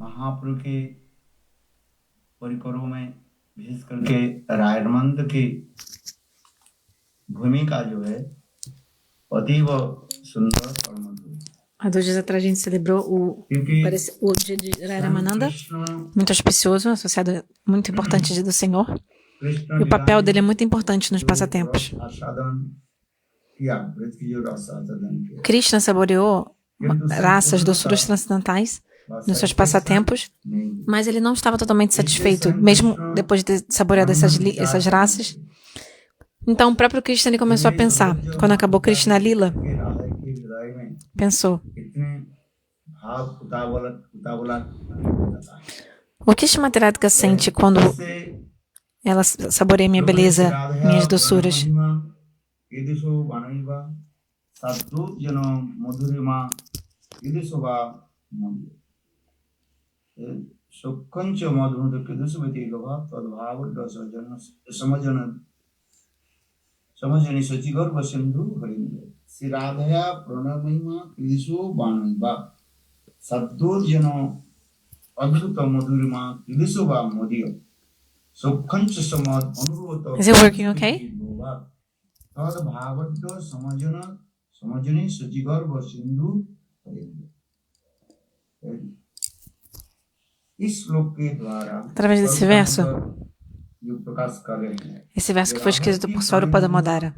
महाप्रभु के परिकरों में विशेष करके रायरमंद की भूमिका जो है अतीव सुंदर और मधुर। Há 2 dias atrás a gente celebrou o dia de Ramananda, muito auspicioso, associado muito importante dia do Senhor. E o papel dele é muito importante nos passatempos. Krishna saboreou raças, doçuras transcendentais nos seus passatempos, mas ele não estava totalmente satisfeito, mesmo depois de ter saboreado essas raças. Então o próprio Krishna ele começou a pensar, quando acabou Krishna Lila, pensou: o que Shrimati Radhika sente quando ela saboreia minha beleza, minhas doçuras? समझने सचिगर वसंधु हरिंद्र श्री राधया प्रणमयिमा कृदिशो बाणिबा सद्दोर्जनो अद्भुत मधुरिमा कृदिशो बा मोदियो सुखंच समाद अनुरोध Is it working okay? तद भावद्द समझने सचिगर वसंधु हरिंद्र। इस श्लोक के द्वारा Através desse verso, esse verso que foi escrito por Swarupa Damodara.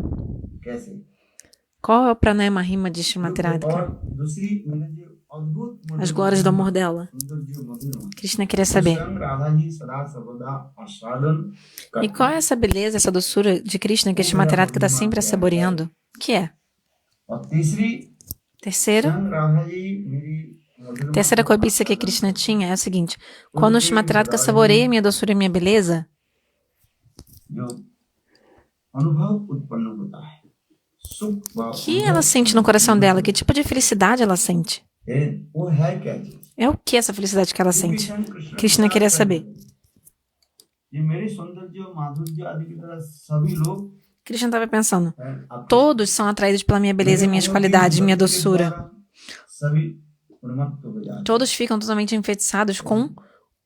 Qual é o pranayama rima de Shrimati Radhika? As glórias do amor dela. Krishna queria saber. E qual é essa beleza, essa doçura de Krishna que Shrimati Radhika está sempre saboreando? O que é? Terceira cobiça que Krishna tinha é o seguinte: quando Shrimati Radhika saboreia minha doçura e minha beleza, o que ela sente no coração dela? Que tipo de felicidade ela sente? É o que essa felicidade que ela sente? Krishna queria saber. Krishna estava pensando: todos são atraídos pela minha beleza, minhas qualidades, minha doçura. Todos ficam totalmente enfeitiçados com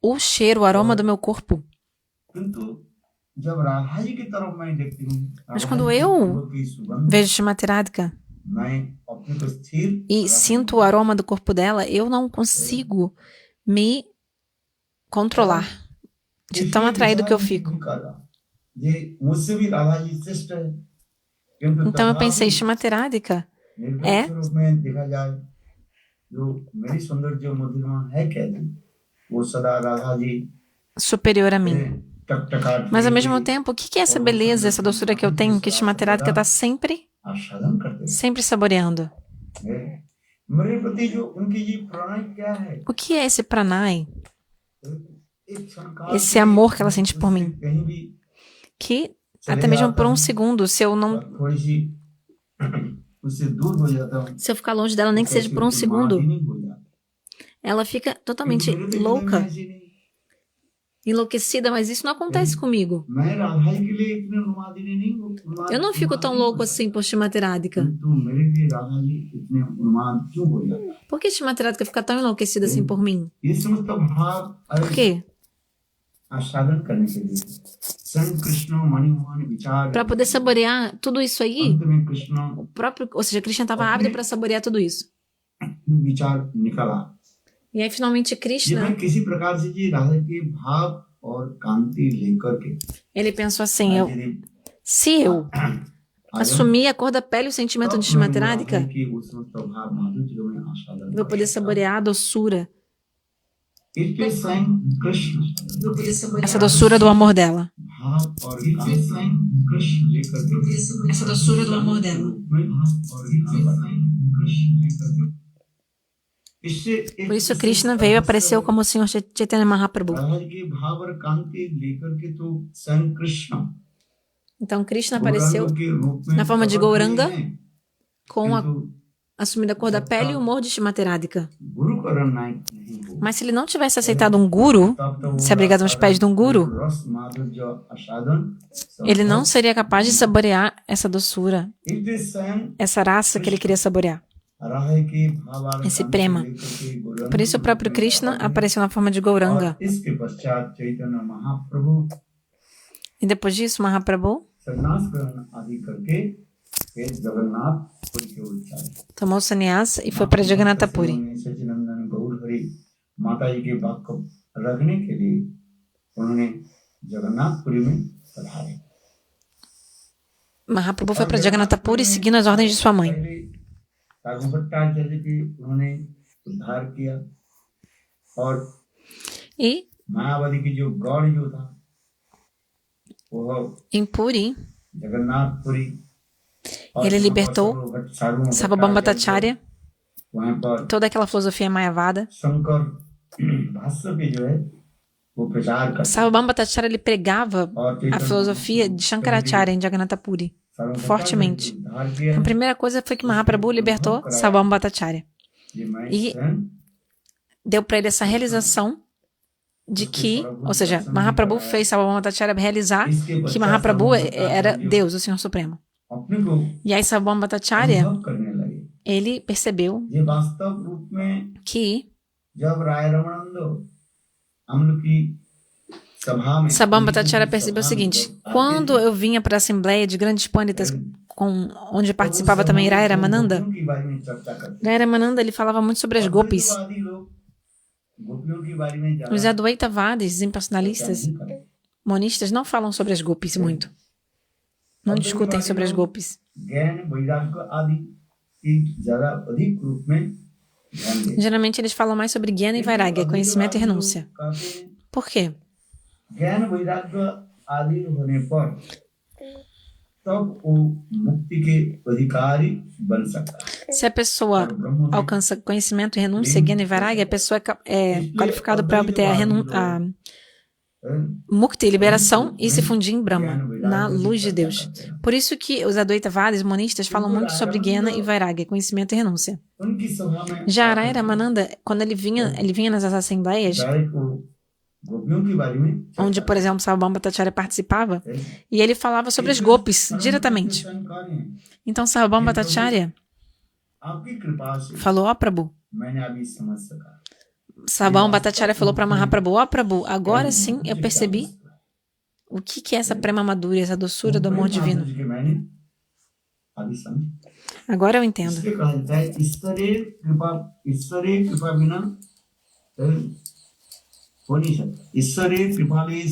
o cheiro, o aroma do meu corpo. Mas quando eu vejo Shrimati Radhika e sinto o aroma do corpo dela, eu não consigo me controlar de tão atraído que eu fico. Então eu pensei, Shrimati Radhika é superior a mim. Mas ao mesmo tempo, o que é essa beleza, essa doçura que eu tenho, que Shrimati Radhika está sempre saboreando? O que é esse pranay? Esse amor que ela sente por mim? Que até mesmo por um segundo, se eu ficar longe dela, nem que seja por um segundo, ela fica totalmente louca, enlouquecida, mas isso não acontece comigo. Eu não fico tão louco assim por Shrimati Radhika. Por que Shrimati Radhika fica tão enlouquecida assim por mim? Por quê? Para poder saborear tudo isso aí, ou seja, Krishna estava ávido para saborear tudo isso. E aí, finalmente, Krishna, ele pensou assim: se eu assumir a cor da pele e o sentimento de Shrimati Radhika, vou poder saborear a doçura, essa doçura do amor dela. Essa doçura do amor dela. Por isso Krishna veio e apareceu como o Senhor Chaitanya Mahaprabhu. Então Krishna apareceu na forma de Gauranga, com assumindo a cor da pele e o humor de Shrimati Radhika. Mas se ele não tivesse aceitado um guru, se abrigado aos pés de um guru, ele não seria capaz de saborear essa doçura, essa raça que ele queria saborear. esse prema. Por isso o próprio Krishna apareceu na forma de Gauranga. E depois disso, Mahaprabhu tomou o sannyas e foi para Jagannatha Puri. Mahaprabhu foi para Jagannatha Puri seguindo as ordens de sua mãe. E em Puri, ele libertou Sarvabhauma Bhattacharya, toda aquela filosofia mayavada. Sarvabhauma Bhattacharya, ele pregava a filosofia de Shankaracharya em Jagannatha Puri fortemente. A primeira coisa foi que Mahaprabhu libertou Sarvabhauma Bhattacharya e deu para ele essa realização de que, ou seja, Mahaprabhu fez Sarvabhauma Bhattacharya realizar que Mahaprabhu era Deus, o Senhor Supremo. E aí Sarvabhauma Bhattacharya, ele percebeu que Sarvabhauma Bhattacharya percebeu o seguinte: quando eu vinha para a assembleia de grandes pânitas, onde participava também Rai Ramananda, ele falava muito sobre as gopis. Os Advaitavadis, impersonalistas, monistas, não falam sobre as gopis muito. Não discutem sobre as gopis. Geralmente eles falam mais sobre Jnana e Vairagya, conhecimento e renúncia. Por quê? Se a pessoa alcança conhecimento e renúncia, Jnana e Vairagya, a pessoa é qualificada para obter a Mukti, liberação, e se fundir em Brahma, na luz de Deus. Por isso que os Advaitavadis, monistas, falam muito sobre Jnana e Vairagya, conhecimento e renúncia. Já Rai Ramananda, quando ele vinha nas assembleias, onde, por exemplo, Sarvabhauma Bhattacharya participava, e ele falava sobre as gopis, diretamente. Então, Sarvabhauma Bhattacharya falou: ó Prabhu, Sarvabhauma Bhattacharya falou para Mahaprabhu: ó Prabhu, agora sim eu percebi o que é essa prema madura, essa doçura do amor divino. Agora eu entendo.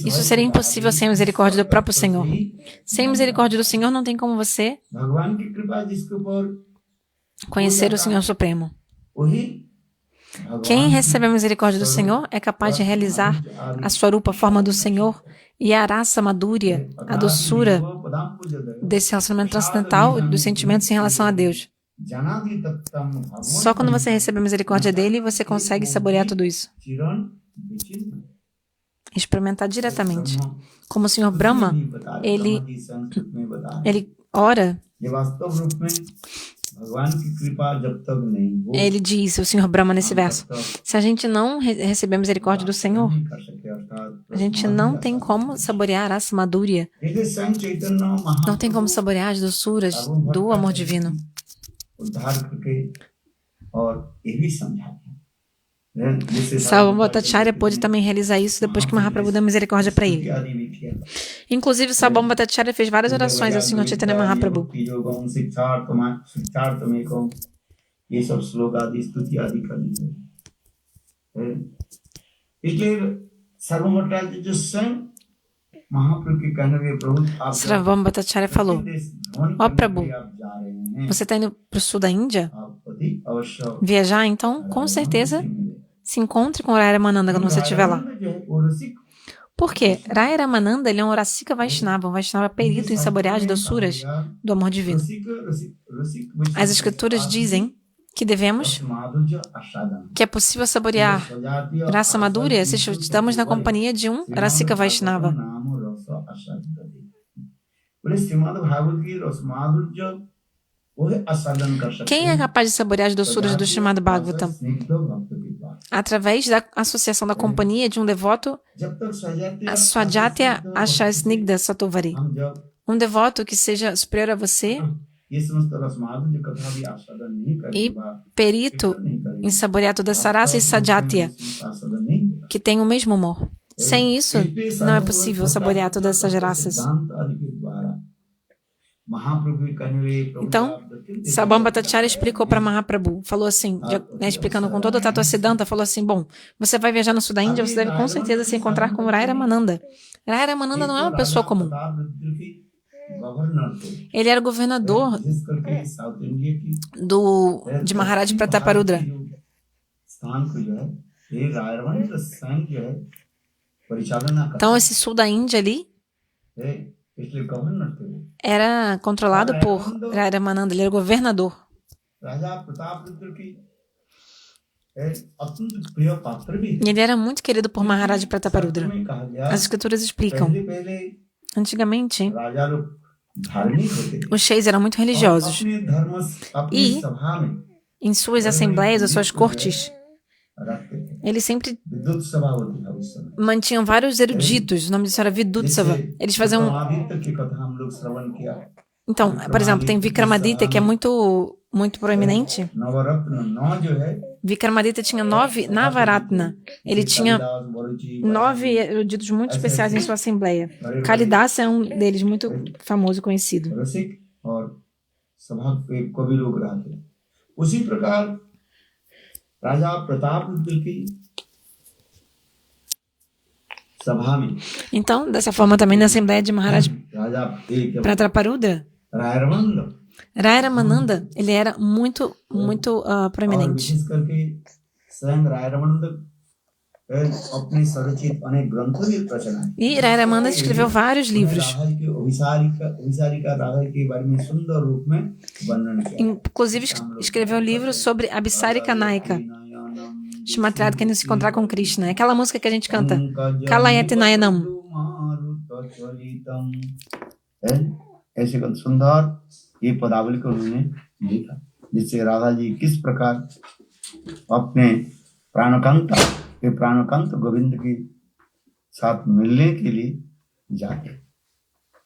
Isso seria impossível sem a misericórdia do próprio Senhor. Sem a misericórdia do Senhor, não tem como você conhecer o Senhor Supremo. Quem recebe a misericórdia do Senhor é capaz de realizar a Swarupa, a forma do Senhor, e a Rasa Madhurya, a doçura desse relacionamento transcendental, dos sentimentos em relação a Deus. Só quando você recebe a misericórdia dele, você consegue saborear tudo isso. Experimentar diretamente. Como o Senhor Brahma, ele ora. Ele diz, o Senhor Brahma, nesse verso: se a gente não receber a misericórdia do Senhor, a gente não tem como saborear a Rasa Madhurya, não tem como saborear as doçuras do amor divino. Sarvabhauma Bhattacharya pôde também realizar isso depois que Mahaprabhu deu misericórdia para ele. Inclusive, Sarvabhauma Bhattacharya fez várias orações ao Senhor Chaitanya Mahaprabhu. Sarvabhauma Bhattacharya falou: ó Prabhu, você está indo para o sul da Índia? Viajar, então, com certeza, se encontre com Rai Ramananda quando você estiver lá. Por quê? Rai Ramananda, ele é um Rasika Vaishnava, um Vaishnava perito em saborear as doçuras do amor divino. As escrituras dizem que que é possível saborear Rasa Madhurya se estamos na companhia de um Rasika Vaishnava. Quem é capaz de saborear as doçuras do Srimad Bhagavatam? Através da associação da companhia de um devoto, a Swajatya Asha Snigdha Satovari. Um devoto que seja superior a você e perito em saborear toda essa rasa e Sajatya, que tem o mesmo humor. Sem isso, não é possível saborear todas essas raças. Então, Sabam Bhattacharya explicou para Mahaprabhu, falou assim, explicando com todo o Tattva Siddhanta, falou assim, bom, você vai viajar no sul da Índia, você deve com certeza se encontrar com Rai Ramananda. Rai Ramananda não é uma pessoa comum. Ele era governador de Maharaj Prataparudra. Então, esse sul da Índia ali era controlado por Rai Ramananda, ele era governador. E ele era muito querido por Maharaj Prataparudra. As escrituras explicam. Antigamente, os sheis eram muito religiosos. E, em suas assembleias, as suas cortes, eles sempre mantinham vários eruditos. O nome disso era Vidutsava. Eles faziam... Então, por exemplo, tem Vikramaditya, que é muito proeminente. Vikramaditya tinha 9 Navaratna. Ele tinha 9 eruditos muito especiais em sua assembleia. Kalidasa é um deles, muito famoso e conhecido. Então, dessa forma também na assembleia de Maharaj Prataparudra, Rai Ramananda, ele era muito proeminente. E Rai Ramananda escreveu vários livros. Inclusive escreveu um livro sobre Abhisarika Naika, Shrimatrada, quem não se encontrar com Krishna. É aquela música que a gente canta, Kalayati Nayanam. ये पदावली को उन्होंने लिखा जिससे राधा जी किस प्रकार अपने प्राणकांत गोविंद के साथ मिलने के लिए जाते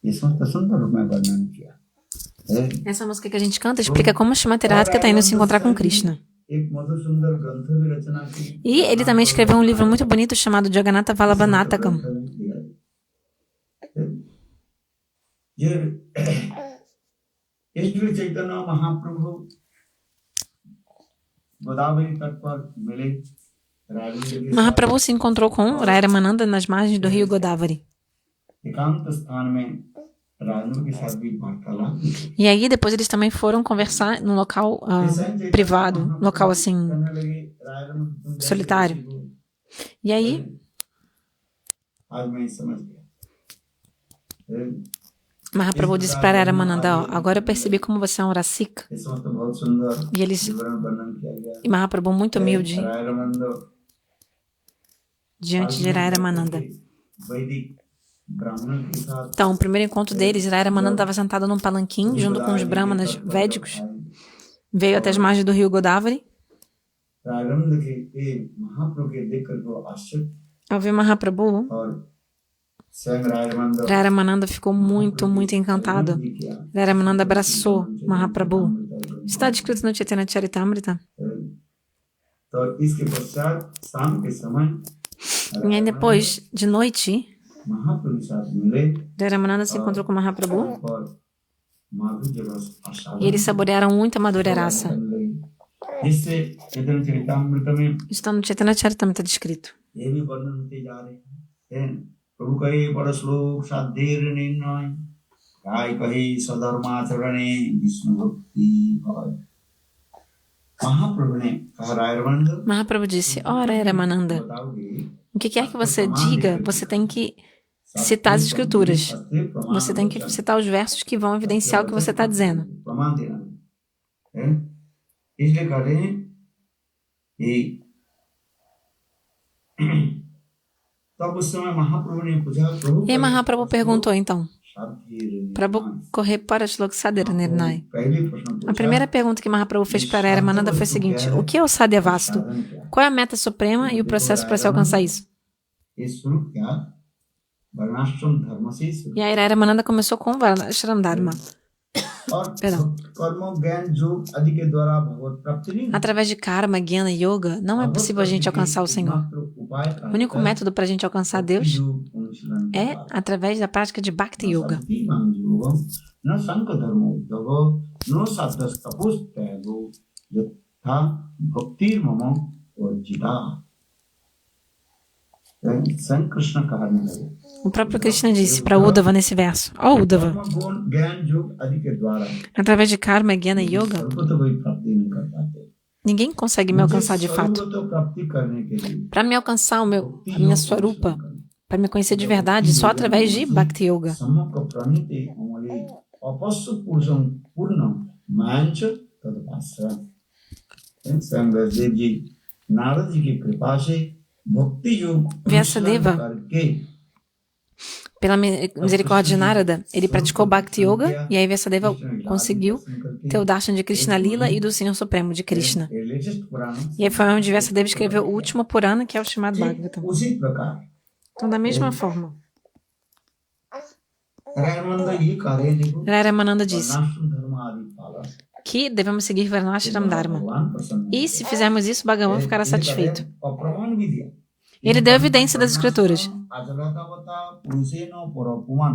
ये सुंदर रूप में वर्णन किया। Essa música que a gente canta explica como Shrimati Radhika está indo se encontrar com Krishna. E ele também escreveu um livro muito bonito chamado Jagannatha Vallabha Natakam. Mahaprabhu se encontrou com Rai Ramananda nas margens do rio Godavari. E aí depois eles também foram conversar num local privado, local assim solitário. E aí Mahaprabhu disse para Rai Ramananda, agora eu percebi como você é um Rasika. E Mahaprabhu muito humilde diante de Rai Ramananda. Então, o primeiro encontro deles, Rai Ramananda estava sentado num palanquim junto com os brahmanas védicos. Veio até as margens do rio Godavari. Ao ver Mahaprabhu, Rai Ramananda ficou muito encantado. Rai Ramananda abraçou Mahaprabhu. Está descrito no Chaitanya Charitamrita. E aí depois, de noite, Rai Ramananda se encontrou com Mahaprabhu e eles saborearam muito a Madhurya Rasa. Está no Chaitanya Charitamrita descrito. प्रभु कहे बड़ श्लोक साधेर निर्णय गाय कहे स्वधर्माचरणे विष्णु भक्ति भय Mahaprabhu disse, ora Ramananda, o que quer que você diga, você tem que citar as escrituras. Você tem que citar os versos que vão evidenciar o que você está dizendo. E aí Mahaprabhu perguntou então, Prabhu correr para Shlok Sadhya Nirnay. A primeira pergunta que Mahaprabhu fez para Rai Ramananda foi a seguinte, o que é o Sadhya Vastu? Qual é a meta suprema e o processo para se alcançar isso? E aí Rai Ramananda começou com o Varnashram Dharma. और Perdão. कर्म ज्ञान योग आदि के द्वारा भगवत प्राप्ति नहीं होती। Através de karma, jnana e yoga, não é Bhagavad possível a gente प्राप्ति के alcançar o Senhor. एकमात्र उपाय का O único método para a gente alcançar भक्ति Deus योग अनुशीलन के é द्वारा। através da prática de Bhakti Yoga. संकीर्तन योगम न संक धर्मो योगो न साधस तपस त्यागो यथा भक्ति मम वर्जिता। संत कृष्ण कहने लगे O próprio Krishna disse para Uddhava nesse verso: Ó Uddhava, कर्म गुण ज्ञान योग आदि के द्वारा através de karma, jnana e yoga, सर्वतो कोई प्राप्ति नहीं कर पाते। ninguém consegue me alcançar de fato. सर्वतो प्राप्ति करने के लिए Para me alcançar a minha Swarupa, para me conhecer de verdade, só através de Bhakti Yoga. सम्मुख प्रणीते अमले अपस्सु पुरुषं पूर्णं मांच तदपाश्रय। स्वयं व्यासदेव जी नारद जी की कृपा से भक्ति योग Vyasadeva, करके pela misericórdia de Narada, ele praticou Bhakti Yoga e aí Vyasadeva conseguiu ter o darshan de Krishna Lila e do Senhor Supremo de Krishna. E aí foi onde Vyasadeva escreveu o último Purana, que é o Srimad Bhagavatam. उसी प्रकार Então, da mesma forma, Ramanand ये कार्य देखो Ramananda disse वर्णाश्रम धर्म आदि पालन que devemos seguir Varnashram Dharma. भगवान प्रसन्न E se fizermos isso, Bhagavan ficará satisfeito. और प्रमाण भी दिया। Ele deu evidência das escrituras. अजगतावता पुरुषेण परपुमान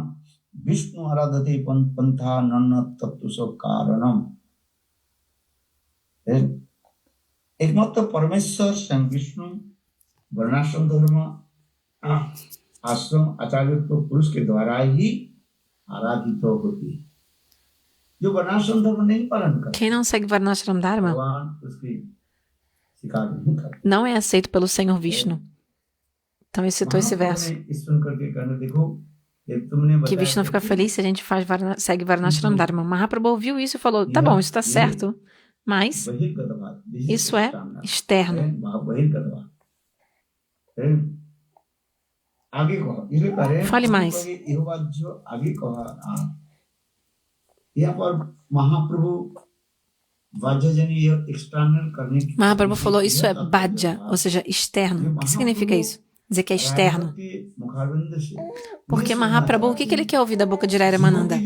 विष्णु आराधते पंथा नन्न तत्व कारणम। एकमात्र परमेश्वर स्वयं विष्णु वर्णाश्रम धर्म आश्रम आचार्य पुरुष के द्वारा ही आराधित होती है। जो वर्णाश्रम धर्म नहीं पालन करता Quem não segue Varnashram Dharma भगवान उसकी स्वीकार नहीं करता। não é aceito pelo Senhor Vishnu. Então ele citou esse verso. Que Vishnu fica feliz se a gente segue Varnashram Dharma. Mahaprabhu ouviu isso e falou, tá bom, isso está certo, mas isso é externo. Fale mais. Mahaprabhu falou, isso é bhajya, ou seja, externo. O que significa isso? Dizer que é externo. Porque Mahaprabhu, o que ele quer ouvir da boca de Ramananda?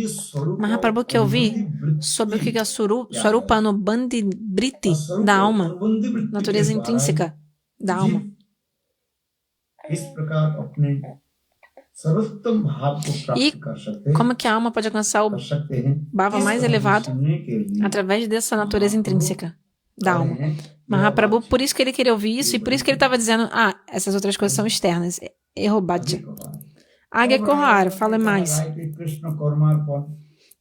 Mahaprabhu quer ouvir sobre o que é a Swarupa Anubandhi Briti da alma, natureza intrínseca da alma. E como que a alma pode alcançar o bhava mais elevado através dessa natureza intrínseca da alma. Mahaprabhu, por isso que ele queria ouvir isso e por isso que ele estava dizendo, essas outras coisas são externas. Errobadja. Agya Kohar, fala mais.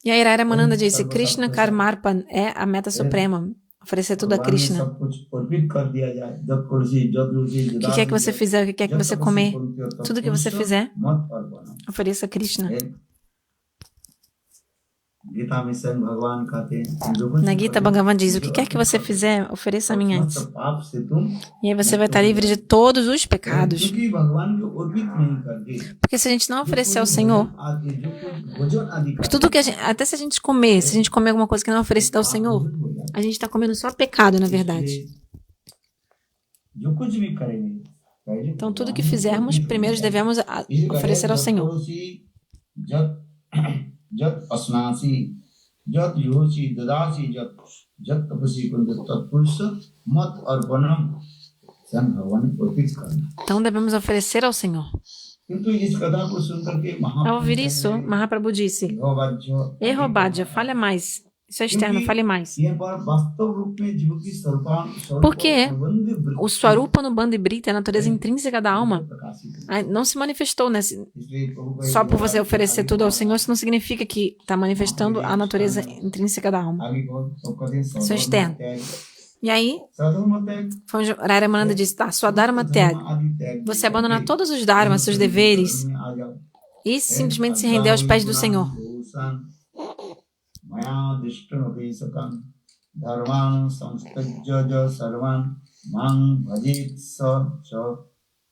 E aí Ramananda disse, Krishna Karmarpan é a meta suprema. Oferecer tudo a Krishna. O que quer que você fizer, o que quer que você comer, tudo que você fizer, ofereça a Krishna. Na Gita, Bhagavan diz, o que quer que você fizer, ofereça a mim antes. E aí você vai estar livre de todos os pecados. Porque se a gente não oferecer ao Senhor, tudo que até se a gente comer alguma coisa que não é oferecida ao Senhor, a gente está comendo só pecado, na verdade. Então, tudo que fizermos, primeiro devemos oferecer ao Senhor. जत अस्नासी जत योची ददासी जत तपसी कुंद तत्पुरुष मत अर्पणम स्वयं भगवान को अर्पित करना। Então devemos oferecer ao Senhor. किंतु इस कथा को सुनकर के Ao ouvir isso, Mahaprabhu disse, Errobadja, fale mais. Isso é externo, fale mais. Porque o Swarupa Anubandhi Brita, a natureza intrínseca da alma, não se manifestou só por você oferecer tudo ao Senhor, isso não significa que está manifestando a natureza intrínseca da alma. Isso é externo. E aí, foi onde Ramananda disse, sua Dharma Tyag, você abandonar todos os Dharmas, seus deveres, e simplesmente se render aos pés do Senhor. Maya Dishtanupi Sakam Dharman Samstajya Sarvan Mang Bhajit Sa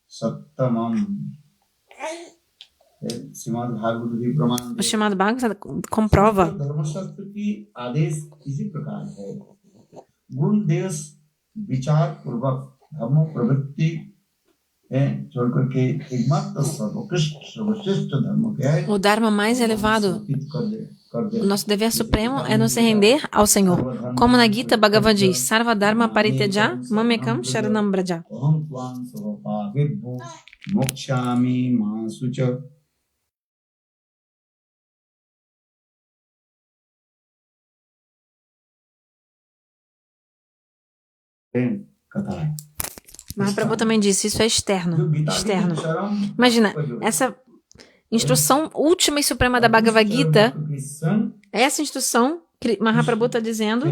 Sattamam. O chamado Bhagavatam comprova है छोड़ करके एकमात्र सर्वोत्कृष्ट सर्वश्रेष्ठ धर्म क्या है O Dharma mais elevado, समर्पित कर दे o nosso dever supremo é nos render ao Senhor. Como na Gita Bhagavad diz, Sarva Dharma Parityaja Mamekam Sharanam Braja. अहं त्वां सर्वपापेभ्यो मोक्षामि मा शुच कथा है Mahaprabhu também disse, isso é जो externo. गीता की Externo. चरम Imagina, essa instrução última e suprema da Bhagavad Gita, essa instrução, Mahaprabhu está dizendo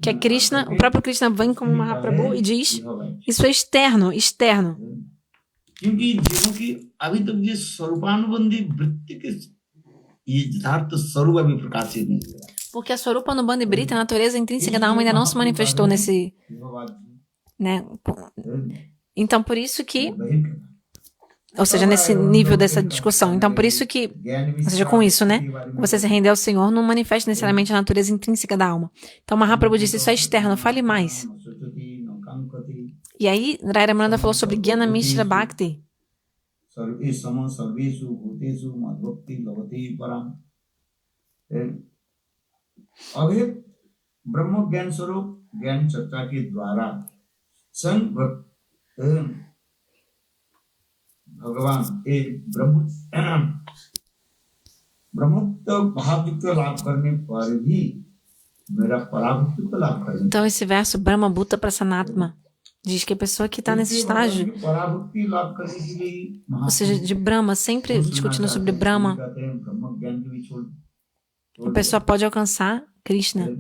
que é Krishna, o próprio Krishna vem como Mahaprabhu e diz, isso é externo, externo. क्योंकि जीवों की अभी तक ये स्वरूपानुबंधी वृत्ति के ये यथार्थ स्वरूप अभी प्रकाशित नहीं हुआ Porque a Swarupa no Bandha Brita, a natureza intrínseca da alma ainda não se manifestou nesse, né? Então, por isso que, ou seja, nesse nível dessa discussão. Então, por isso que, ou seja, com isso, né? Você se render ao Senhor não manifesta necessariamente a natureza intrínseca da alma. Então, Mahaprabhu disse, isso é externo, fale mais. E aí, Rai Ramananda falou sobre Gyana Mishra Bhakti. अभेद ब्रह्म ज्ञान स्वरूप ज्ञान चर्चा के द्वारा स्वयं भगवान एक ब्रह्मत्व महावित्व लाभ करने पर भी मेरा पराभुत्व लाभ करने Então, esse verso Brahma Bhuta Prasanatma diz que a pessoa que está nesse estágio, पराभुक्ति लाभ करने के लिए ou seja, de Brahma, sempre discutindo sobre Brahma, ब्रह्म ज्ञान के भी छोड़ a pessoa pode alcançar Krishna.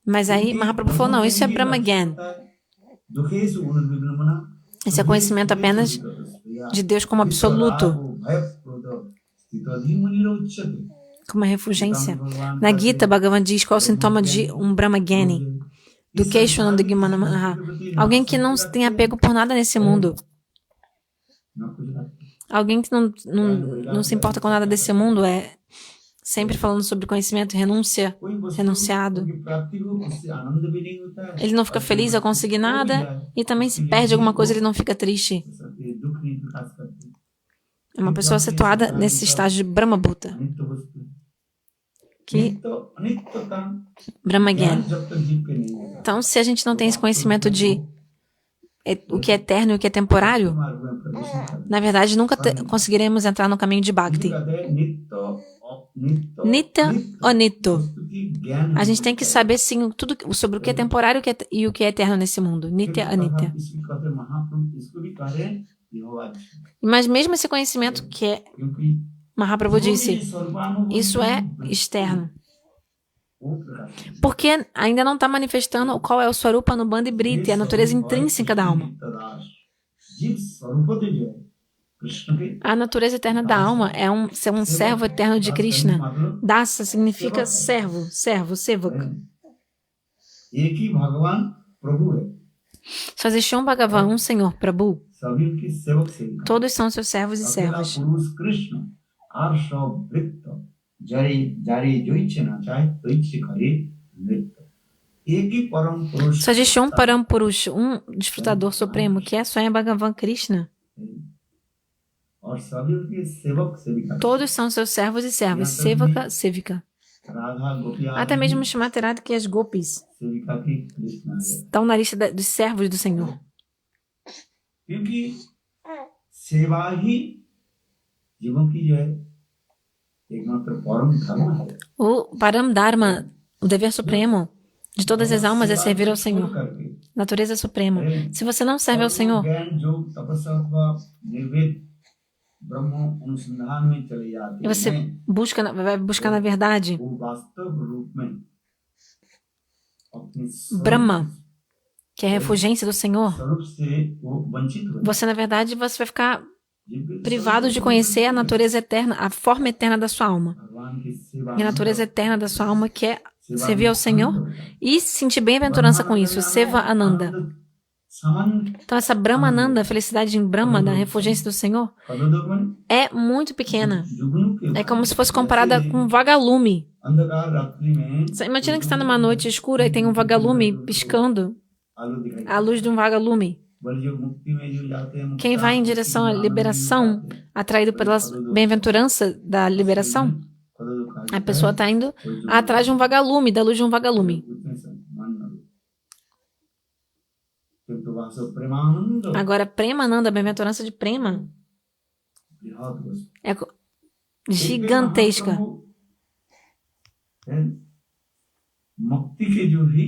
Mas aí Mahaprabhu falou, não, isso é Brahma Gyan. Esse é conhecimento apenas de Deus como absoluto, como a refulgência. Na Gita, Bhagavan diz qual é o sintoma de um Brahma Gyani, do Keshwananda Gimana. Alguém que não tem apego por nada nesse mundo. Alguém que não se importa com nada desse mundo é sempre falando sobre conhecimento, renúncia, renunciado. Ele não fica feliz ao conseguir nada e também se perde alguma coisa, ele não fica triste. É uma pessoa situada nesse estágio de Brahma Bhuta, que Brahma Gyan. Então, se a gente não tem esse conhecimento de o que é eterno e o que é temporário, na verdade, nunca conseguiremos entrar no caminho de Bhakti. Nitya ou Nitya? A gente tem que saber, sim, tudo sobre o que é temporário e o que é eterno nesse mundo. Nitya ou Nitya. Mas mesmo esse conhecimento que é, Mahaprabhu disse, isso é externo. Porque ainda não está manifestando qual é o Swarupa no Bandha Briti, a natureza intrínseca da alma. A natureza eterna da alma é ser um servo eterno de Krishna. Dasa significa servo, sevak. Só existe um Bhagavan, um Senhor, Prabhu. Todos são seus servos e servas. Só existe um Parampurusha, um desfrutador supremo, que é Swayam Bhagavan Krishna. Todos são seus servos e servas, sevaka, sevika. Até mesmo Shrimati Radha, que as gopis estão na lista dos servos do Senhor. O Param Dharma, o dever supremo de todas as almas é servir ao Senhor. Natureza suprema. Se você não serve ao Senhor, e você vai buscar na verdade Brahma, que é a refulgência do Senhor, você na verdade você vai ficar privado de conhecer a natureza eterna, a forma eterna da sua alma. E a natureza eterna da sua alma que é servir ao Senhor e sentir bem-aventurança com isso, Seva Ananda. Então essa Brahma Ananda, a felicidade em Brahma, da refulgência do Senhor, é muito pequena. É como se fosse comparada com um vagalume. Você imagina que está numa noite escura e tem um vagalume piscando, a luz de um vagalume. बोले जो मुक्ति में जो जाते हैं Quem vai em direção à liberação, atraído pela bem-aventurança da liberação, a pessoa está indo atrás de um vagalume, da luz de um vagalume. किंतु वासव Premanand Agora, Premananda, a bem-aventurança de Prema, बृहद वस्तु é gigantesca. मुक्ति के जो भी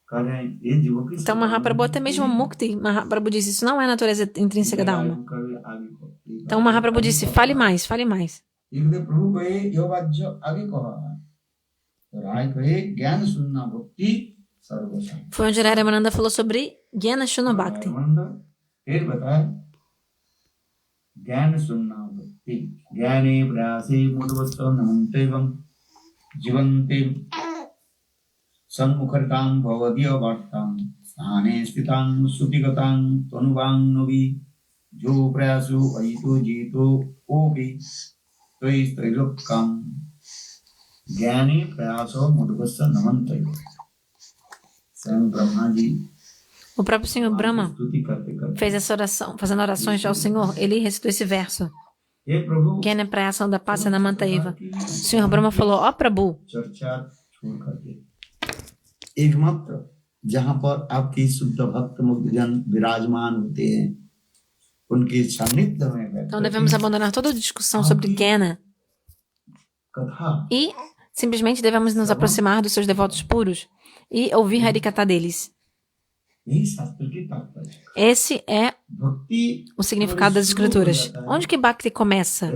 कर रहे हैं ये जीवों की Então, Mahaprabhu, até mesmo Mukti, Mahaprabhu disse, isso não é a natureza intrínseca da alma. Então, Mahaprabhu disse, fale mais, fale mais. एक प्रभु को ये योगाज्य आगे कहा तो राय को ये ज्ञान सुनना भक्ति सर्वोपरि Foi onde Ramananda falou sobre Gyana Shuna Bhakti. फिर बताया ज्ञान सुनना भक्ति ज्ञाने प्रयासे मूढ़वत्सव नमन्तेवं जीवन्ते सन्मुखरतां भवदीय वार्तां स्थाने स्थितां सुतिगतां तनुवां नवी जो प्रयासो अयितो जीतो ओपि त्वयि त्रैलोक्यं ज्ञाने प्रयासो मूढ़वत्सव नमन्तेवं स्वयं ब्रह्मा ji O próprio Senhor Brahma स्तुति करते करते fez essa oração, fazendo orações ao Senhor, ele recitou esse verso. हे प्रभु Gyana Prayasam da Passa na Mantaiva. O Senhor Brahma falou, ó Prabhu, चर्चा छोड़ करके एकमात्र जहाँ पर आपकी शुद्ध भक्त मुक्त जन विराजमान होते हैं उनके सान्निध्य में então devemos abandonar toda discussão sobre Gyana कथा e simplesmente devemos nos aproximar dos seus devotos puros e ouvir Harikata deles. यही शास्त्र की तात्पर्य Esse é भक्ति o significado das escrituras. Onde que Bhakti começa?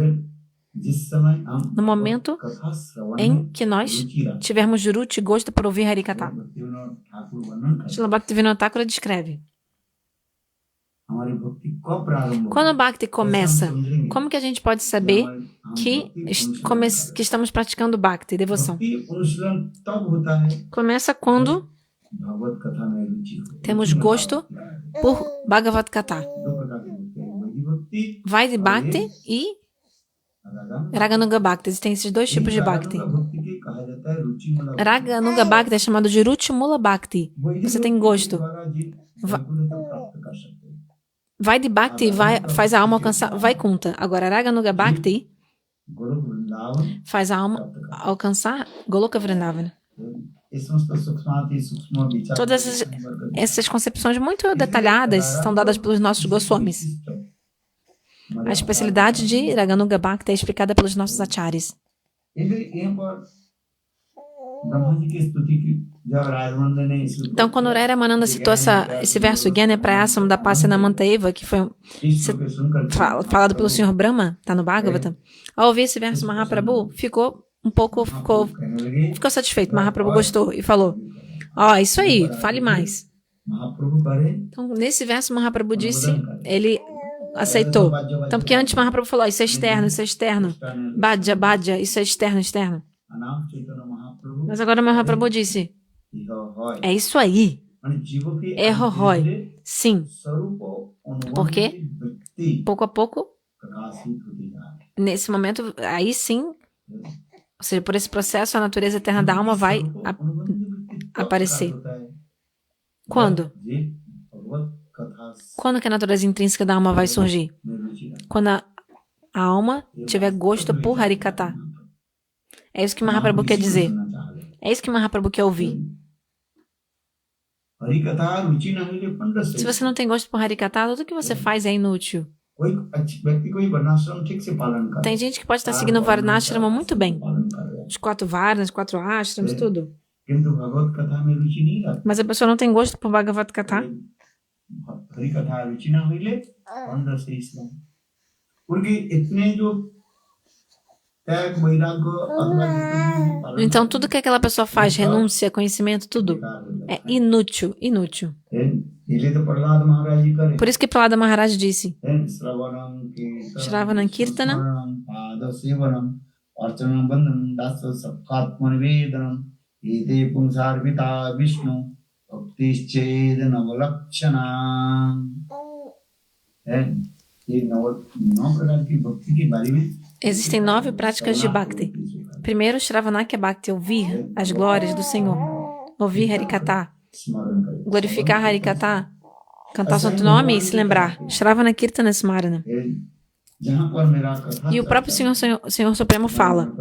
जिस समय हम No momento कथा श्रवण em que nós tivermos juruti e gosto por ouvir Harikata. Bhaktivinod ठाकुर वर्णन कर Srila Bhaktivinoda Thakura descreve. हमारी भक्ति कब प्रारंभ होगी? Quando Bhakti começa, कैसे हम समझेंगे? como que a gente pode saber que estamos praticando Bhakti, devoção? भक्ति अनुशीलन तब होता है Começa quando भगवत कथा में रुचि हो temos gosto por Bhagavad Gita. दो प्रकार की भक्ति है वैदिक भक्ति Vai de Bhakti e Raganuga Bhakti. Existem esses dois tipos de Bhakti. भक्ति के कहा जाता है रुचि मूलक Raganuga Bhakti é chamado de Ruchimula Bhakti. Você tem gosto. प्राप्त कर सकते हैं Vai de Bhakti e faz a alma alcançar Vaikuntha. Agora, Raganuga Bhakti Golok Vrindavan faz a alma alcançar Goloka Vrindavana. ये समस्त सूक्ष्माति सूक्ष्म विचार Todas essas concepções muito detalhadas são dadas pelos nossos Goswamis. A especialidade de Raganuga Bhakti é explicada pelos nossos acharyas. यहाँ पर ब्रह्मा जी की स्तुति की जब राजमंद ने इस Então, quando Rara Mananda citou esse verso Gyana Prayasam da Pasana Mantaiva, que foi ईश्वर को सुनकर falado pelo Senhor Brahma, está no Bhagavatam, ao ouvir esse verso, Mahaprabhu ficou कहने लगे ficou satisfeito. Mahaprabhu gostou e falou, ó, isso aí, fale mais. महाप्रभु करे Então, nesse verso, Mahaprabhu disse, ele aceitou. Então, porque antes Mahaprabhu falou, ó, isso é externo. Bhaja, isso é externo. अनाम चैतन्य Mahaprabhu Mas agora Mahaprabhu disse, यह है é isso aí, माने जीवों की é Rohoi. Sim, स्वरूप अनुभव porque व्यक्ति pouco a pouco, प्रकाशित होती है nesse momento, aí sim, ou seja, por esse processo, a natureza eterna da alma vai aparecer. Quando? Quando que a natureza intrínseca da alma vai surgir? Quando a alma tiver gosto por Harikata. É isso que Mahaprabhu quer dizer. É isso que Mahaprabhu quer ouvir. हरिकथा रुचि न होने पर Se você não tem gosto por Harikata, tudo que você faz é inútil. कोई व्यक्ति कोई वर्णाश्रम ठीक से पालन कर Tem gente que pode estar seguindo o Varnashrama muito bem. पालन कर रहे हैं Os 4 Varnas, 4 Ashrams, tudo. किंतु भगवत कथा में रुचि नहीं रखते Mas a pessoa não tem gosto por Bhagavad Gita. हरिकथा रुचि न होइले पंद्रह से इस्लाम उनके इतने जो त्याग वैराग्य अथवा जितने भी पालन Então, tudo que aquela pessoa faz, renúncia, conhecimento, tudo, é inútil. इसलिए तो प्रहलाद महाराज जी करे Por isso que Prahlada Maharaj disse, श्रवणम कीर्तनम पाद सेवनम अर्चनम बंदनम दास सत्कात्मनिवेदनम एते पुंसार्पिता विष्णु भक्तिश्चेद नवलक्षणा ये नौ प्रकार की भक्ति के बारे में existem 9 práticas de Bhakti. Primeiro, Shravanakya Bhakti, ouvir as glórias do Senhor. Ouvir Harikata. स्मरण करें Glorificar Harikata cantar o santo nome e se lembrar. Shravana Kirtana Smarana. जहाँ पर मेरा कथा E o próprio Senhor Supremo fala: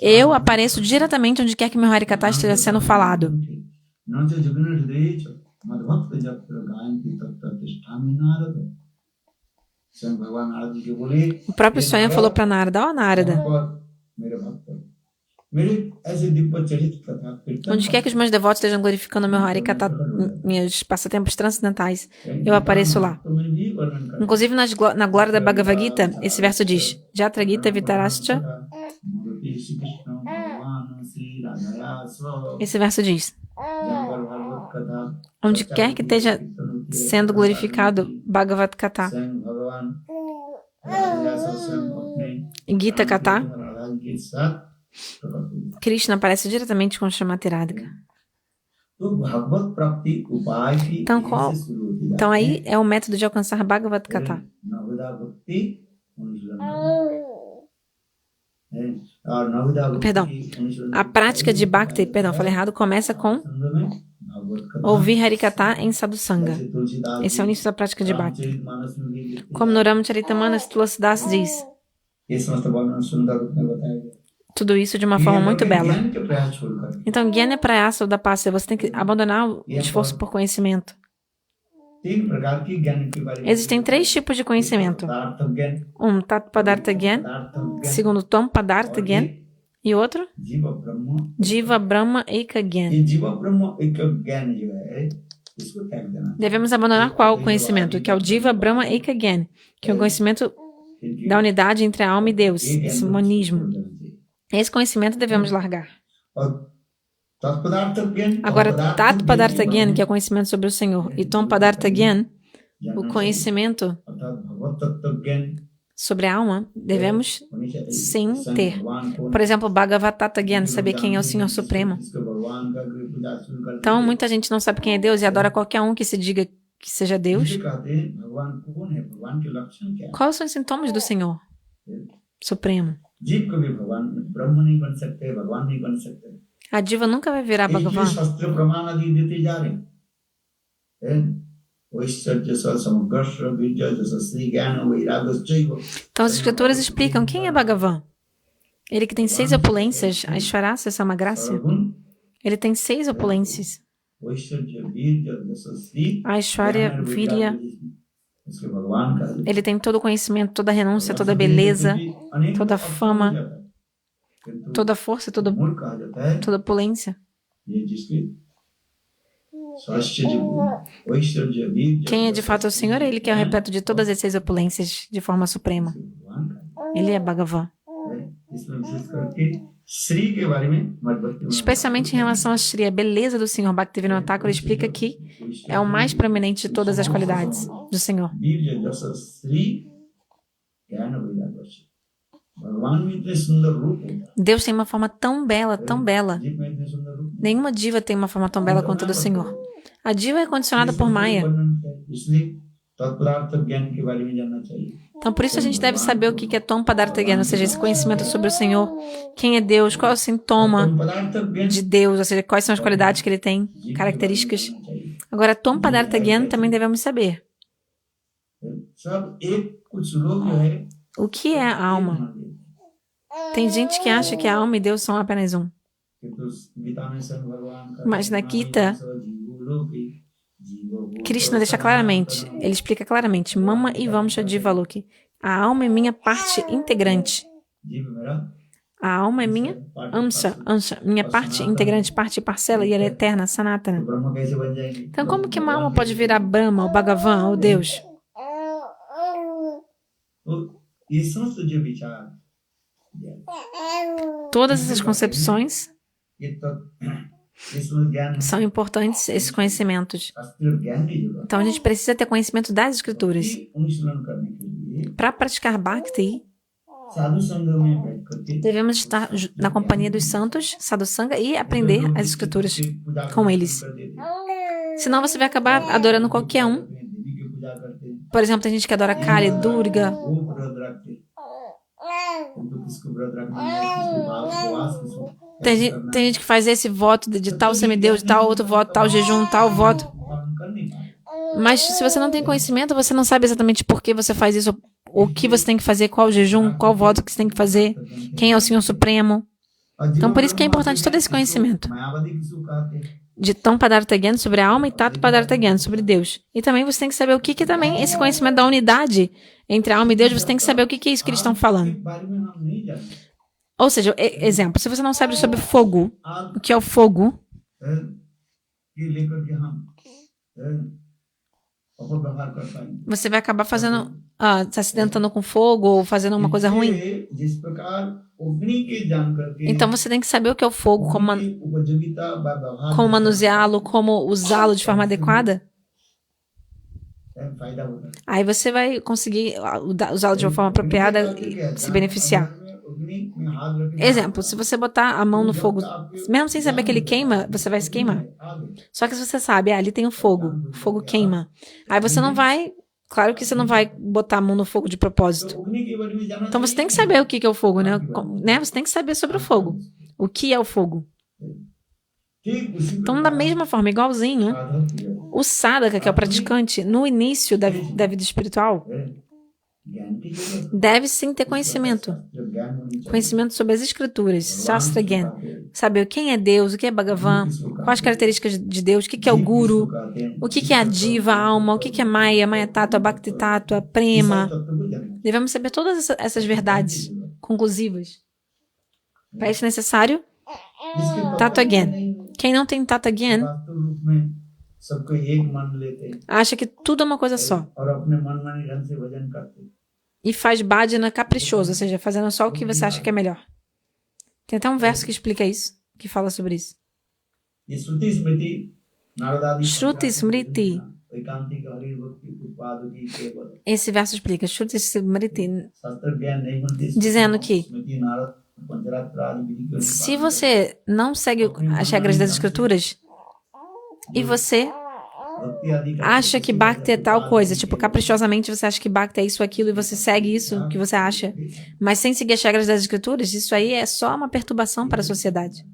eu apareço diretamente onde quer que meu Harikatha esteja sendo falado. न च जुग्न हृदय च मद्भक्त जत्र गायन्ति तत्र तिष्ठामि नारद स्वयं भगवान नारद जी के बोले O próprio Swayam falou para Narada: ó Narada, यहाँ पर मेरे भक्त मेरे ऐसे दिव्य चरित कथा कीर्तन onde quer que os meus devotos estejam glorificando meu Harikatha, meus passatempos transcendentais, eu apareço lá. तो मैं भी वर्णन कर Inclusive na glória da Bhagavad Gita, esse verso diz: Jatra Gita Vitarascha. मूर्ति श्री कृष्ण भगवान श्री राधाया स्व Esse verso diz: जहाँ पर भागवत कथा onde quer que esteja sendo glorificado Bhagavad Gita स्वयं भगवान राधाया स्व स्वयं अपने e Gita Katha, राधा जी के साथ प्रकट हुए। Krishna aparece diretamente com Srimati Radhika. तो भागवत प्राप्ति उपाय की Então, यहीं से शुरू होती Então जाती aí é o método de alcançar Bhagavad Gita. है। नवदा भक्ति अनुशीलन करना है। और नवदा भक्ति Perdão. अनुशीलन A prática de Bhakti, perdão, falei errado, começa com संग में भागवत कथा ouvir Harikatha em Sadhusanga. जैसे तुलसीदास Esse é o início da prática de Bhakti. Ramcharitmanas में भी लिखते Como no Ramacharitamanus Tulasidas diz, हैं। ये समस्त वर्णन सुंदर रूप में बताया गया। tudo isso de uma forma muito bela. ज्ञान के प्रयास छोड़कर Então, Gyana Prayasa da Pássia, você tem que abandonar o esforço por conhecimento. तीन प्रकार की ज्ञान के बारे में Existem 3 tipos de conhecimento. पदार्थ ज्ञान Tat Padartha Gyan, पदार्थ ज्ञान segundo Tom Padartha Gyan, e outro जीव ब्रह्म Jiva Brahma Eka Gyan. ये जीव ब्रह्म एक ज्ञान जो है इसको त्याग देना Devemos abandonar qual conhecimento? Que é o Jiva Brahma Eka Gyan, que é o conhecimento da unidade entre a alma e Deus, esse monismo. Esse conhecimento devemos largar. और तत्पदार्थ ज्ञान Agora, Tat Padartha Gyan, que é o conhecimento sobre o Senhor, e Tom Padartha Gyan, o conhecimento अर्थात भगवत तत्व ज्ञान sobre a alma, devemos होनी चाहिए। sim स्वयं ter. भगवान को Por exemplo, Bhagavatata Gyan, saber quem é o Senhor Supremo. इसको भगवान का कोई पूजा अर्चना कर Então, muita gente não sabe quem é Deus e adora qualquer um que se diga que seja Deus. ये कहते हैं भगवान कौन है भगवान के लक्षण क्या है Quais são os sintomas do Senhor Supremo? जीव कभी भगवान ब्रह्म नहीं बन सकते भगवान नहीं बन सकते A diva nunca vai virar इसलिए Bhagavan. शास्त्र प्रमाण आदि देते जा रहे हैं ऐश्वर्य जैसा समग्र विद्या जैसा श्री ज्ञान वैराग्य चैव Então, as escrituras explicam quem é Bhagavan. Ele que tem 6 opulências, a Ishvarasa, essa é uma graça. सर्वगुण Ele tem 6 opulências. ऐश्वर्य वीर्य जैसा श्री A Ishvarya, ज्ञान Virya, वैराग्य इसके भगवान का ele tem todo o conhecimento, toda a renúncia, toda a beleza, toda a fama, toda a força, toda मूल कहा जाता है a opulência. ये जिसके स्वास्थ्य ऐश्वर्य वीर्य Quem é de fato o Senhor é Ele que é o repleto de todas as 6 opulências de forma suprema. भगवान का Ele é Bhagavan. है इसमें विशेष करके श्री के बारे में मत Especialmente em relação a Shri, a beleza do Senhor Bhaktivinoda Thakur explica que é o mais proeminente de todas as qualidades do Senhor. वीर्य जैसा श्री ज्ञान वैराग्य भगवान में इतने सुंदर रूप होता है Deus tem uma forma tão bela, tão bela. जीव में इतने सुंदर रूप Nenhuma diva tem uma forma tão bela quanto a do Senhor. A diva é condicionada por Maya. इसलिए तत्पदार्थ ज्ञान के बारे में जानना चाहिए Então, por isso a gente deve saber o que é Tom Padartha Gyan, ou seja, esse conhecimento sobre o Senhor. Quem é Deus, qual é o sintoma पदार्थ ज्ञान de Deus, ou seja, quais são as qualidades que ele tem, características. Agora, Tom Padartha Gyan também devemos saber. सब एक कुछ लोग जो है O que é a alma? Tem gente que acha que a alma e Deus são apenas um. Gita में स्वयं भगवान का Mas na Gita, Krishna deixa claramente, ele explica claramente, Mama e Vamsha Jivaloki. A alma é minha parte integrante. जीव मेरा A alma é minha Amsha, minha parte integrante, parte e parcela, e ela é eterna, Sanatana. ब्रह्म कैसे बन जाएंगे Então, como que uma alma pode virar Brahma, ou Bhagavan, ou Deus? तो ये समस्त जो विचार Todas essas concepções ये तो इसमें ज्ञान são importantes, esses conhecimentos. शास्त्रीय ज्ञान की जरूरत Então, a gente precisa ter conhecimento das escrituras. है अनुशीलन करने के लिए Para praticar Bhakti, साधु संघ में बैठ करके devemos estar na companhia dos santos, sadhusanga, e aprender as escrituras com eles. Senão você vai acabar adorando qualquer um. देवी की पूजा करते हैं Por exemplo, tem gente que adora Kali, Durga. वो व्रत रखते हैं किंतु किसको व्रत रखना है किसको उपवास किसको Tem gente que faz esse voto de tal semideus, de tal outro voto, tal jejum, tal voto. पालन कर नहीं पाए Mas se você não tem conhecimento, você não sabe exatamente por que você faz isso, o que você tem que fazer, qual o jejum, qual o voto que você tem que fazer, quem é o Senhor Supremo. Então, por isso que é importante todo esse conhecimento de Tam Padartha Gyan sobre a alma e Tat Padartha Gyan sobre Deus. E também você tem que saber o que também, esse conhecimento da unidade entre a alma e Deus, você tem que saber o que é isso que eles estão falando. Ou seja, exemplo, se você não sabe sobre fogo, o que é o fogo, você vai acabar fazendo, se acidentando com fogo ou fazendo uma coisa ruim. Então você tem que saber o que é o fogo, como manuseá-lo, como usá-lo de forma adequada. Aí você vai conseguir usá-lo de uma forma apropriada e se beneficiar. Exemplo, se você botar a mão no fogo, mesmo sem saber que ele queima, você vai se queimar. Só que se você sabe, ali tem o fogo queima. Aí você não vai, claro que você não vai botar a mão no fogo de propósito. Então você tem que saber o que é o fogo, né? Você tem que saber sobre o fogo. O que é o fogo? Então, da mesma forma, igualzinho, o sadhaka, que é o praticante, no início da vida espiritual, deve sim ter conhecimento. Conhecimento sobre as escrituras, Shastra Gyan. Saber quem é Deus, o que é Bhagavan, quais as características de Deus, o que é o Guru, o que é a Diva, a alma, o que é Maya, Maya Tattva, Bhakti Tattva, Prema. Devemos saber todas essas verdades conclusivas. Para isso é necessário Tattva Gyan. Quem não tem Tattva Gyan acha que tudo é uma coisa só. E faz bhajana caprichoso, ou seja, fazendo só o que você acha que é melhor. Tem até um verso que explica isso, que fala sobre isso. Shruti Smriti. Esse verso explica, Shruti Smriti, dizendo que se você não segue as regras das escrituras e você acha que Bhakti é tal coisa, tipo, caprichosamente você acha que Bhakti é isso ou aquilo e você segue isso que você acha, mas sem seguir as regras das escrituras, isso aí é só uma perturbação para a sociedade.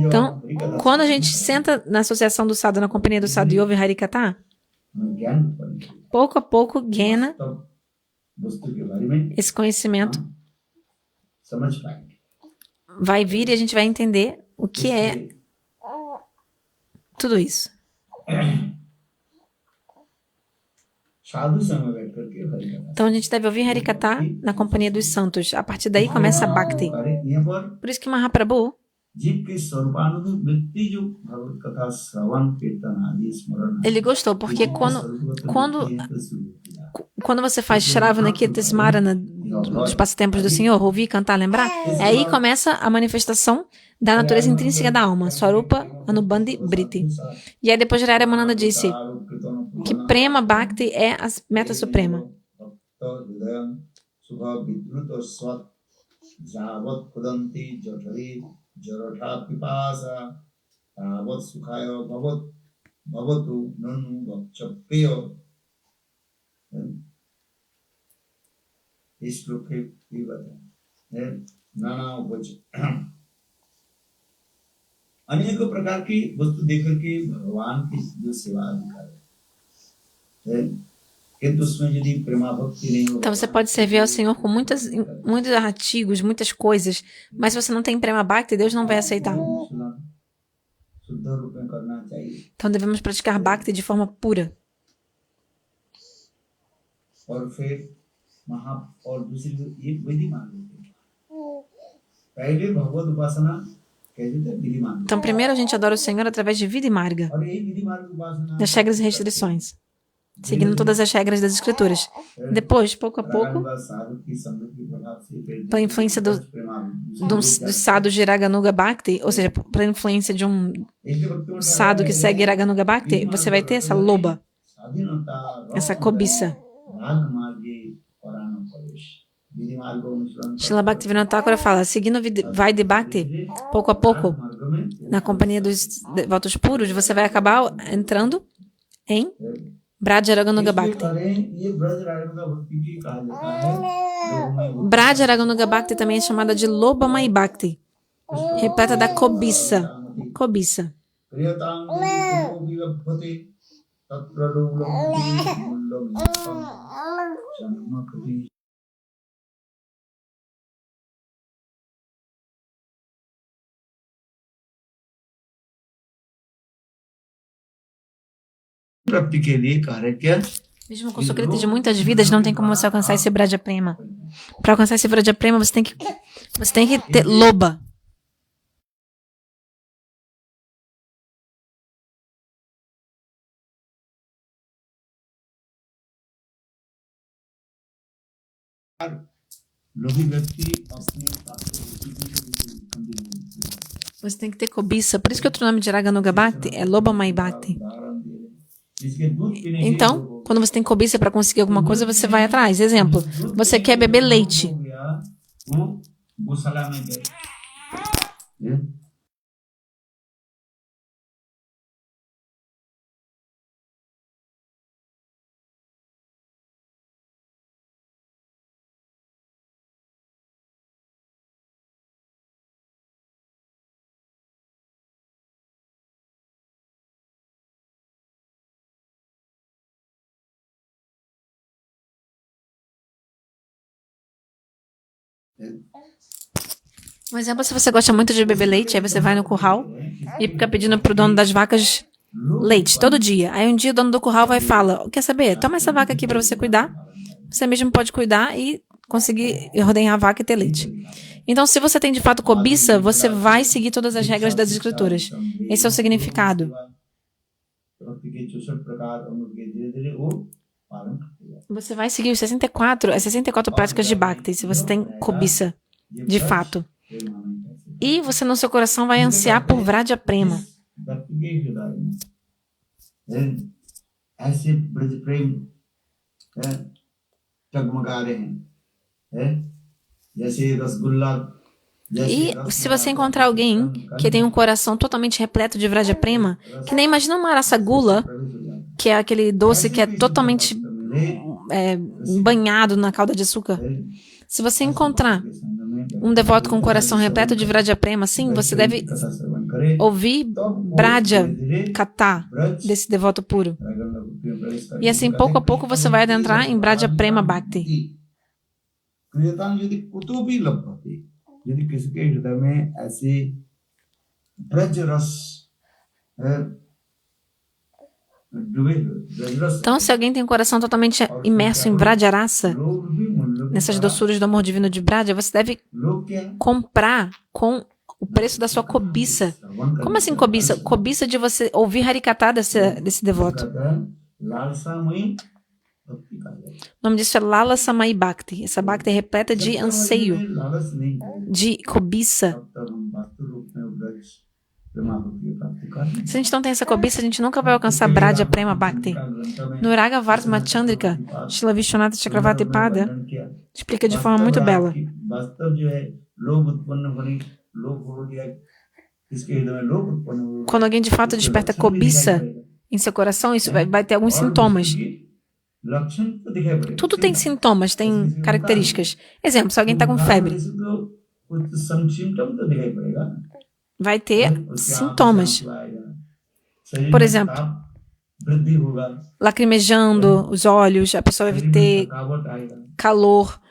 Então, quando a gente senta na associação do sadhu, na companhia do sadhu e ouve Harikatha, pouco a pouco ganha esse conhecimento, vai vir e a gente vai entender o que é tudo isso. Então a gente deve ouvir Harikatha na companhia dos santos. A partir daí começa a Bhakti. Por isso que Mahaprabhu ele gostou, porque quando você faz Shravana Kirtan Smarana dos passatempos do Senhor, ouvir, cantar, lembrar, aí começa a manifestação da natureza intrínseca da alma, Swarupa Anubandhi Vritti. E aí depois Rara Mananda disse que Prema Bhakti é a meta suprema. अनेक प्रकार की वस्तु देख करके भगवान की जो सेवा दिखाए किंतु उसमें यदि प्रेमा भक्ति नहीं हो Então você pode servir ao Senhor com muitos artigos, muitas coisas, mas se você não tem Prema Bhakti, Deus não vai aceitar. Então devemos praticar Bhakti de forma pura. और फिर और दूसरी ये विधि मान लेते हैं पहले भगवत उपासना कहते थे विधि मान. Então primeiro a gente adora o Senhor através de Vidhi Marga, और ये विधि मार्ग उपासना das regras e restrições, seguindo todas as regras das escrituras. Depois, pouco a pouco, pela influência do sadhu de Raganuga Bhakti, ou seja, pela influência de um sadhu que segue Raganuga Bhakti, você vai ter essa loba, essa cobiça. Srila Bhaktivinoda Thakura fala, seguindo Vaidhi Bhakti, pouco a pouco, na companhia dos devotos puros, você vai acabar entrando em Braja Raganuga Bhakti. Braja Raganuga Bhakti também é chamada de Lobamai Bhakti. repleta da cobiça. Cobiça. Kriyatang kutubi labbhate tatra lulabhati mullam sanmakati. प्राप्ति के लिए कार्य क्या? Mesmo com Sukriti de muitas vidas, não tem como você alcançar esse Vraja Prema. Para alcançar esse Vraja Prema, você tem que ter loba. Você tem que ter cobiça. Por isso que outro nome de Raganuga Bhakti é Loba Mai Bhakti. Então, quando você tem cobiça para conseguir alguma coisa, você vai atrás. Exemplo, você quer beber leite. Um exemplo, se você gosta muito de beber leite, aí você vai no curral e fica pedindo pro dono das vacas leite todo dia. Aí um dia o dono do curral vai e fala, quer saber? Toma essa vaca aqui para você cuidar. Você mesmo pode cuidar e conseguir ordenhar a vaca e ter leite. Então, se você tem de fato cobiça, você vai seguir todas as regras das escrituras. Esse é o significado. Você vai seguir as 64 práticas de Bhakti, se você tem cobiça, de fato. E você no seu coração vai ansiar por Vraja Prema. E se você encontrar alguém que tem um coração totalmente repleto de Vraja Prema, que nem imagina uma Rasagula, que é aquele doce que é totalmente banhado na calda de açúcar. Se você encontrar um devoto com um coração repleto de Vraja Prema, sim, você deve ouvir Braja Katha desse devoto puro. E assim, pouco a pouco, você vai adentrar em Vraja Prema Bhakti. Então, se alguém tem um coração totalmente imerso em Vrajarasa, nessas doçuras do amor divino de Vraja, você deve comprar com o preço da sua cobiça. Como assim cobiça? Cobiça de você ouvir Harikatha desse devoto. O nome disso é Lala Samai Bhakti. Essa Bhakti é repleta de anseio, de cobiça. Se a gente não tem essa cobiça, a gente nunca vai alcançar Vraja Prema Bhakti. No Raga Vartma Chandrika, Srila Vishwanatha Chakravarti Pada explica de forma muito bela. Quando alguém de fato desperta cobiça em seu coração, isso vai ter alguns sintomas. Tudo tem sintomas, tem características. Exemplo, se alguém está com febre, vai ter sintomas. Por exemplo, lacrimejando os olhos, a pessoa vai ter calor,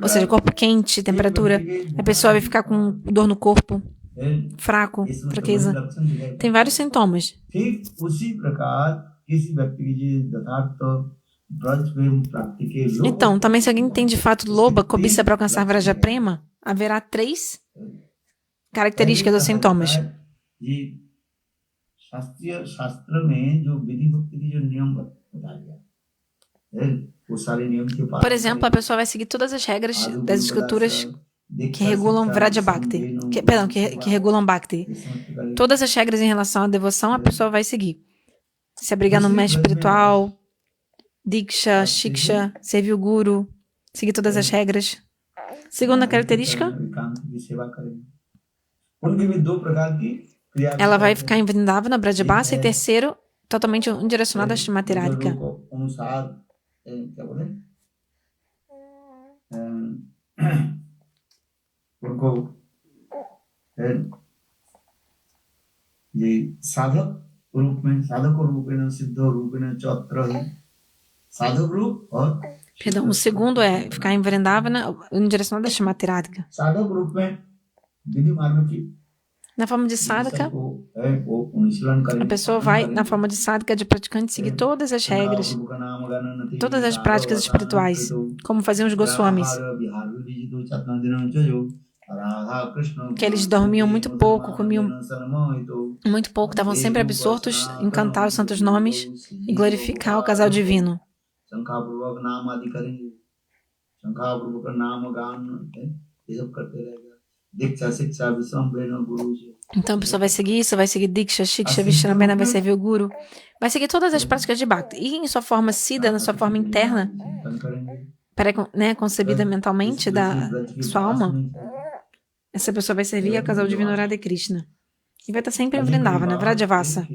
ou seja, corpo quente, temperatura. A pessoa vai ficar com dor no corpo, fraco, fraqueza. Tem vários sintomas. Então, também se alguém tem de fato loba, cobiça para alcançar Vraja Prema, haverá 3 características dos sintomas. Por exemplo, a pessoa vai seguir todas as regras das escrituras que regulam Vraja Bhakti, que regulam Bhakti. Todas as regras em relação à devoção, a pessoa vai seguir. Se abrigar no mestre espiritual, Diksha, Shiksha, servir o Guru, seguir todas as regras. Segunda característica, ela vai ficar em Vrindavana, Brajabasa. E terceiro, totalmente direcionada a Srimati Radhika. है ये साधक रूप में, साधक रूप में सिद्ध रूप में चौत्र ही साधक रूप और Perdão, o segundo é ficar em Vrindavana em direção a Shrimati Radhika. साधक रूप में विधि मार्ग की Na forma de sadhaka, सबको है वो अनुशीलन a करेंगे pessoa vai, na forma de sadhaka, de praticante, seguir todas as regras, todas as práticas espirituais, como faziam os Goswamis, que eles dormiam muito pouco, comiam muito pouco, estavam sempre absortos em cantar os santos nomes e glorificar o casal divino. शंखापूर्वक नाम आदि करेंगे, शंखापूर्वक नाम गान ये सब करते रहेगा, दीक्षा शिक्षा विश्राम प्रेरणा गुरु से Então a pessoa vai seguir isso, vai seguir Diksha, Shiksha, Vishrambhena, vai servir o Guru, vai seguir todas as práticas de Bhakti. E em sua forma Siddha, na sua forma interna, concebida mentalmente da sua alma, essa pessoa vai servir ao casal divino Radha e Krishna. E vai estar sempre em Vrindavana, Vrajavasa.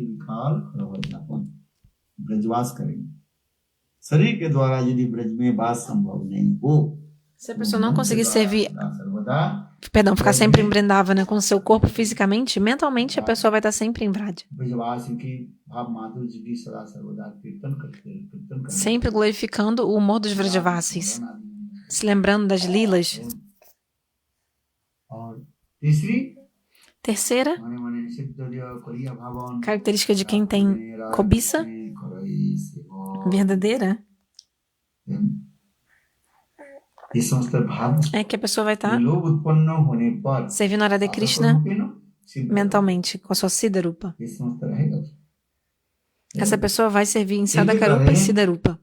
Brajwas करेंगे शरीर के द्वारा यदि ब्रज में बात संभव नहीं हो Se a pessoa não conseguir servir, सर्वदा ficar sempre em Vrindavana com o seu corpo fisicamente, mentalmente a pessoa vai estar sempre em Vraja. Brajwas की भाव माधुर्य की सदा सर्वदा कीर्तन करते Sempre glorificando o humor dos Vrajavasis, se lembrando das lilas. और तीसरी Terceira माने माने सिद्ध करिया भावन característica de quem tem cobiça verdadeira ये समस्त भाव é que a pessoa vai estar लोभ उत्पन्न होने पर servindo a Radha Krishna mentalmente, com a sua Siddharupa. ये समस्त रहेगा Essa pessoa vai servir em Sadhakarupa e Siddharupa.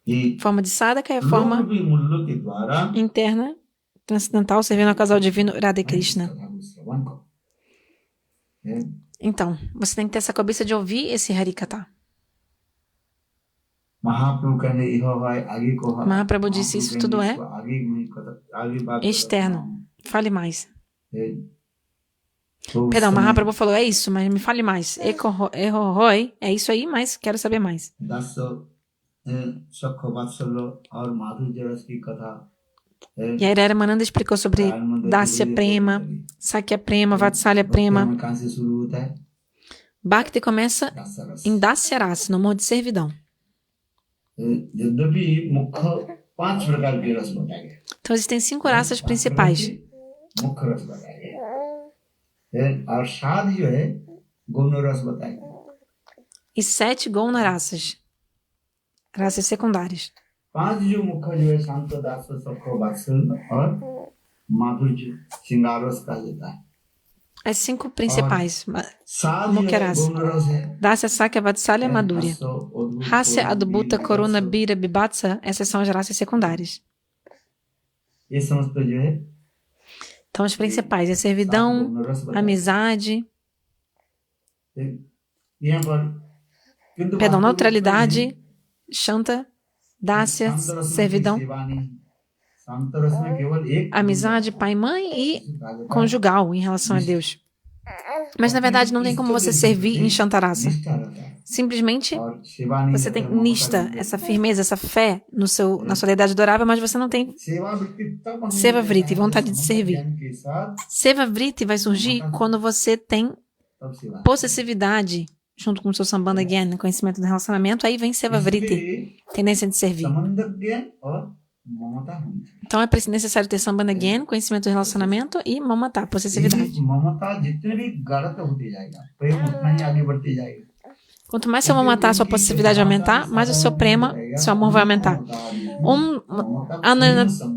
ये Forma de Sadhaka é a forma लोभ भी मूल्यों के द्वारा interna, transcendental, servindo ao casal divino Radha e Krishna. श्रवण को Então, você tem que ter essa cobiça de ouvir esse Harikatha. महाप्रभु कहने यह है आगे को है Mahaprabhu disse isso tudo é आगे में आगे बात externo. Fale mais. तो Perdão, Mahaprabhu falou, é isso, mas me fale mais. Erroi, é isso aí, mas quero saber mais. दस सख वात्सल्य और माधुर्य रस की कथा E a Irera Mananda explicou sobre Dasya Prema, Sakya Prema, Vatsalya Prema. कहाँ से शुरू होता है Bhakti começa दस रस em Dasya Rasa, no amor de servidão. यद्यपि मुख्य 5 प्रकार के रस बताए गए Então existem 5 raças principais. मुख्य रस बताए गए और 7 जो है गौण रस बताए गए E 7 Gauna raças, raças secundárias. 5 जो मुख्य जो है शांत दास सख वात्सल्य और माधुर्य श्रृंगार रस कहा जाता है As 5 principais. 7 मुख्य जो है रस. गौण रस है Dasya, Sakya, Vatsalya, Madhurya. Hasya, Adbhuta, Corona, Bira, Bibatsa, essas são as raças secundárias. ये समस्त जो है Então as principais é servidão, गौण रस बताए amizade, यहाँ पर किंतु perdão, वास्तव में neutralidade, Shanta, Dasya, शांत रस में servidão, सेवा नहीं शांत रस में केवल एक amizade, pai e mãe e conjugal em relação a Deus. Mas na verdade não tem como você servir em Shantarasa. निष्ठा रहता है Simplesmente और सेवा नहीं você tem करते, nista, essa firmeza, essa fé na sua deidade adorável, mas você não tem सेवा वृत्ति तब होनी Seva चाहिए Vritti, vontade de जब servir. ज्ञान के साथ Seva Vritti vai surgir quando você tem तब सेवा possessividade junto com o seu Sambandha Gyan, conhecimento do relacionamento, aí vem Seva Vritti, इसलिए tendência de servir. संबंध ज्ञान और ममता होनी चाहिए Então é necessário ter Sambandha Gyan, conhecimento do relacionamento e Mamata, possessividade. यदि ममता जितने भी गाढ़ा होते जाएगा प्रेम उतना ही आगे बढ़ते जाएगा Quanto mais seu Mamata, sua possessividade aumentar, mais o seu prema, seu amor vai aumentar.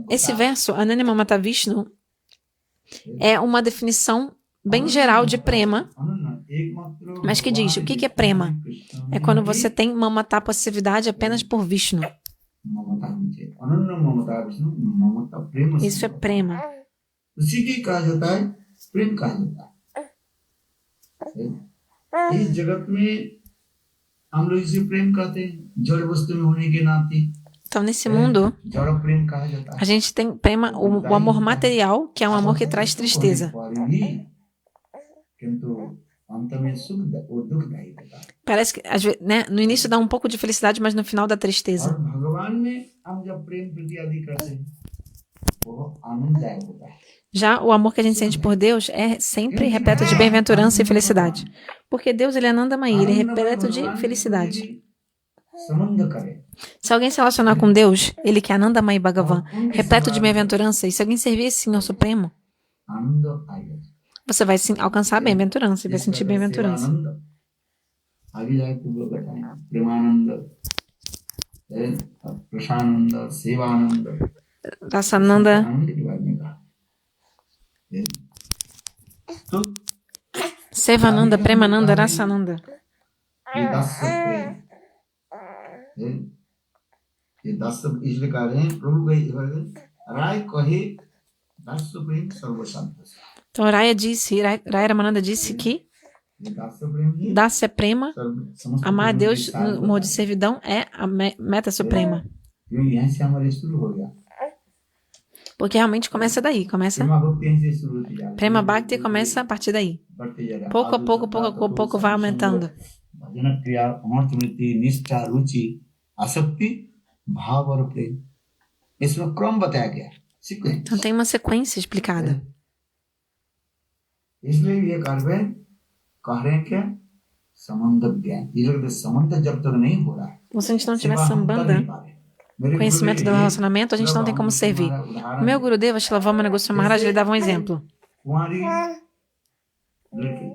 Esse verso, Ananya Mamata Vishnu, é uma definição bem geral de prema, mas que diz, o que é prema? É quando você tem Mamata, possessividade apenas por Vishnu. ममता होनी चाहिए अनन्य ममता विष्णु ममता प्रेम से Isso é prema. उसी की कहा जाता है प्रेम कहा जाता है इस जगत में हम लोग इसे प्रेम कहते हैं जड़ वस्तु में होने के नाते Então, nesse mundo, जड़ प्रेम कहा जाता है a gente tem prema, o amor material, que é um amor que traz tristeza. किंतु अंत में सुख और दुखदायी होता है Parece que, às vezes, né, no início dá um pouco de felicidade, mas no final dá tristeza. और भगवान में हम जब प्रेम प्रीति आदि करते हैं वो आनंददायक होता है Já o amor que a gente sente por Deus é sempre repleto de bem-aventurança e felicidade. Porque Deus, ele é Anandamayi, ele é repleto de felicidade. संबंध करे Se alguém se relacionar com Deus, ele que é Anandamayi Bhagavan, repleto de bem-aventurança, e se alguém servir esse Senhor Supremo, आनंद आएगा você vai alcançar a bem-aventurança e vai sentir bem-aventurança. Sevanand आगे जाके पूर्व बताएं प्रेमानंद प्रशानंद सेवानंद Rasananda, आनंद के बारे में कहा तो Sevananda, Premananda, Rasananda. ये 10 प्रेम ये 10 इसलिए कह रहे हैं प्रभु राय कहे 10 प्रेम सर्वशांत Então, Raya Ramananda disse que ये 10 प्रेम ही Dasya Prema, समस्त amar a प्रेम Deus के साथ no modo de servidão, é a meta suprema. ये यहाँ से हमारे शुरू हो गया Porque realmente começa daí, começa. प्रेमा भक्ति यहाँ से शुरू होती जा रही है Prema Bhakti começa a partir daí. बढ़ते जा रहा है Pouco a pouco vai aumentando. भजन क्रिया अमृत वृत्ति निष्ठा रुचि आसक्ति भाव और प्रेम इसमें क्रम बताया गया sequence Então tem uma sequência explicada. इसलिए ये कार्य कह रहे हैं क्या संबंध ज्ञान ये लोग संबंध जब तक नहीं हो रहा है Então, se a gente não tiver सेवा हम कर sambandha, नहीं पा रहे मेरे conhecimento do Gurudev relacionamento, a gente não tem como servir. O meu Gurudeva, Shilavamana Goswami Maharaj, ele dava um exemplo. कुंवारी लड़की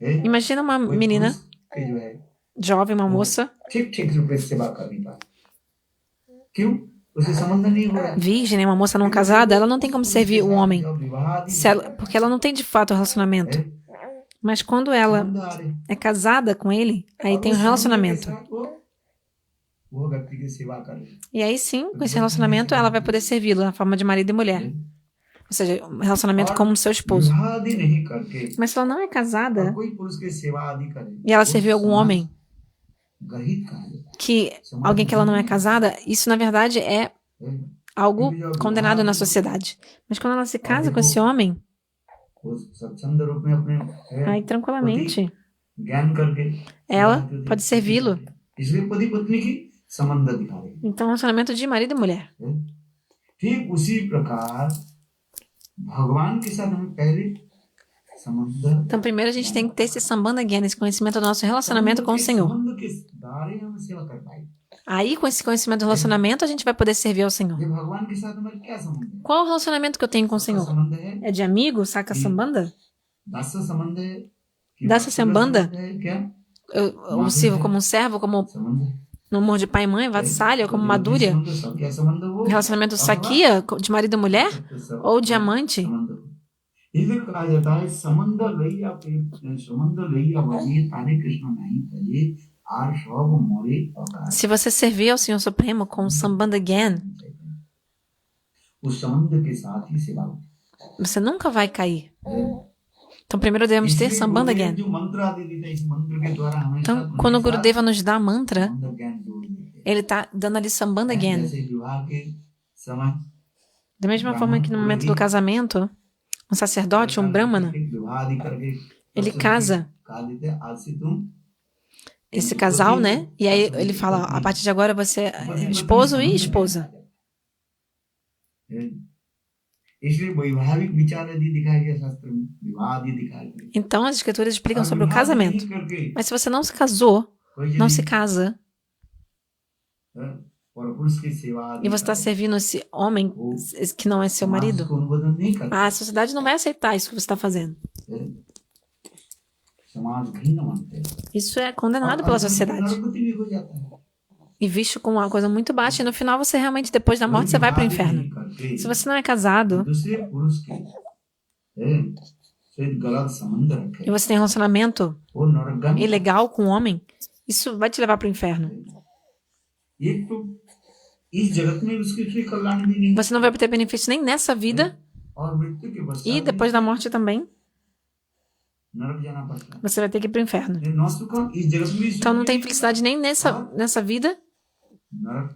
ए, Imagina uma कोई menina पुरुष के जो है jovem, uma moça, ठीक ठीक रूप से सेवा कर नहीं पा रही क्यों उसे संबंध नहीं हो रहा है virgem, uma moça não casada, ela não tem como servir o homem, जब विवाह porque ela não tem de fato o relacionamento. Mas quando ela संबंध आ रहे é casada com ele, aí tem um relacionamento. वो व्यक्ति की सेवा कर रही है E aí sim, com esse relacionamento, ela vai poder servi-lo na forma de marido e mulher. Ou seja, um relacionamento como seu esposo. विवाह आदि नहीं करके Mas se ela não é casada कोई पुरुष की सेवा आदि करे e ela serviu algum homem, गर्हित कहा जाता que alguém que ela não é casada, isso na verdade é है algo condenado na sociedade. Mas quando ela se casa com esse homem, वो स्वच्छंद रूप में अपने aí tranquilamente ज्ञान करके ela pode servi-lo. इसलिए पति पत्नी की संबंध दिखा रही है Então, relacionamento de marido e mulher. ठीक उसी प्रकार भगवान के साथ हमें पहले संबंध Então, primeiro a gente tem que ter esse sambandha gyana, esse conhecimento do nosso relacionamento com o Senhor. संबंध के द्वारा हम सेवा कर पाए Aí, com esse conhecimento do relacionamento, a gente vai poder servir ao Senhor. ये भगवान के साथ हमारा क्या संबंध है Qual o relacionamento que eu tenho com o Senhor? संबंध है É de amigo, saca sambanda? दास संबंध है कि Dasa sambandha? संबंध है क्या Eu sirvo como um servo, como संबंध है no amor de pai e mãe, vatsalya, como madhurya? क्या संबंध हो Relacionamento sakia, de marido e mulher? Ou de amante? संबंध हो इसलिए कहा जाता है संबंध लइया पे संबंध लइया बने तारे कृष्ण नहीं तले आर सब मोरे अकार Se você servir ao Senhor Supremo com o sambandha gyana, उस संबंध के साथ ही सेवा होती você nunca vai cair. है Então, primeiro devemos ter इसलिए sambandha गुरुदेव gyana. जो मंत्र आदि देते हैं इस मंत्र के द्वारा हमें Então, quando o Gurudeva nos dá mantra, संबंध ज्ञान जोड़ देते ele está dando ali sambandha हैं gyana. जैसे विवाह के समय Da mesma forma que no momento do casamento, um sacerdote, um brahmana, विवाह आदि करके ele casa कहा देते हैं आज से तुम esse casal, né? E aí ele fala, ó, a partir de agora você é esposo e esposa. इसलिए वैवाहिक विचार यदि दिखाया गया शास्त्र में विवाह आदि दिखाया गया Então, as escrituras explicam और sobre o विवाह casamento. नहीं करके Mas se você não se casou, कोई não यदि, se casa, परपुरुष की सेवा आदि e você está करे, servindo esse homem que não é seu समाज marido, उसको अनुमोदन नहीं करता a sociedade não vai aceitar isso que você está fazendo. है। समाज घृण मानते हैं Isso é condenado pela sociedade. नरपति भी हो जाता है E visto com uma coisa muito baixa, e no final você realmente, depois da morte, você vai para o inferno. Se você não é casado दूसरे पुरुष के से गलत संबंध रखे e você tem um relacionamento वो नरकगामी ilegal com um homem, isso vai te levar para o inferno. एक तो इस जगत में उसके लिए कल्याण भी नहीं Você não vai obter benefício nem nessa vida और मृत्यु के e पश्चात depois da morte também, नरक जाना पड़ता है você vai ter que ir para o inferno. ये नौ सुख इस जगत में Então não tem felicidade nem nessa vida, नरक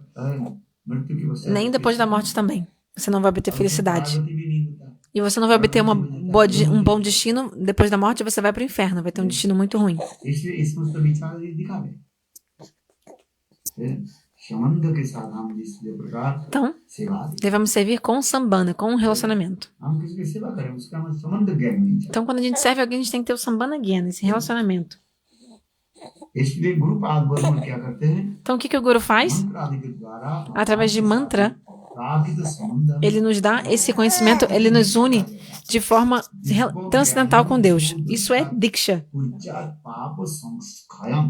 मृत्यु के पश्चात nem depois da morte também. Você não vai obter felicidade. Parvati भी नहीं होता E você não vai obter um bom destino. Depois da morte, você vai para o inferno. Vai ter um destino muito ruim. इसलिए इस समस्त विचार ये दिखावे संबंध के साथ हम जिस प्रकार Então, सेवा आदि। devemos servir com sambandha, com um relacionamento. हम किसी की सेवा करें उसका हमें संबंध ज्ञान नहीं चाहिए। Então, quando a gente serve alguém, a gente tem que ter o sambandha gyan, esse relacionamento. इसलिए गुरु पाद वर्मन क्या करते हैं? Então, o que o Guru faz? मंत्र आदि के द्वारा Através de mantra, प्राकृत संबंध ele nos dá esse conhecimento, ele nos une de forma transcendental com Deus. Isso é Diksha. पूज्यात पाप संस्खयम।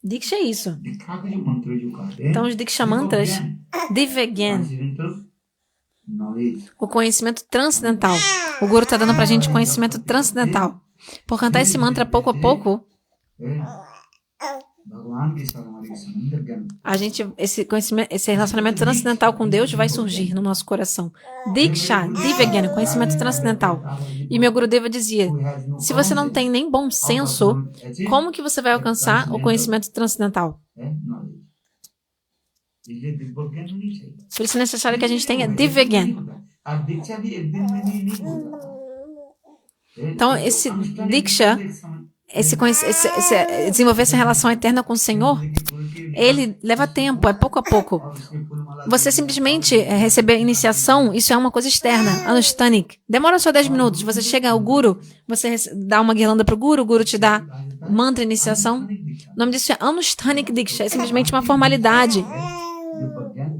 Diksha é isso. दीक्षा के जो मंत्र जो कहते हैं Então, os Diksha mantras, Divya Gyan, transcendental knowledge। o conhecimento transcendental. O Guru está dando pra gente conhecimento transcendental. Por cantar esse mantra pouco a pouco, भगवान के साथ हमारी संबंध ज्ञान a gente, esse conhecimento, esse relacionamento transcendental com Deus vai surgir no nosso coração. Diksha, Divya Gyan, conhecimento transcendental. E meu Gurudeva dizia, se você não tem nem bom senso, como que você vai alcançar o conhecimento transcendental? है knowledge। इसलिए दिव्य ज्ञान होनी चाहिए। Por isso é necessário que a gente tenha Divya Gyan. और दीक्षा भी एक दिन में नहीं होता। Então, esse Diksha, desenvolver essa relação eterna com o Senhor, ele leva tempo, é pouco a pouco. Você simplesmente receber a iniciação, isso é uma coisa externa, anushtanik. Demora só 10 minutos. Você chega ao Guru, você dá uma guirlanda pro Guru, o Guru te dá mantra iniciação. O nome disso é anushtanik diksha, é simplesmente uma formalidade. Divya ज्ञान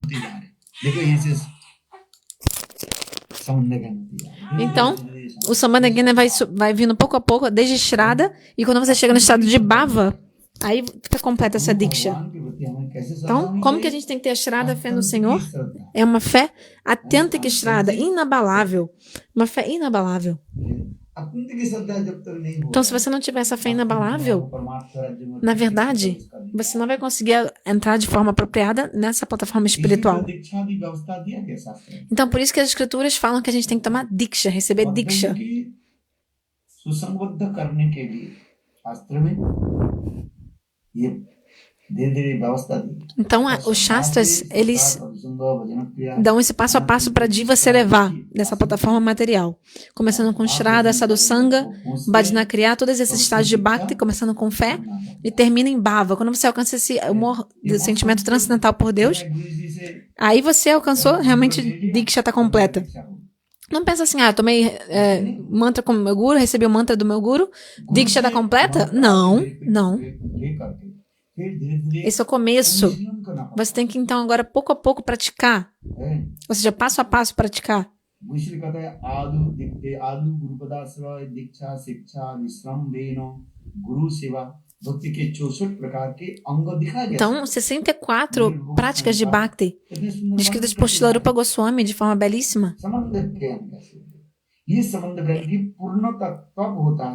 होती जा रही। देखो यहाँ से संबंध ज्ञान होती जा रही। Então, o Sambandha Gyan vai vindo pouco a pouco, desde Shraddha, e quando você chega no estado de Bhava, aí fica completa essa Diksha. भगवान के प्रति हमें कैसे श्रद्धा Então, होनी como que a चाहिए? gente tem que ter a Shraddha, a fé no Senhor? Shraddha. É uma fé atenta que Shraddha, inabalável. Uma fé inabalável. अत्यंत की श्रद्धा जब तक नहीं हो Então, se você não tiver essa fé inabalável, परमात्मा राज्य में na verdade, você não vai conseguir entrar de forma apropriada nessa plataforma espiritual. दीक्षा की व्यवस्था दिया गया शास्त्र में। Então, por isso que as escrituras falam que a gente tem que tomar Diksha, receber और Diksha. की सुसंबद्ध करने के लिए शास्त्र में ये धीरे धीरे व्यवस्था दी। Então, os Shastras, eles dão esse passo a passo para a diva se elevar dessa plataforma material. Começando com Shraddha, Sadhusanga, Bhajana Kriya, todos esses estágios de Bhakti, começando com fé, e termina em Bhava. Quando você alcança esse amor, sentimento transcendental por Deus, aí você alcançou realmente Diksha está completa. Não pensa assim, eu tomei mantra com o meu Guru, recebi o mantra do meu Guru, Diksha está completa? Não, não. Esse é o começo. Você tem que, então, agora, pouco a pouco, praticar. Ou seja, passo a passo, praticar. Então, 64 práticas de Bhakti, descritas por Srila Rupa Goswami de forma belíssima.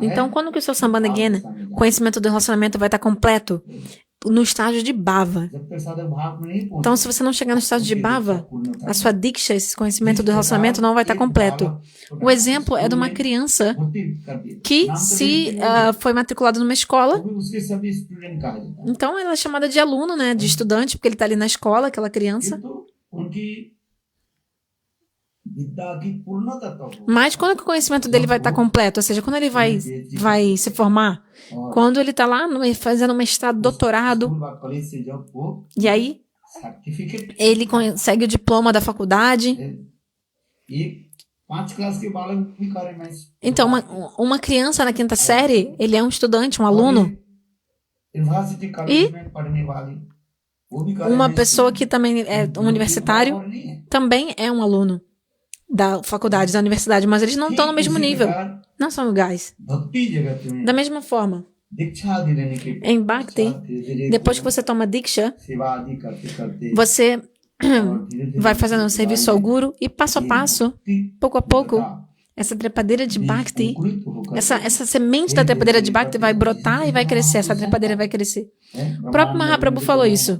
Então, quando que o seu Sambandha Gyan, conhecimento do relacionamento, vai estar completo? No estágio de Bhava. Então, se você não chegar no estágio de Bhava, a sua Diksha, esse conhecimento do relacionamento, não vai estar completo. O exemplo é de uma criança que se foi matriculada numa escola, então ela é chamada de aluno, né, de estudante, porque ele está ali na escola, aquela criança. Mas quando que o conhecimento dele vai estar completo? Ou seja, quando ele vai se formar? Quando ele está lá fazendo mestrado, doutorado, e aí ele consegue o diploma da faculdade. Então, uma criança na quinta série, ele é um estudante, um aluno. E uma pessoa que também é um universitário, também é um aluno da faculdade, da universidade, mas eles não estão no mesmo nível, não são iguais. Da mesma forma, em Bhakti, depois que você toma Diksha, você vai fazendo um serviço ao Guru e passo a passo, pouco a pouco, essa trepadeira de Bhakti, essa semente da trepadeira de Bhakti vai brotar e vai crescer, essa trepadeira vai crescer. O próprio Mahaprabhu falou isso.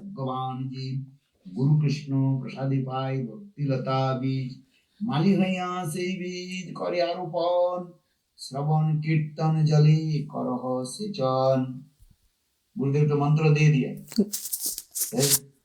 Guru Krishna, Prasadi Pai, Bhakti Lata Bij, Mali Raya Se Bij, Karyarupan, Sravan Kirtan Jali, Karaha Sechan. गुरुदेव तो मंत्र दे दिया,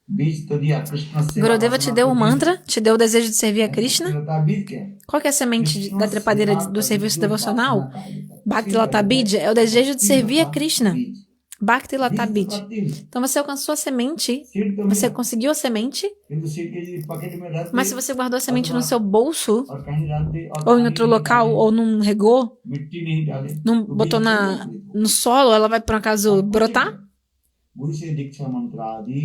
बीज तो दिया कृष्ण सेवा Gurudeva te deu o mantra, te deu o desejo de servir a Krishna. लता बीज क्या है? Qual que é a semente da trepadeira do serviço devocional? वासना कहा जाता है। Bhakti Lata Bij é o desejo de servir a Krishna. बीज Bhakti Lata बीज Bij. तो पत्ती है। Então você alcançou a semente, seed तो você मिला, conseguiu a semente, किंतु सीड के यदि पॉकेट में रख mas se they você guardou a semente no seu bolso, और कहीं रख दे और ou em पानी outro नहीं local, डाले, ou não regou, मिट्टी नहीं डाले, não तो बीज botou कैसे अंकुरित होगा? no solo, ela vai por um acaso brotar? गुरु से दीक्षा मंत्र आदि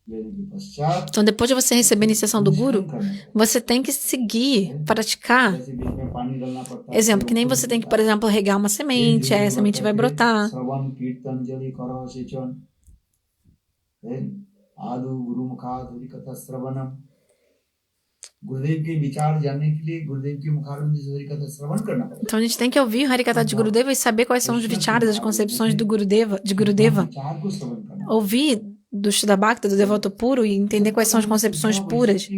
लेने के पश्चात Então depoज de você receber a iniciação do Guru, अनुष्ठान करना है। você tem que seguir, praticar. जैसे बीज में पानी डालना पड़ता है, Exemplo, que nem você tem que, por exemplo, regar uma semente, aí a semente vai brotar. श्रवण कीर्तन जलि करो सेचन आदु गुरु मुखादि कथा श्रवणम गुरुदेव के विचार जानने के लिए गुरुदेव के मुखारविंद से कथा श्रवण करना पड़ता Então a gente tem que ouvir o Harikata de Gurudeva e saber quais são os vicharas, as concepções do Gurudeva, de है। Gurudeva. विचार को श्रवण करना Ouvir do Shuddhabhakta, do devoto puro, e entender quais são as concepções puras.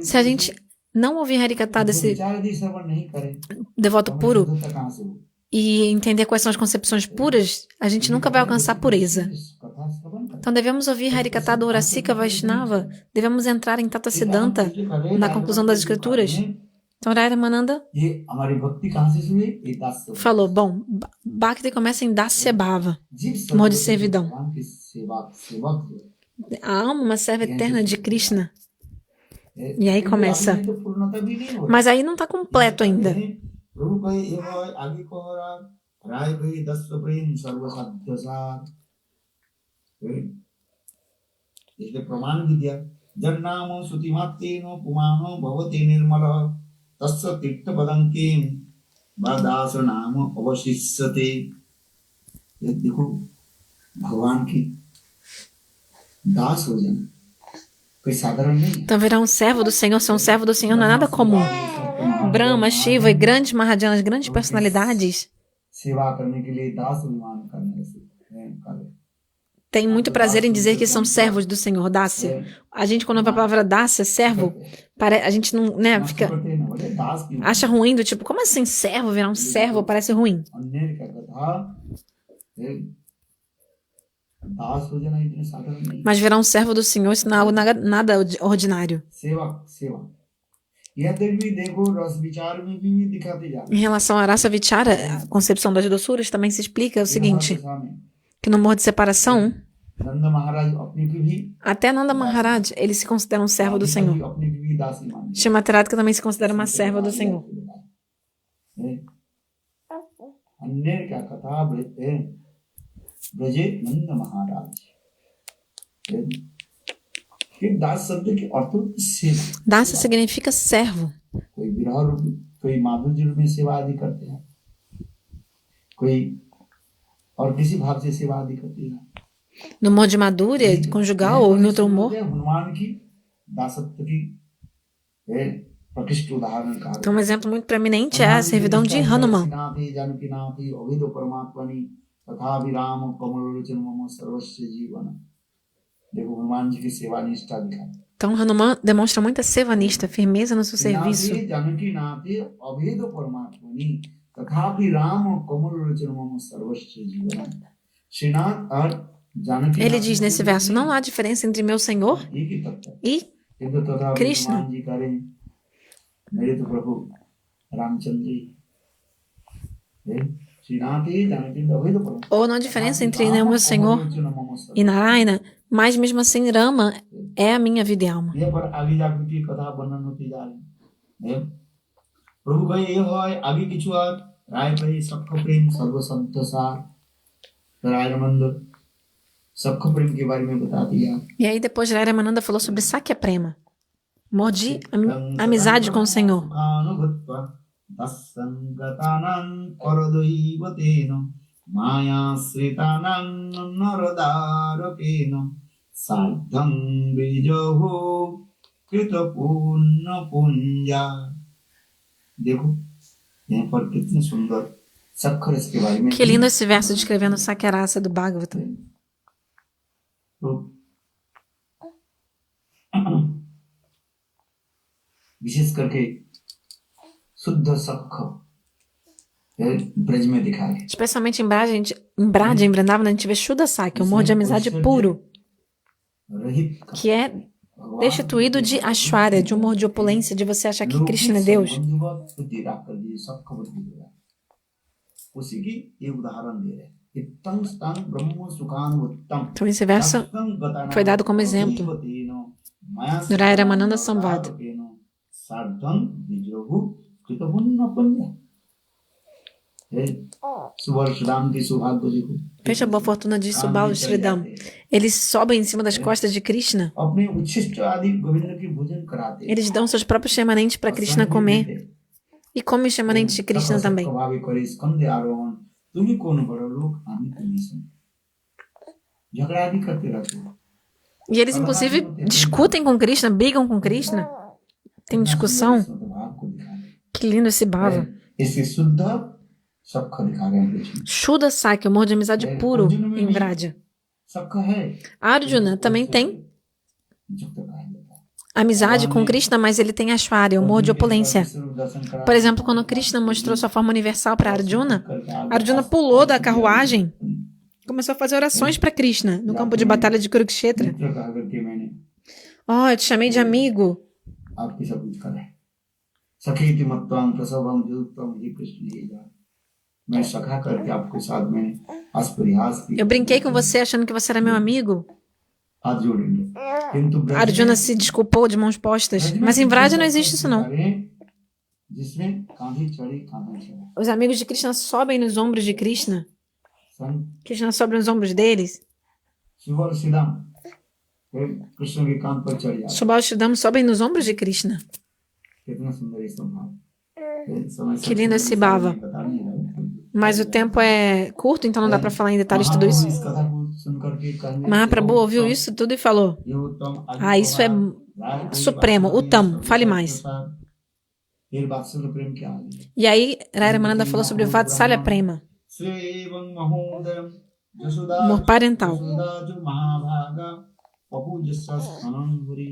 Se a gente não ouvir Harikata desse विचार यदि श्रवण नहीं करें devoto puro तो कहाँ से हो? e entender quais são as concepções puras, a gente nunca vai alcançar pureza. कथा श्रवण करना। Então devemos ouvir Harikata do Rasika Vaishnava, devemos entrar em Tata Siddhanta, na conclusão das escrituras. Então Raya Ramananda ये हमारी भक्ति कहाँ से शुरू हुई? ये दास से। falou, bom, Bhakti começa em Dasya Bhava, जीव amor de सर्वोपरि servidão. भगवान की सेवक है। A alma, uma serva eterna de Krishna. E E aí começa. तो पूर्णता भी नहीं हो Mas aí não está completo ainda. प्रभु कहे ये वो आगे को हो रहा राय कहे दस प्रेम सर्व साध्य सार इसने प्रमाण भी दिया जन्नामो सुतिमात्तेनो पुमानो भवते निर्मल तस्य तीर्थ पदंकिम दास नाम अवशिष्यते। ये देखो भगवान की दास हो जाना कोई साधारण नहीं है। Então virar um servo do Senhor, ser um servo do Senhor não é nada comum. Brahma, Shiva e grandes Mahadjanas, grandes personalidades, सेवा करने के लिए दास निर्माण करने से têm muito prazer em dizer que são servos do Senhor, Dasya. A gente, quando ouve a palavra Dasya, servo, a gente não, né, fica, दास की acha ruim, do tipo, como assim servo? Virar um servo parece ruim. अन्य का कथा दास हो जाना इतने साधारण नहीं। Mas virar um servo do Senhor, isso não é algo nada ordinário. सेवा सेवा यह भी देखो रस विचार में भी दिखाते जा Em relação à Rasa Vichara, a concepção das doçuras, também se explica o seguinte, que no morro de separação, नंद महाराज अपने की भी até Nanda Maharaj, ele se considera um servo do Senhor. अपने की भी दासी मानते Shrimati Radhika também se considera uma serva do Senhor. हैं। अन्य का कथा ब्रजे नंद महाराज कि दास शब्द के अर्थ सेवा Dasa significa servo. कोई विरह रूप कोई माधुर्य रूप में सेवा आदि करते हैं कोई और किसी भाव से सेवा आदि करते हैं। No modo de Madhurya, conjugal ou em outro humor. Hanuman की दासत्व की प्रकृष्ट उदाहरण कहा Então, um exemplo muito preeminente é a servidão de Hanuman. Janaki नाथी अभिध परमात्मनि तथा विराम कमल लोचन मम सर्वस्व जीवन। देखो हनुमान जी की सेवा निष्ठा दिखाई। Então, Hanuman demonstra muita sevanista, firmeza no seu serviço. Janaki नाथी अभिध परमात्मनि तथा विराम कमल लोचन मम सर्वस्व जीवन। श्रीनाथ और Janaki Ele diz nesse verso, não há diferença entre meu Senhor एक ही तत्व e किंतु तथा कृष्ण। हनुमान जी करें मेरे तो प्रभु रामचंद्र जी श्रीनाथ ही जानकी अभिध परमात्मनि ou não há diferença entre né, o meu Senhor e Narayana, mas mesmo assim Rama é a minha vida e alma. ये पर आगे जाकर की कथा वर्णन होती जा रही है। प्रभु कहे ये है आगे किछु और राय कहे सबका प्रेम सर्व संतसार राय मंदिर सबका प्रेम के बारे में बता दिया। E aí depois Raya Ramananda falou sobre Sakya Prema, amor de amizade com o Senhor. दस्संगतानां परदैवतेन मायाश्रितानां नरदारकेन साधं बीजहो कृतपूर्णपुंजा। देखो यहाँ पर कितने सुंदर सखर इसके बारे में। Que lindo esse verso descrevendo Sakya Rasa do Bhagavatam. तो विशेष करके शुद्ध सख ब्रज में दिखाए। Especialmente em Braj, em Vrindavan, a gente vê Shuddha Sakya, amor de amizade puro. रहित का que é destituído de Aishwarya, de humor de opulência, de você achar que Krishna é Deus. बंधुवत बुद्धि रख कर दिए सबको बुद्धि दे रहा है उसी की ये उदाहरण दे रहे हैं इत्थं स्तं ब्रह्म सुखानुत्तम Então, esse verso सत्तं गतानां foi dado como exemplo जीवतेनो मया no Raya Ramananda Samvad. साधकेनो सार्धं विजोहु कृतपुण्यपुण्य सुवर्षदाम की सौभाग्य देखो Veja a boa fortuna de Subal Sridham. Eles sobem em cima das costas de Krishna. अपने उच्छिष्ट आदि गोविंद की भोजन कराते हैं। Eles dão seus próprios remanentes para Krishna comer. E come os remanentes de Krishna também. कभावी करे स्कंदे आरोहण तुम्ही कोण बड़ो लोग आम्ही तुम्ही सुन झगड़ा भी करते रहते हो E eles, inclusive, discutem com Krishna, brigam com Krishna. Tem discussão. भाव को दिखा रहे Que lindo esse bhava. इससे शुद्ध सबको दिखा रहे हैं Krishna Shuddha Sakya, amor de amizade puro em Vraja. सबका है Arjuna também tem युक्त कहा जाता है amizade com Krishna, mas ele tem Aishwarya, amor de opulência. Por exemplo, quando Krishna mostrou sua forma universal para Arjuna, Arjuna pulou da carruagem, começou a fazer orações para Krishna no campo de batalha de Kurukshetra. मित्र कहा करके मैंने Oh, eu te chamei de amigo. आपकी सब कुछ करा है सखी मत्वाम प्रसवम जुतम हे कृष्ण हे जा मैं सखा करके आपके साथ मैंने हंस परिहास की Eu brinquei com você achando que você era meu amigo. हाथ जोड़ेंगे किंतु Arjuna se desculpou de mãos postas. Mas em Vraja não existe isso não. जिसमें कांधे चढ़े कांधे चढ़े Os amigos de Krishna sobem nos ombros de Krishna. सन Krishna sobe nos ombros deles. सुवर सिदम कृष्ण के कांध पर चढ़ जाते Subal Sridham sobem nos ombros de Krishna. कितना सुंदर ये स्वभाव समय Que lindo esse bhava. बता नहीं रहा Mas o tempo é curto, então não dá para falar em detalhes tudo isso. इस कथा को सुनकर के कहने Mahaprabhu ouviu isso tudo e falou: ये उत्तम Ah, isso é supremo, Uttam, fale mais. फिर वात्सल्य प्रेम क्या है E aí, Raya Ramananda falou sobre Vatsalya Prema, श्रीवं महोदयं जसुदा amor parental. जसुदा जो महाभागा पपु जस्सा अनंतपुरी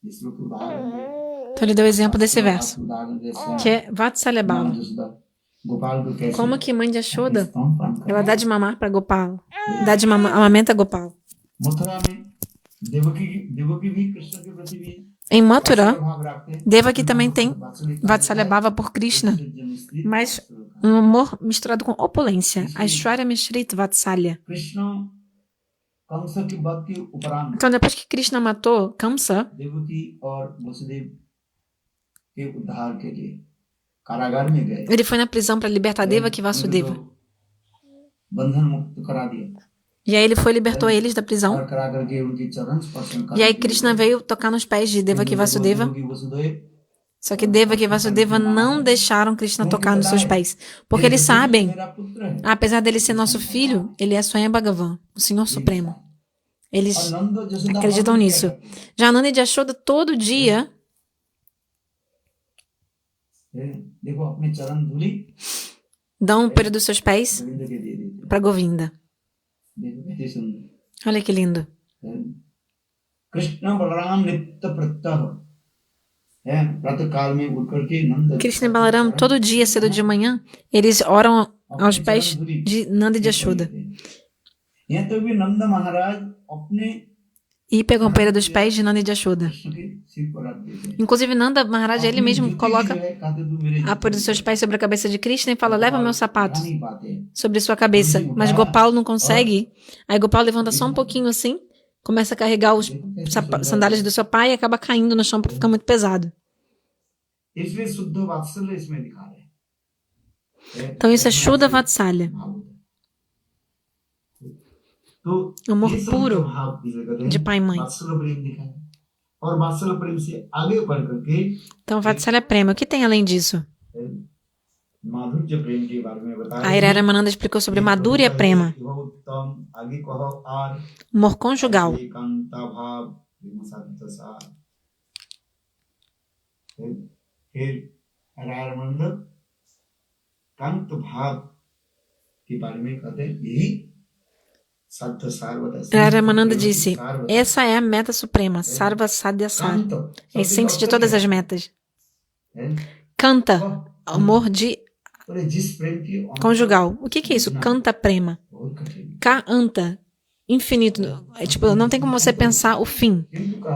इस श्लोक का उदाहरण है Então ele deu o exemplo desse verso, उदाहरण जैसे que é Vatsalya Bhava. जसुदा गोपाल को कैसे Como que mãe de Yashoda, स्तनपान कर ela dá de mamar para Gopal, dá de amamenta Gopal. Mathura में देवकी भी कृष्ण के प्रति भी Em Mathura, भाव रखते हैं Devaki também tem Vatsalya Bhava por Krishna, mas um amor misturado com opulência, Aishwarya Mishrit Vatsalya. Krishna कंस की वध के उपरांत Então depois que Krishna matou Kamsa, Devaki और वसुदेव के उद्धार के लिए कारागार में गए ele foi na prisão para libertar Devaki e Vasudeva. बंधन मुक्त करा दिया E aí ele foi e libertou eles da prisão. और करा करके उनकी चरण स्पर्शन E aí Krishna veio tocar nos pés de Devaki e Vasudeva. Só que Devaki e Vasudeva não deixaram Krishna tocar nos seus pés. Porque eles sabem, apesar dele ser nosso filho, ele é Swayam Bhagavan, o Senhor Supremo. Eles acreditam nisso. Já Nanda e Yashoda todo dia देखो अपने चरण धूली dão o pelo dos seus pés Govind के दे देते para Govinda. देखो कैसे सुंदर Olha que lindo. Krishna बलराम नित्य प्रत्यह है प्रातः काल में उठ करके नंद Krishna e Balaram, todo dia, cedo de manhã, eles oram aos pés de Nanda e Yashoda. यहाँ तो भी नंद महाराज अपने E pegam o pelo dos pés de Nanda e Yashoda. Krishna के सिर पर रख देते हैं Inclusive, Nanda Maharaj, ele mesmo coloca कहते तू मेरे a pôr dos seus pés sobre a cabeça de Krishna e fala, leva meu sapato नहीं पाते sobre sua cabeça. Mas Gopal não consegue. Aí Gopal levanta só um pouquinho assim, começa a carregar os sandálias do seu pai e acaba caindo no chão porque fica muito pesado. इसलिए शुद्ध वात्सल्य इसमें दिखा रहे हैं Então isso é Shuddha Vatsalya. तो Amor ये सब puro जो भाव जिसे कहते हैं, de pai e mãe. वात्सल्य प्रेम दिखाया और वात्सल्य प्रेम से आगे बढ़ करके Então Vatsalya Prema. O que tem além disso? माधुर्य प्रेम के बारे में बताया A Irara Mananda explicou sobre Madhurya Prema, उत्तम आगे कहो और amor conjugal. एकांता भाव विमसात सार फिर रायरमंद कांत भाव के बारे में कहते हैं यही सत्य सार Irara Mananda disse, essa é a meta suprema, Sarva Sadhya Sar, a essência de todas as metas. Canta, amor de जिस प्रेम की conjugal. O que é isso? Canta Prema. बहुत कठिन Ka anta. infinito. É, tipo, não tem como você pensar o fim.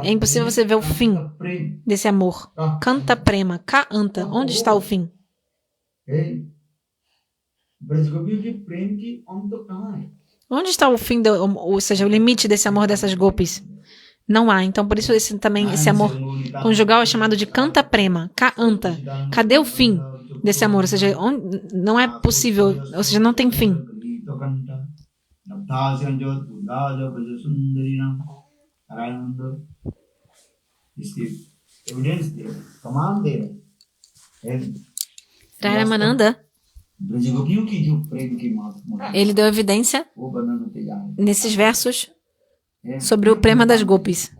É impossível você ver o fim प्रेम desse amor. Canta prema, ka anta. Onde está o fim? है ब्रज गोपियों के प्रेम की अंत कहाँ है? Onde está o fim, ou seja, o limite desse amor dessas gopis? Não há. Então, por isso esse amor conjugal é chamado de canta prema, ka anta. Cadê o fim desse amor? Ou seja, não é possível, ou seja, não tem fim. Raramananda, ele deu evidência nesses versos sobre o prema das gopis.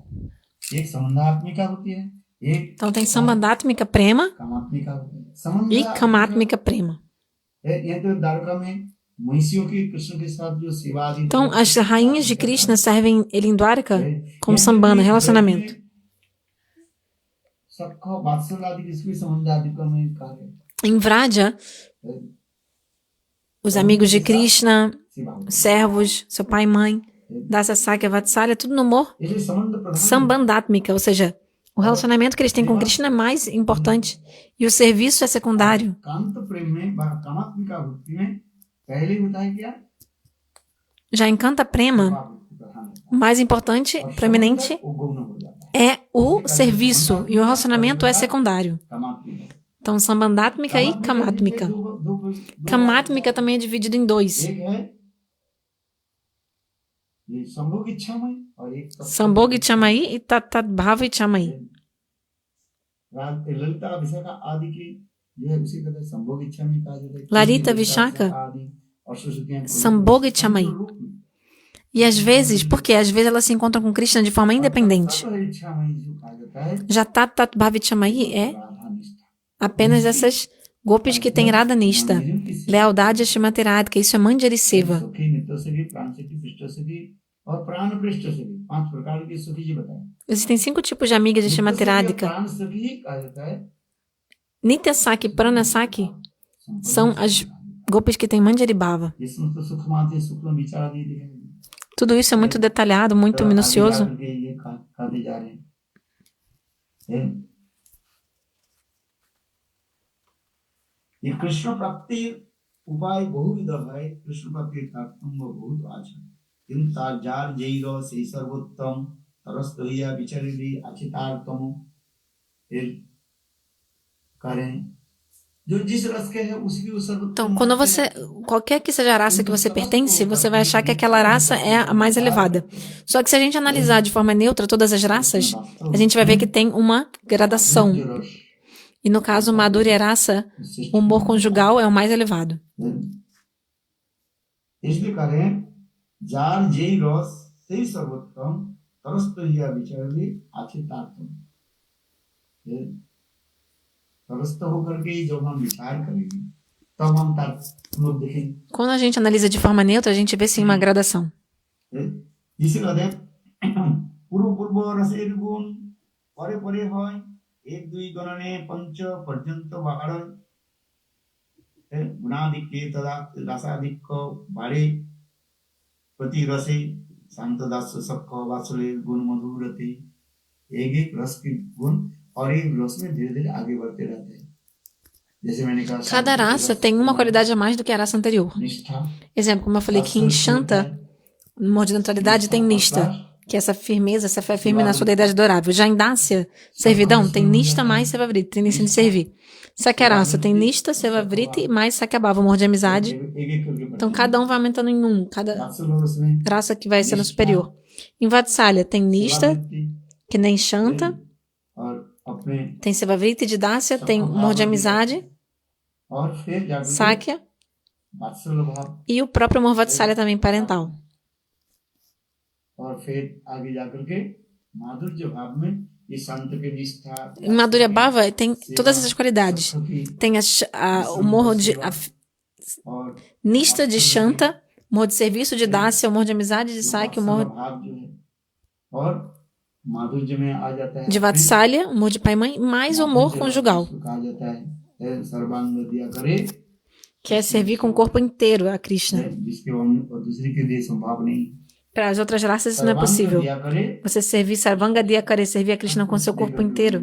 Então tem Sambandhatmika Prema e Kamatmika Prema. Então as rainhas de Krishna servem ele em Dwaraka como sambandha, relacionamento. Em Vraja, os amigos de Krishna, servos, seu pai e mãe, Dasa Sakya Vatsalya, tudo no amor Sambandhatmika, ou seja, o relacionamento que eles têm com Krishna é mais importante e o serviço é secundário. Já em Kanta Prema, o mais importante, preeminente, é o serviço e o relacionamento é secundário. Então, Sambandhatmika e Kamatmika. Kamatmika também é dividido em dois. Sambhog Chamai e Tatbhava Chamai. Larita Vishaka, Sambhog Chamai. E às vezes, porque às vezes elas se encontram com Krishna de forma independente. Já Tatbhava Chamai é apenas essas gopis que têm Radha Nishta, lealdade a Shrimati Radhika, isso é Manjari Seva. Existem 5 tipos de amigas de Shrimati Radhika. Nitya Saki e Prana Saki são as gopis que têm Manjari Bhava. Tudo isso é muito detalhado, muito minucioso. ये कृष्ण प्राप्ति उपाय बहुविध है कृष्ण प्राप्ति तात्पर्य बहुत আছে কিন্তু তার যার যেই রস সেই সর্বোত্তম तरस হইয়া বিচারিলি আছে তার তম এর কারণ जो जिस रस के है उसकी उस सर्वोत्तम. Então, quando você, qualquer que seja a raça que você pertence, você vai achar que aquela raça é a mais elevada. Só que se a gente analisar de forma neutra todas as raças, a gente vai ver que tem uma gradação. E no caso, Madhurya Rasa, o humor conjugal é o mais elevado. Quando a gente analisa de forma neutra, a gente vê sim uma gradação. एक दुई गणने पंच पर्यंत वाहरण गुणाधिक्य तदा रसाधिक्य बारे प्रति रसे शांत दास सख वात्सल्य गुण मधुरते एक रस के गुण और एक रस में धीरे-धीरे आगे बढ़ते रहते हैं. जैसे मैंने कहा, cada raça tem uma qualidade a mais do que a raça anterior. Exemplo, como eu falei que em Shanta, no modo de neutralidade, tem Nishta, que é essa firmeza, essa fé firme na sua deidade adorável. Já em Dasya, servidão, tem Nishta mais Sevavriti, tendência de servir. Sakyarasa tem Nishta, Sevavriti mais Sakyabhava, amor de amizade. Então cada um vai aumentando em um, cada raça que vai sendo superior. Em Vatsalya tem Nishta, que nem Shanta, tem Sevavriti de Dasya, tem amor de amizade, Sakya, e o próprio amor Vatsalya também parental. Em Madhurya Bhava tem todas essas qualidades. Tem o morro de Nishta de Shanta, o morro de serviço de Dasya, o morro de amizade de Sakya, o morro de Vatsalya, o morro de pai e mãe, mais o morro conjugal, que é servir com o corpo inteiro a Krishna. Para as outras raças isso não é possível. Você servir Sarvanga Diyakare, servir a Krishna com seu corpo inteiro.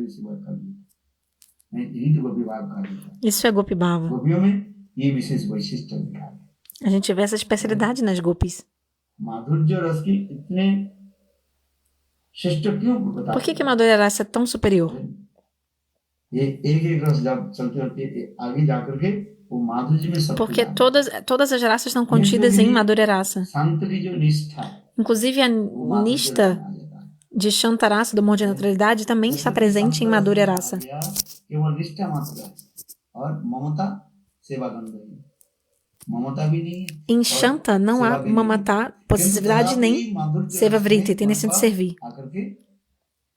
Isso é Gopi Bhava. गोपियों में ये विशेष वैशिष्ट्य दिखा है। A gente vê essa especialidade nas gopis. माधुर्य रस की इतने श्रेष्ठ क्यों बता Por que Madhurya Rasa é tão superior? ये एक रस जब चलते चलते आगे जाकर के वो माधुर्य में सब Porque todas as raças estão contidas em Madhurya Rasa. संत की जो निष्ठा है Inclusive a वो माधुर्य nista में आ जाता है। de Shantarasa, do amor de neutralidade, também está presente em Madhurya Rasa. केवल निष्ठा मात्र है और ममता सेवा गंध है। ममता भी नहीं है Em Shanta não há mamata, possessividade, nem seva vriti, tendência de servir. आकर के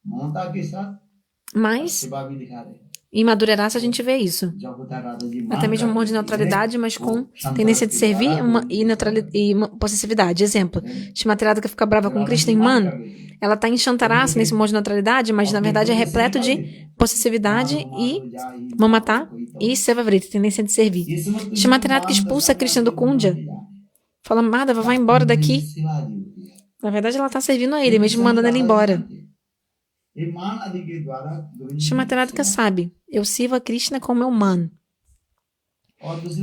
ममता के साथ Mas सेवा भी दिखा रहे हैं। em Madhurya Rasa a gente vê isso. जब होता राधा ji Até mesmo amor de neutralidade, mas com tendência de servir e possessividade. Exemplo, Shrimati Radhika fica brava com Krishna e Man. Ela está em Shantarasa, nesse amor de neutralidade, mas na verdade é repleto de possessividade e mamata e seva vriti, tendência de servir. Shrimati Radhika expulsa Krishna do Kundya. Fala, Madhava, vai embora daqui. Na verdade ela está servindo a ele, mesmo mandando ele embora. Shrimati Radhika sabe, eu sirvo a Krishna com o meu man,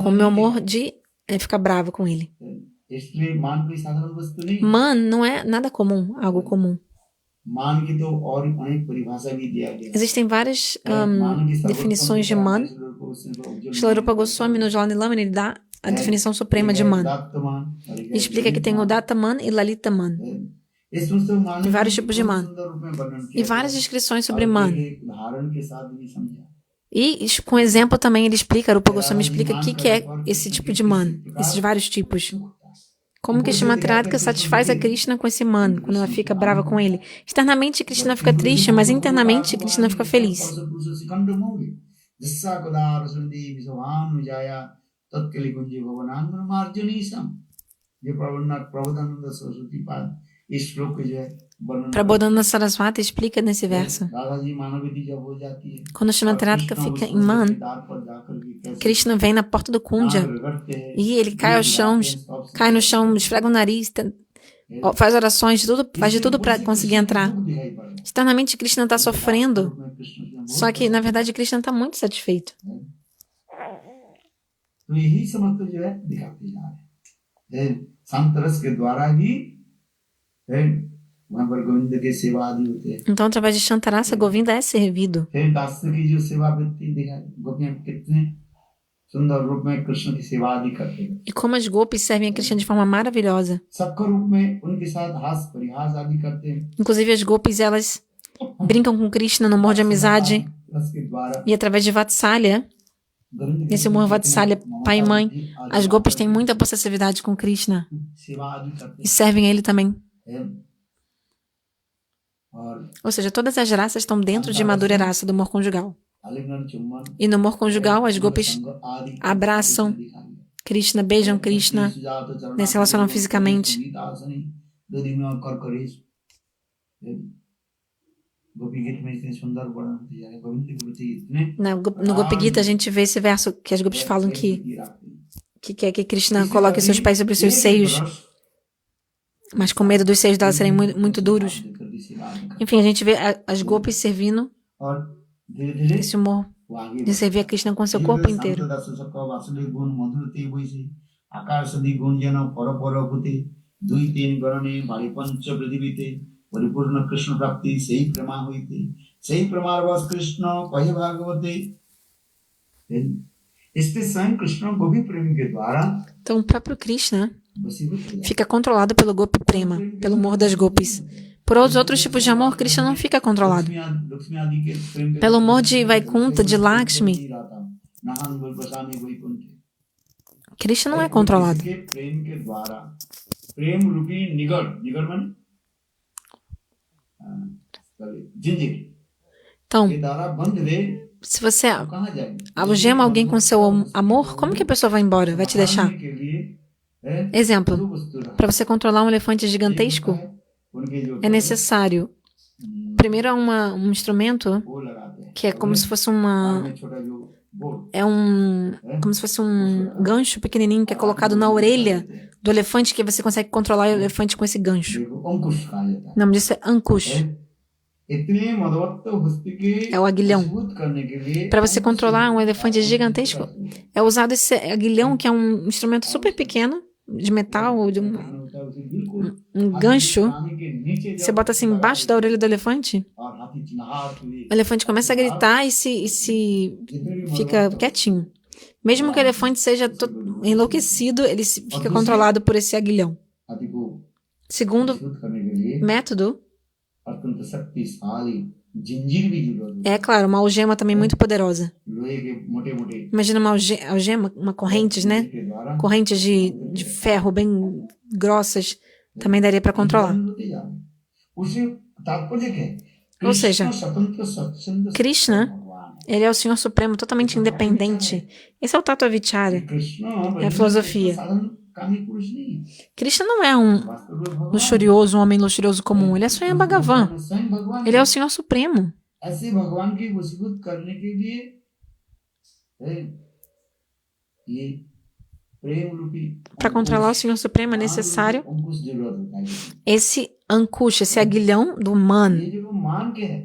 com o meu amor de ficar brava com ele. इसलिए मान कोई साधारण वस्तु नहीं। Man não é nada comum, algo comum. मान की तो और अनेक परिभाषा भी दिया गया है। Existem várias मान की definições de man. Shila Rupa Goswami no Jalani Lamani ele dá a definição suprema de man. Ele explica que tem o Datta Man e Lalita Man. E vários tipos de man. E várias descrições sobre man. E com exemplo também ele explica, Rupa Goswami explica o que é esse tipo de man, esses vários tipos. Como que Shrimati Radhika satisfaz a Krishna com esse man, quando ela fica brava com ele. Externamente Krishna fica triste, mas internamente Krishna fica feliz. Prabodhana Saraswati explica nesse verso. Quando Shrimati Radhika fica em man, Krishna vem na porta do Kundya e ele cai ao chão, cai no chão, esfrega o nariz, faz orações, faz de tudo para conseguir entrar. Externamente Krishna está sofrendo, só que na verdade Krishna está muito satisfeito. Então, através de Shantarasa, Govinda é servido. E como as gopis servem a Krishna de forma maravilhosa. Inclusive, as gopis, elas brincam com Krishna no amor de amizade. E através de Vatsalya, esse amor Vatsalya, pai e mãe, as gopis têm muita possessividade com Krishna. E servem a ele também. Ou seja, todas as raças estão dentro de Madhurya Rasa, do amor conjugal. E no amor conjugal, as gopis abraçam Krishna, beijam Krishna, se relacionam fisicamente. No Gopi Gita a gente vê esse verso que as gopis falam que quer que Krishna coloque seus pés sobre os seus seios, mas com medo dos seios dela serem muito duros. Enfim, a gente vê as gopis servindo esse amor de servir a Krishna com seu corpo inteiro. Então o próprio Krishna fica controlado pelo Gopi Prema, pelo amor das gopis. Por outros tipos de amor, Krishna não fica controlado. Pelo amor de Vaikunta, de Lakshmi, Krishna não é controlado. Então, se você algema alguém com seu amor, como que a pessoa vai embora? Vai te deixar? Exemplo, para você controlar um elefante gigantesco, é necessário, primeiro é um instrumento que é como se fosse como se fosse um gancho pequenininho que é colocado na orelha do elefante que você consegue controlar o elefante com esse gancho. देखो अंकुश कहा जाता O nome disso é Ankush. है इतने मदवत्त हस्ती के É o aguilhão. मजबूत करने के लिए Para você controlar um elefante gigantesco, é usado esse aguilhão, que é um instrumento super pequeno, de metal, ou de um gancho. Você bota assim embaixo da orelha do elefante, और हाथी चिन्हार के o elefante começa a gritar e se fica quietinho. Mesmo que o elefante seja enlouquecido, ele fica controlado por esse aguilhão. हाथी को Segundo मजबूत करने के लिए método, अत्यंत शक्तिशाली जंजीर भी जरूरत है é claro, uma algema também muito poderosa. लोहे के मोटे मोटे Imagina uma algema, uma correntes, né? के द्वारा Correntes de ferro bem grossas, também daria para controlar. होते जा रहे हैं। उसे तात्पर्य क्या है Ou seja, कृष्ण स्वतंत्र स्वच्छंद Krishna, भगवान है। ele é o Senhor Supremo, totalmente independente. Esse é o Tattva Vichara. Krishna É a filosofia. साधारण कामी पुरुष नहीं है Krishna não é um वास्तव में भगवान luxurioso, um homem luxurioso comum. Ele é Swayam Bhagavan. स्वयं भगवान Ele é o Senhor Supremo. ऐसे भगवान की वशीभूत करने के लिए है, ये प्रेम रूपी Para controlar o Senhor Supremo é necessário अंकुश जरूरत होता है esse ankush, esse aguilhão do man, ये जो मान के है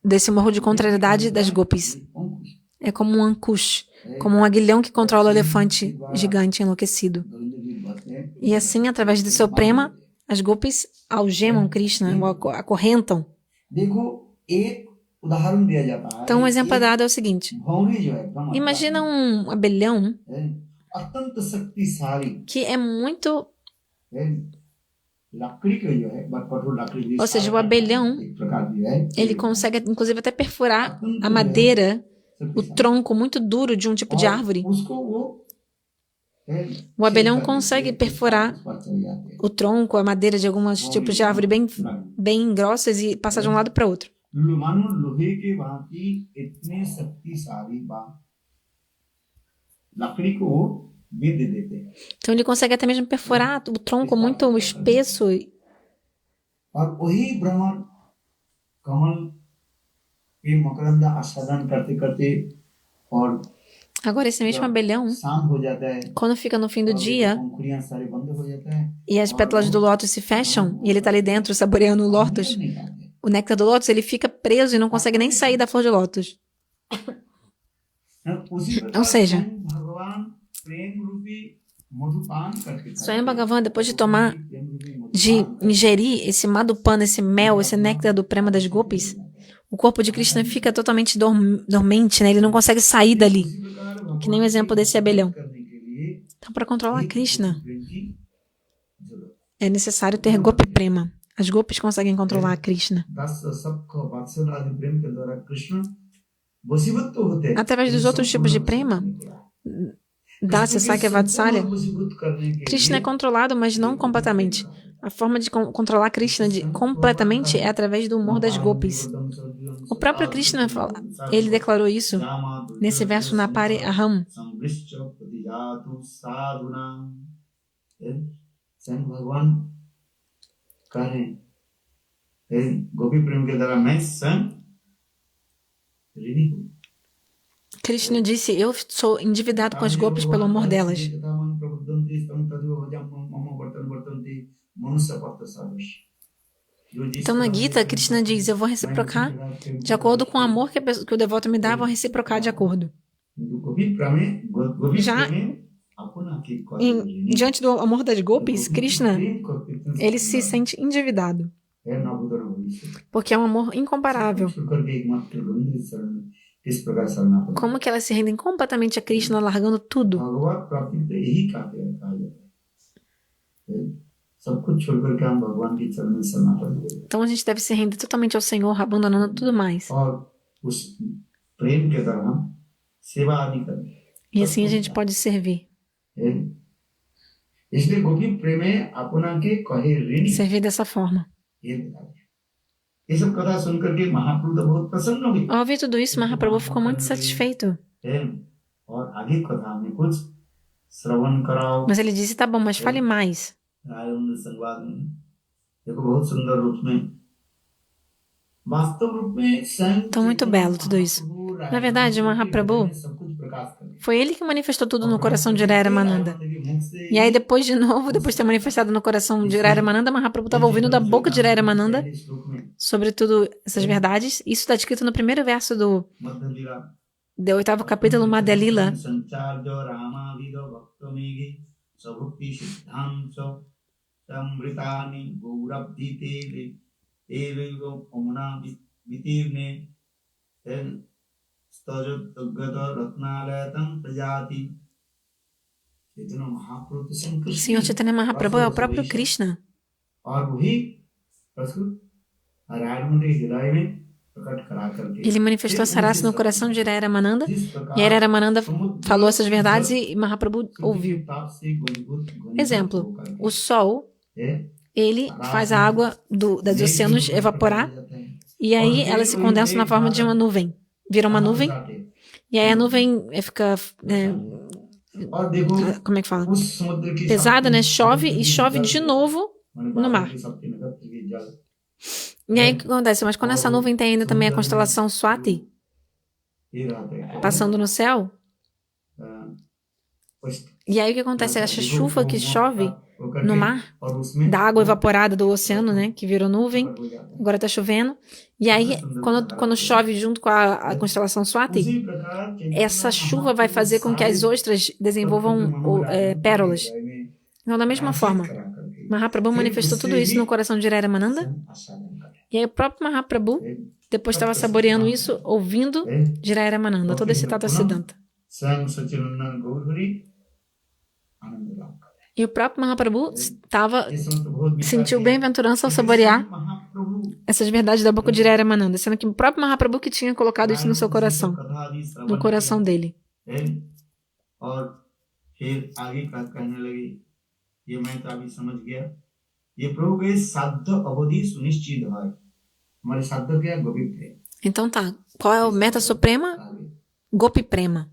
desse morro de contrariedade das gopis. अंकुश É como um ankush, como um aguilhão que controla o elefante gigante enlouquecido. Govind जी बसते हैं E assim, através do seu prema, as gopis algemam Krishna, o acorrentam. देखो एक उदाहरण दिया जाता है Então, um exemplo dado é o seguinte. भौरी जो है भ्रमर Imagina um abelhão है, अत्यंत शक्तिशाली que é muito... है, लकड़ी के जो है बहुत कठोर लकड़ी भी Ou seja, o abelhão, एक प्रकार की है ele consegue, inclusive, até perfurar a madeira, o tronco muito duro de um tipo de árvore. उसको वो है, O abelhão consegue perfurar उस पर चले जाते हैं o tronco, a madeira de alguns tipos de árvore bem grossas e passar de um lado para outro. मानो लोहे के भांति इतने शक्तिशाली बात लकड़ी को वो बिंद देते हैं Então ele consegue até mesmo perfurar o tronco muito espesso. और वही भ्रमर कमल के मकरंद आस्वादन करते करते और Agora, esse mesmo abelhão, शाम हो जाता है quando fica no fim do dia पंखुड़ियां सारे बंद हो जाता है e as pétalas do lótus se fecham e ele tá ali dentro saboreando o lótus, नहीं खाते o néctar do lótus, ele fica preso e não consegue nem sair da flor de lótus. उसी Ou seja, भगवान प्रेम रूपी मधुपान करके Swayam Bhagavan, depois de tomar, de ingerir esse madhupana, esse mel, esse néctar do prema das gopis, o corpo de Krishna fica totalmente dormente, né? Ele não consegue sair dali, que nem o exemplo desse abelhão. करने के लिए Então, para controlar Krishna, प्रेम की जरूरत é necessário ter gopi prema. As gopis conseguem controlar Krishna. 10 सबको वात्सल आदि प्रेम के द्वारा कृष्ण वशीभूत तो होते हैं Através dos outros tipos de prema, Dasya, Sakya, Vatsalya, वशीभूत करने के Krishna é controlado, mas não completamente. A forma de controlar Krishna completamente é através do humor das gopis. O próprio Krishna fala, ele declarou isso nesse verso na Pare Aham. संवृश्च प्रतिजातु साधुना स्वयं भगवान कहे गोपी प्रेम के द्वारा मैं स्वयं ऋणी हूँ Krishna disse, eu sou endividado com as gopis pelo amor delas. Então na Gita, Krishna diz, eu vou reciprocar de acordo com o amor que o devoto me dá, eu vou reciprocar de acordo. Já diante do amor das gopis, Krishna, ele se sente endividado, porque é um amor incomparável. Como que elas se rendem completamente a Krishna, largando tudo? Então a gente deve se render totalmente ao Senhor, abandonando tudo mais. E assim a gente pode servir. Servir dessa forma. Ao ouvir tudo isso, Mahaprabhu ficou muito satisfeito. Mas ele disse, tá bom, mas fale mais. Então, muito belo tudo isso. Na verdade, Mahaprabhu, Foi ele que manifestou tudo no coração de Rai Ramananda. E aí depois de novo, depois de ter manifestado no coração de Rai Ramananda, Mahaprabhu estava ouvindo da boca de Rai Ramananda sobre tudo essas verdades. Isso está escrito no primeiro verso do 8º capítulo Madhya Lila. O Senhor Chaitanya Mahaprabhu é o próprio Krishna. Ele manifestou essa raça no coração de Rai Ramananda, e Rai Ramananda falou essas verdades e Mahaprabhu ouviu. Exemplo, o sol, ele faz a água dos oceanos evaporar, e aí ela se condensa na forma de uma nuvem. Vira uma nuvem, e aí a nuvem fica, como é que fala? Pesada, né? Chove e chove de novo no mar. E aí o que acontece? Mas quando essa nuvem tem ainda também a constelação Swati passando no céu, e aí o que acontece? Essa chuva que chove no mar, da água evaporada do oceano, né, que virou nuvem, agora está chovendo, e aí quando chove junto com a constelação Swati, essa chuva vai fazer com que as ostras desenvolvam pérolas. Então, da mesma forma, Mahaprabhu manifestou tudo isso no coração de Rai Ramananda, e aí o próprio Mahaprabhu depois estava saboreando isso, ouvindo de Rai Ramananda, todo esse Tata Siddhanta. E o próprio Mahaprabhu sentiu bem-aventurança ao saborear essas verdades da boca de Rai Ramananda, sendo que o próprio Mahaprabhu que tinha colocado isso no seu coração, no coração dele. Então tá, qual é o meta suprema? Gopi Prema.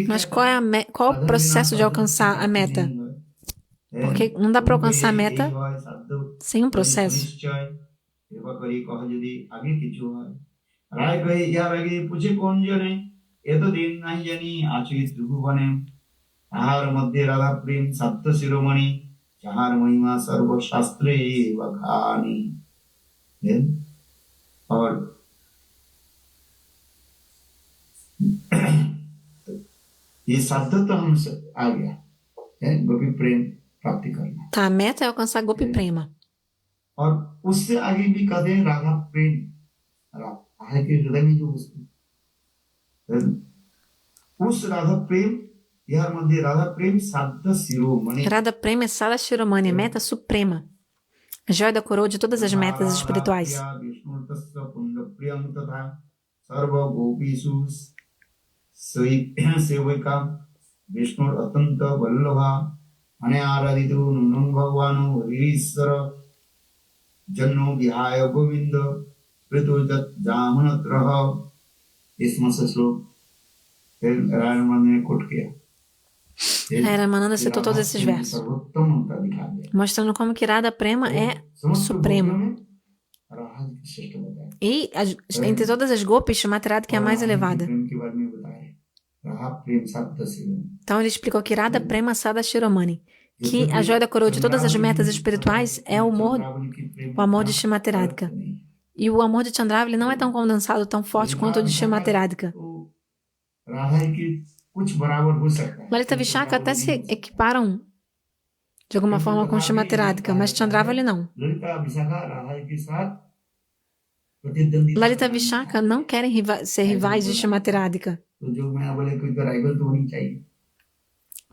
Mas qual é o processo de alcançar a meta? Porque não dá para alcançar a meta sem um processo. ये शब्द तो हमसे आ गया है गोपी प्रेम प्राप्ति करना Tá, a meta é alcançar Gopi Prema. और उससे आगे भी कहते हैं राधा प्रेम राधा के हृदय में जो उस राधा प्रेम यह मध्य राधा प्रेम साध शिरोमणि Radha Prema é Sada Shiromani, meta suprema, a joia da coroa de todas as metas espirituais. सेविका विष्णु अत्यंत वल्लभा अने आराधितो नूनं भगवानो हरीश्वर जन्नो विहाय गोविंद प्रतोजत जामनत्रः इसमें से श्लोक रामानंद ने कोट किया. Rai Ramananda citou todos esses versos, mostrando como que Radha Prema é suprema. E entre todas as gopis, Shrimati Radhika é a mais elevada. Então ele explicou que Radha Prema Sada Shiromani, que a joia da coroa de todas as metas espirituais é o amor de Shrimati Radhika. E o amor de Chandravali não é tão condensado, tão forte quanto o de Shrimati Radhika. Lalita Vishaka até se equiparam de alguma forma com Shrimati Radhika, mas Chandravali não. Lalita Vishaka não querem ser rivais de Shrimati Radhika.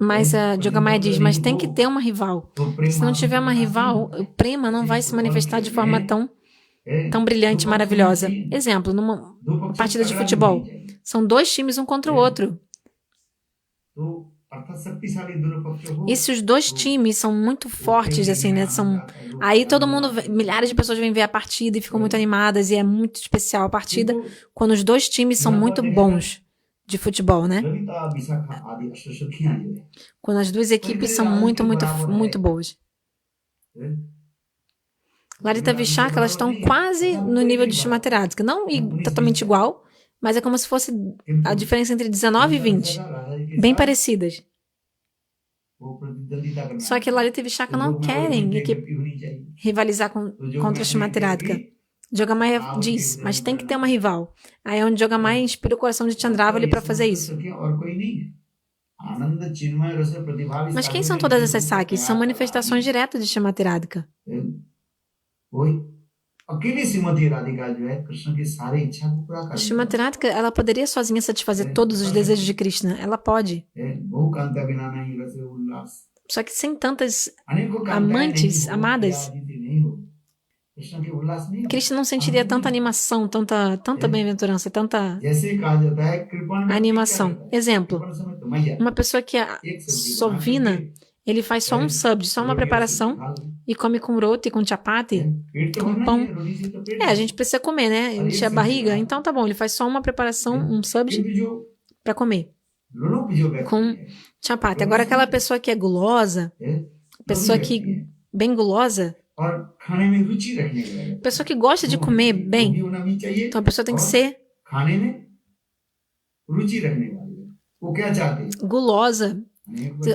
Mas a Jogamaya diz, mas tem que ter uma rival. Se não tiver uma rival, o Prema não vai se manifestar de forma tão brilhante e maravilhosa. Exemplo, numa partida de futebol. São dois times um contra o outro. E se os dois times são muito fortes, assim, né? Aí todo mundo, milhares de pessoas vêm ver a partida e ficam muito animadas e é muito especial a partida quando os dois times são muito bons de futebol, né? Quando as duas equipes são muito, muito, muito boas. Lalita Vishaka, elas estão quase no nível de Shrimati Radhika. Não totalmente igual, Mas é como se fosse किंतु a diferença entre 19 e 20, राधा जी के bem साथ parecidas. वो प्रतिद्वंदिता करना Só que Lalita e Vishaka não querem rivalizar contra Shrimati Radhika. Jogamaya diz, mas tem que ter uma rival. Aí é onde Jogamaya inspira o coração de Chandravali para fazer isso. Mas quem são todas essas sakis? São manifestações diretas de Shrimati Radhika. अकेली श्रीमती राधिका जो है कृष्ण की सारी इच्छा को पूरा कर Shrimati Radhika, ela poderia sozinha satisfazer todos os desejos de Krishna. Ela pode. बहु कांता बिना नहीं रसे उल्लास Só que sem tantas अनेकों कांताएं amantes, नहीं हो, amadas, प्यारी नहीं हो कृष्ण के उल्लास नहीं हो Krishna não sentiria tanta animação, tanta bem-aventurança, tanta जैसे कहा जाता है कृपण में animação. Exemplo, कृपण समय तो मैया uma pessoa que é एक सब्जी sovina, ele faz só um subde, só uma preparação e come com roti, com chapati, पेट तो com भरना pão. ही है, रोटी से तो पेट A gente precisa comer, né? Encher a barriga, então tá bom, ele faz só uma preparação, um subde किंतु जो para comer, लोग जो व्यक्ति com है, chapati. Agora aquela pessoa que é gulosa, है, pessoa लोभी व्यक्ति que है, bem gulosa, और खाने में रुचि रखने का pessoa que gosta de comer bem, होना भी चाहिए então a pessoa tem que ser खाने में रुचि रखने वाली है वो क्या चाहते हैं gulosa.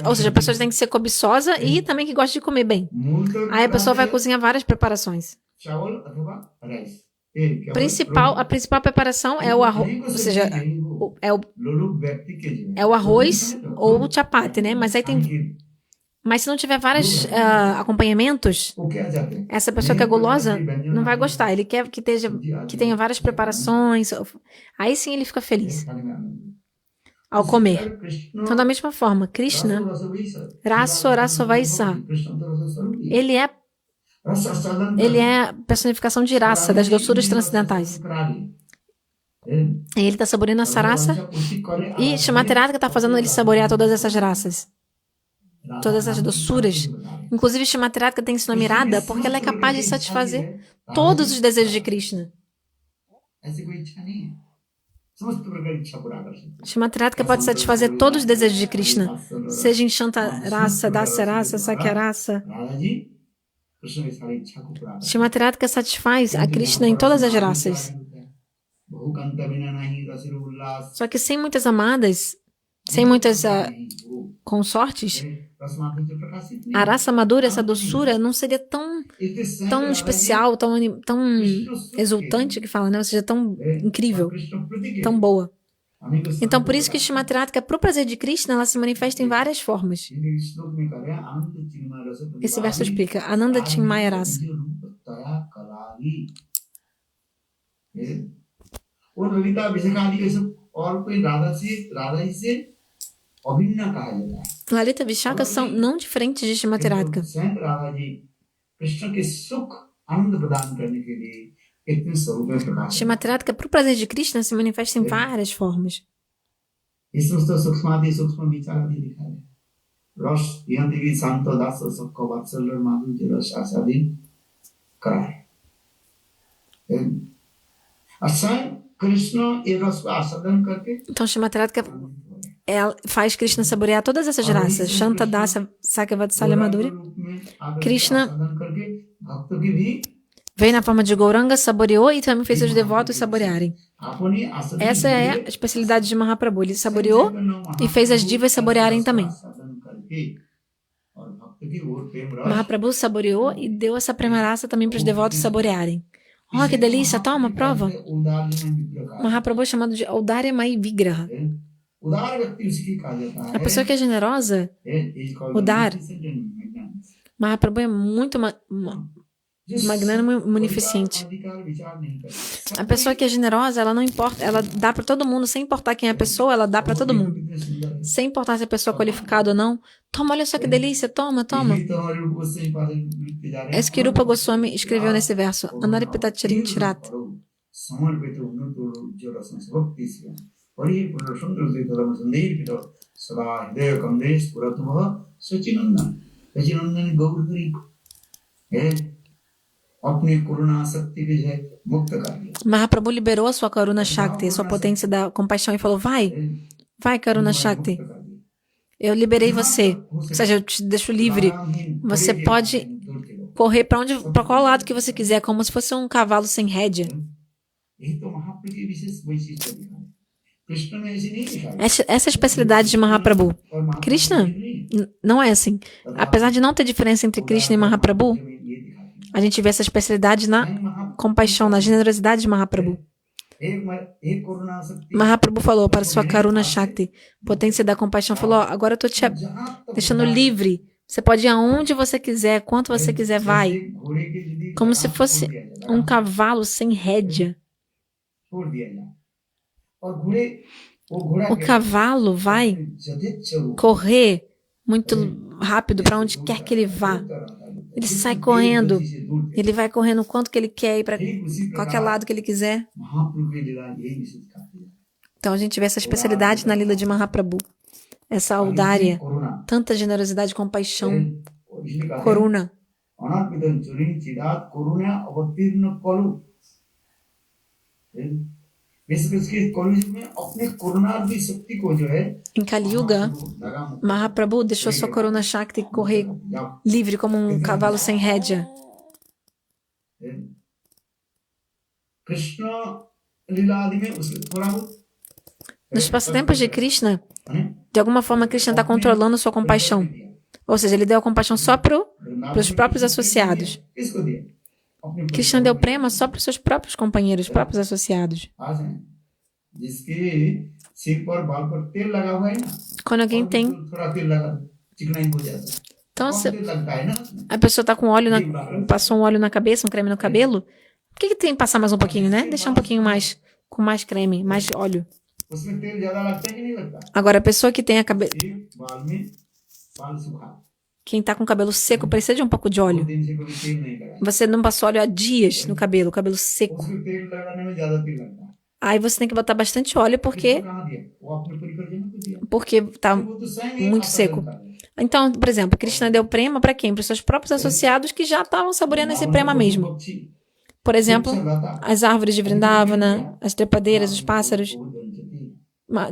Ou seja, a pessoa tem que ser cobiçosa e também que gosta de comer bem. मूल तो Aí a pessoa vai cozinhar várias preparações. चावल अथवा rice A principal preparação é o arroz, ou seja, é o लोलुप व्यक्ति के जो é o arroz ou o chapati, né? Mas aí tem, mas se não tiver vários acompanhamentos, वो क्या चाहते हैं essa pessoa que é gulosa não vai gostar. Ele quer que tenha várias preparações. Aí sim ele fica feliz खाने में आनंद ao comer. Krishna Então, da mesma forma, Krishna, Raso Vaisa, Krishna तो रस स्वरूप ही ele é रस आस्वादन ele é a personificação de raça, das doçuras transcendentais. E ele está saboreando essa raça e Shrimati Radhika está fazendo ele saborear todas essas raças, todas essas doçuras. Inclusive, Shrimati Radhika tem esse nome Radha porque ela é capaz de satisfazer todos os desejos de Krishna. ऐसी कोई इच्छा नहीं है समस्त प्रकार की इच्छा पूरा कर सकते हैं Shrimati Radhika pode satisfazer todos os desejos de Krishna, seja em Shanta Rasa, Dasya Rasa, Sakya Rasa. Radha जी कृष्ण की सारी इच्छा को पूरा कर Shrimati Radhika satisfaz a Krishna em todas as raças. बहु कांता बिना नहीं रसिर उल्लास Só que sem muitas amadas, sem muitas consortes, रसमाधुर्य से प्रकाशित a raça madura, essa doçura, não seria tão especial, tão exultante que fala, né? Ou seja, tão incrível, tão boa. Então, por isso que Shrimati Radhika, pro prazer de Krishna, ela se manifesta em várias formas. Esse verso explica, Ananda Chinmaya Rasa. और ललिता विशाखा आदि ये सब और कोई राधा जी से अभिन्न कहा जाता है Lalita e Vishaka são não diferentes de Shrimati Radhika. स्वयं राधा जी कृष्ण के सुख आनंद प्रदान करने के लिए इतने स्वरूप में प्रकाश Shrimati Radhika, pro prazer de Krishna, se manifesta em várias formas. इसमें तो सूक्ष्मादि सूक्ष्म विचार आदि लिखा है रस यहाँ देवी शांत दास सबको वात्सल्य और माधुर्य रस आदि कराए अच्छा कृष्ण ये रस को आस्वादन करके Então, Shrimati Radhika ela faz Krishna saborear todas essas raças, Shanta, Dasa, Sakya, Vatsalya, Madhurya. Krishna veio na forma de Gauranga, saboreou e também fez os devotos saborearem. Essa é a especialidade de Mahaprabhu. Ele saboreou e fez as divas saborearem também. Mahaprabhu saboreou e deu essa premarasa também para os devotos saborearem. Oh, que delícia! Toma, prova! Mahaprabhu é chamado de Audarya Mai Vigraha. A pessoa que é generosa, Udar, Mahaprabhu é muito magnânimo e munificente. A pessoa que é generosa, ela não importa, ela dá para todo mundo, sem importar quem é a pessoa, ela dá para todo mundo. Sem importar se a pessoa é qualificada ou não. Toma, olha só que delícia, toma, toma. É isso que Rupa Goswami escreveu nesse verso. Anaripita Charinchirat. Mahaprabhu liberou a sua Karuna Shakti, sua potência da compaixão e falou, vai Karuna Shakti, eu liberei você, ou seja, eu te deixo livre, você pode correr para qual lado que você quiser, como se fosse um cavalo sem rédea. यही तो महाप्रभु की विशेष वैशिष्ट्य दिखा है। कृष्ण में ऐसे नहीं दिखा है। Essa é a especialidade de Mahaprabhu. और महाप्रभु Krishna में नहीं। não é assim. Apesar de não ter diferença entre Krishna e Mahaprabhu, ये दिखाती है। a gente vê essa especialidade na compaixão, na generosidade de Mahaprabhu. एक करुणा शक्ति Mahaprabhu falou para sua Karuna Shakti, potência da compaixão, falou: ó, agora eu tô te जहाँ तक deixando livre. Você pode ir aonde você quiser, quanto você quiser, vai. घोड़े के यदि Como se लगाम fosse छोड़ दिया जाए, cavalo sem rédea. छोड़ दिया जाए और वो घोड़ा O के cavalo vai यथेच्छ रूप correr muito rápido para onde quer que ele vá. Ele sai correndo. Ele vai correndo o quanto que ele quer ir para qualquer lado que ele quiser. महाप्रभु की लीला यही विशेष खाती है। Então a gente vê essa especialidade na lila de Mahaprabhu. Essa audária, Karuna tanta generosidade, compaixão, इसलिए कहा है, coruna. अनार्पितं चुरिं चिरात् करुणा अवतीर्ण कलु। बेसिकली इसके कलयुग में अपने करुणार्दी शक्ति को जो है Em Kali Yuga, लगाम Mahaprabhu deixou sua Karuna Shakti correr जब livre como cavalo sem rédea. Krishna लीला आदि में उसके थोड़ा बहुत Nos passatempos de Krishna, है, de alguma forma Krishna está controlando sua compaixão. Ou seja, ele deu a compaixão só para os próprios associados. किसको दिया? अपने Krishna deu prema só para os seus próprios companheiros, próprios associados. पास हैं जिसके सिर पर बाल पर तेल लगा हुआ है ना, Quando alguém और tem. थोड़ा तेल लगा चिकनाई हो जाता है। Então, कम se तेल लगता है ना उसमें। a pessoa está com óleo passou um óleo na cabeça, um creme no cabelo, por que tem que passar mais um pouquinho, né? Deixar um pouquinho mais, com mais creme, mais óleo. उसमें तेल ज्यादा लगता है कि नहीं लगता? Agora, a pessoa que tem a cabeça. एक बाल में बाल सूखा, Quem tá com o cabelo seco precisa de um pouco de 2 óleo. दिन से कभी तेल नहीं लगा, Você não passou óleo há dias no cabelo, cabelo seco. उसमें तेल लगाने में ज्यादा तेल लगता है। Aí você tem que botar bastante óleo porque, कहाँ दिया? वो अपने परिकरजनों को दिया। porque tá वो तो स्वयं ही muito आता seco. बनता है। Então, por exemplo, Krishna deu prema para quem? Para os seus próprios associados que já estavam saboreando esse prema mesmo. पक्षी Por exemplo, लता as árvores de Vrindavana, as trepadeiras, os pássaros.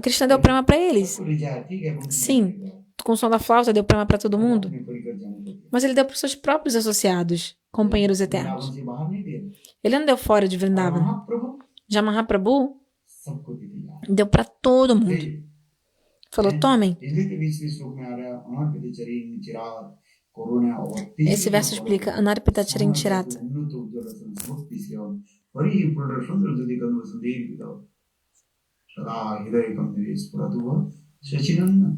Krishna deu prema para eles. Sim. Com o som da flauta, deu prema para todo mundo. Mas ele deu para os seus próprios associados, companheiros eternos. Ele não deu fora de Vrindavana. महाप्रभु Já Mahaprabhu सबको दे दिया। deu para todo mundo. Falou, tomem. इसलिए तो बीच श्लोक में आ रहा है अनार्पित चरिं चिरात् करुणा अवतीर्ण Esse verso explica Anarpita Chirat. उन्नत उज्ज्वल संस्मृति से और हरि पुत्र सुंदर जदि कन्व सुंदर विदो सदा हृदय कमरे स्फुरतु व सचिनंदन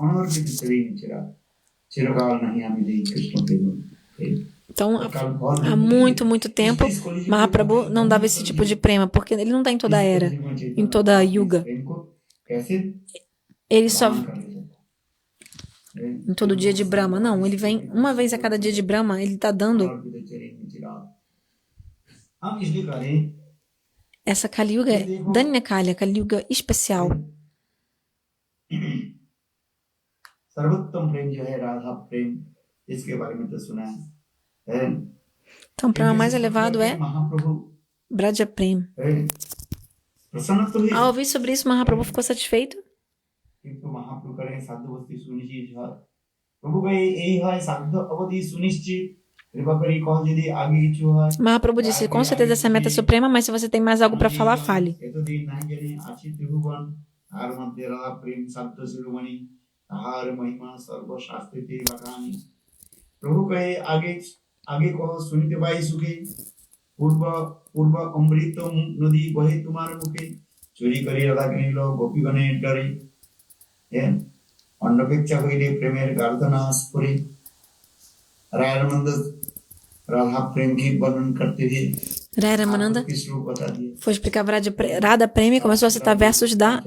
अनार्पित चरिं चिरात् चिरकाल नहीं आमी दे कृष्ण प्रेम। Então, há muito, muito tempo, Mahaprabhu não dava esse tipo de prema, porque ele não está em toda a era, em toda a yuga. Ele só em todo dia de Brahma. Não, ele vem uma vez a cada dia de Brahma, ele está dando हम इसलिए करें essa Kali Yuga, Danya Kalya, Kali Yuga especial. सर्वोत्तम प्रेम जो है राधा प्रेम, इसके बारे में तो सुना है। Então, o prema mais elevado é महाप्रभु Braja Prem. प्रसन्न तो है Ao ouvir sobre isso, Mahaprabhu ficou satisfeito. किंतु महाप्रभु करें साध्य वस्ती सुनिश्चित है प्रभु का यही है साध्य अवधि सुनिश्चित कृपा करी कह यदि आगे किछु है Mahaprabhu disse, com certeza essa é a meta suprema, mas se você tem mais algo para falar, fale. ये तो दिन नहीं जने आछि त्रिभुवन आर मध्य राधा प्रेम शब्द शिरोमणि आहार महिमा सर्व शास्त्र ते बखानी प्रभु कहे आगे आगे कहो सुनिते बाई सुखे पूर्व पूर्व अमृत नदी बहे तुम्हारे मुखे चोरी करी राधा किनिलो गोपी गणे डरे अन्नपेक्षा कहिले प्रेमेर गार्धनास पुरे रायरमंद राधा प्रेम की वर्णन करते थे। Rai Ramananda किस रूप बता दिए foi explicar Radha Prema e começou a citar versos da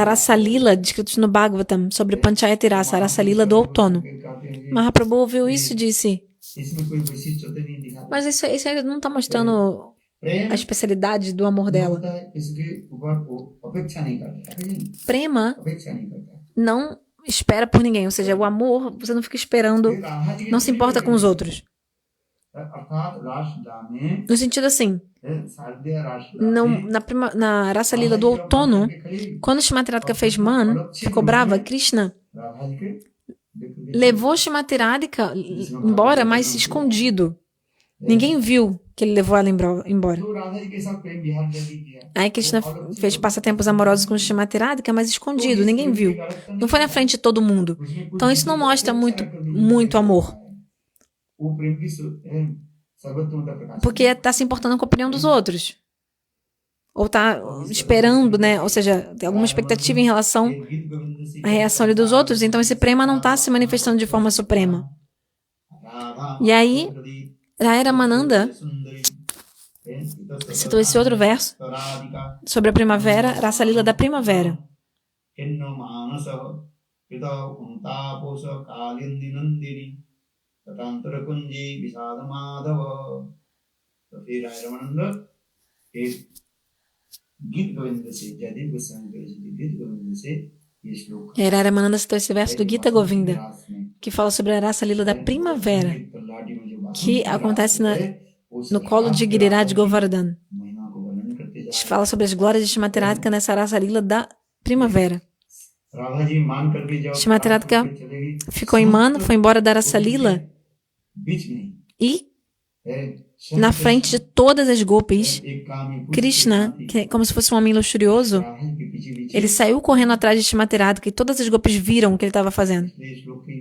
Rasa Lila, descritos no Bhagavatam, sobre Panchayati Rasa, a Rasa Lila do outono. Mahaprabhu ouviu isso e disse, इसमें कोई विशिष्टता नहीं दिखा mas isso aí não está mostrando a especialidade do amor dela. होता है इसके ऊपर वो अपेक्षा नहीं करता है Prema अपेक्षा नहीं करता não espera por ninguém, ou seja, o amor, você não fica esperando, não se importa com os outros. अर्थात राष्ट्र में No sentido assim, शारदीय राष्ट्र não, na Rasa Lila do outono, quando Shrimati Radhika fez Man, ficou brava, Krishna Radha जी के levou Shrimati Radhika embora, mas escondido. Ninguém viu que ele levou ela embora. तो राधा जी के साथ प्रेम विहार भी किया Aí Krishna fez passatempos amorosos com Srimati Radhika, mas escondido, ninguém viu. Não foi na frente de todo mundo. Então isso não mostra muito amor, वो प्रेम की सर्वोत्तमता प्रकाश porque está se importando com a opinião dos outros. Ou está esperando, né? Ou seja, tem alguma expectativa em relação गीत गोविंद से à reação ali dos outros, então esse prema não está se manifestando de forma suprema. Radha E aí, Raya Ramananda citou esse outro verso Radhika sobre a primavera, Rasa Lila da primavera. Kinnow मानस पिता उन्तापोष कालिंदी नंदिनी ततांतर कुंजी विषाद माधव तो फिर राय रमानंद एक गीत गोविंद से जयदेव गोस्वामी जी गीत गोविंद से ये श्लोक E Raya Ramananda citou esse verso do Gita Govinda, रास में que fala sobre a Rasa Lila da primavera, लाडी में जो बात que acontece no colo de Giriraj Govardhan. महिमा को वर्णन करते जा Fala sobre as glórias de Srimati Radhika nessa Rasa Lila da primavera. Radha जी मान करके जब Srimati Radhika चलेगी ficou em Mana, foi embora da Rasa Lila बीच में e है na frente de todas as gopis, एक काम ही Krishna, que é como se fosse um homem luxurioso, Radha जी के पीछे पीछे ele saiu correndo atrás de Srimati Radhika e todas as gopis viram o que ele estava fazendo. इसलिए श्लोक की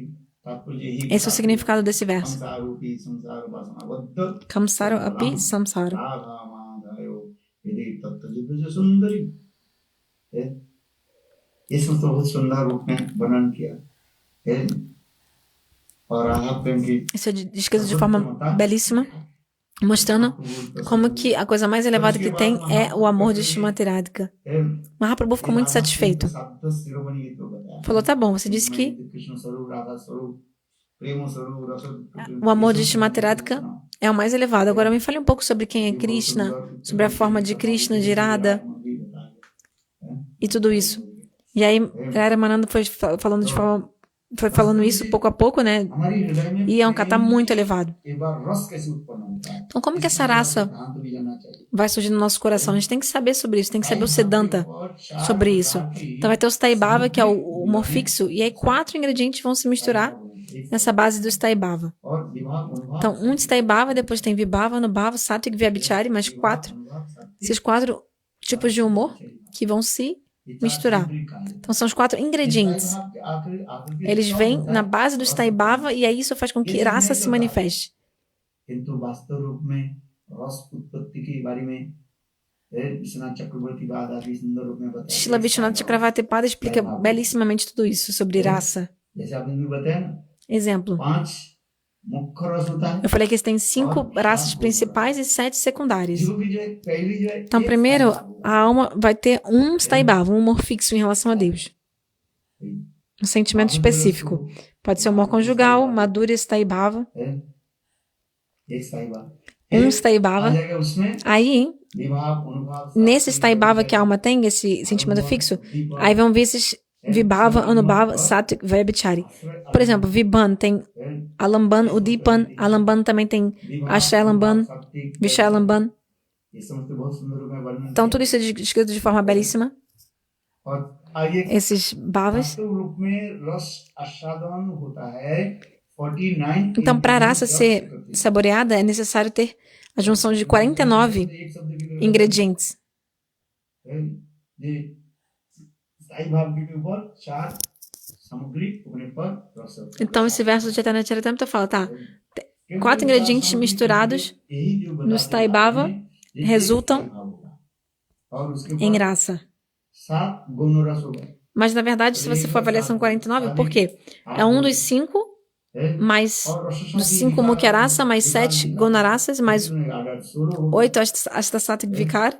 तात्पर्य यही Esse é o significado desse verso. संसार रूपी संसार वासनाबद्ध Kamsaro api samsara. राधा माधव यदि तत्त्वजित सुंदरी है इसमें तो बहुत सुंदर रूप में वर्णन किया है और राधा प्रेम की Isso é descrito de forma belíssima, mostrando como que a coisa mais elevada que tem é o amor de Srimati Radhika. Mahaprabhu ficou muito satisfeito. Falou, tá bom, você disse que Krishna स्वरूप राधा स्वरूप प्रेम स्वरूप रस o amor de Srimati Radhika é o mais elevado. Agora me fale um pouco sobre quem é Krishna, sobre a forma de Krishna, de Radha e tudo isso. E aí, Ramananda foi falando isso pouco a pouco, né? हमारी हृदय में E é um kata muito elevado. एक बार रस कैसे उत्पन्न होता है Então, como que essa raça सिद्धांत भी जानना चाहिए vai surgir no nosso coração? A gente tem que saber sobre isso, tem que saber o Siddhanta sobre isso. Então, vai ter o Staibhava, que é o humor fixo, e aí 4 ingredientes vão se misturar nessa base do Staibhava. और विभाग अनुभाव Então, um de Staibhava, depois tem Vibhava, Anubhava, Sattvic, Vyabhichari, mais 4. Esses 4 tipos de humor que vão se misturar. Então, são os 4 ingredientes. Eles vêm na base do Staibhava e aí isso faz com que raça se manifeste. किंतु वास्तव रूप में रस उत्पत्ति के बारे में विश्वनाथ चक्रवर्ती बाद आदि सुंदर रूप में बताया Srila Vishwanath Chakravarti Pada explica belíssimamente tudo isso sobre raça. जैसे आपने भी बताया ना Exemplo, 5 मुख्य रस होता है eu falei que tem 5 raças principais e 7 secundárias. जीव की जो है पहली जो है Então, primeiro, a alma vai ter um Staibhava, um humor fixo em relação a Deus. Um sentimento específico. Pode ser humor conjugal, Madhurya Staibhava, एक साहिबा um आ Staibhava. जाएगा उसमें Aí, विभाग अनुभाव nesse Staibhava que a alma tem, esse sentimento fixo, aí vão vir esses Vibhava, Anubhava, Sattvic, Vyabhichari. Por exemplo, Vibhan tem Alamban, Udipan, Alamban também tem Ashrayalamban, Vishayalamban. ये समस्त बहुत सुंदर रूप में वर्णन Então, tudo isso é descrito de forma belíssima. और आगे Esses bhavas. वास्तव रूप में रस आस्वादन होता है 49 Então, para a raça ser saboreada, é necessário ter a junção de 49 एक शब्द के लिए ingredientes. ये स्थायी भाव के ऊपर 4 सामग्री होने पर रस Então, esse verso do Chaitanya Charitamrita fala, tá, 4 ingredientes misturados no Staibhava resultam और उसके em ऊपर raça. 7 गुण रस होगा Mas, na verdade, se você for avaliar, são 49, por quê? É um dos 5, mais dos 5 Mukyarasa, mais 7 Gunarasas, mais 8 Ashtasattvic Vikar,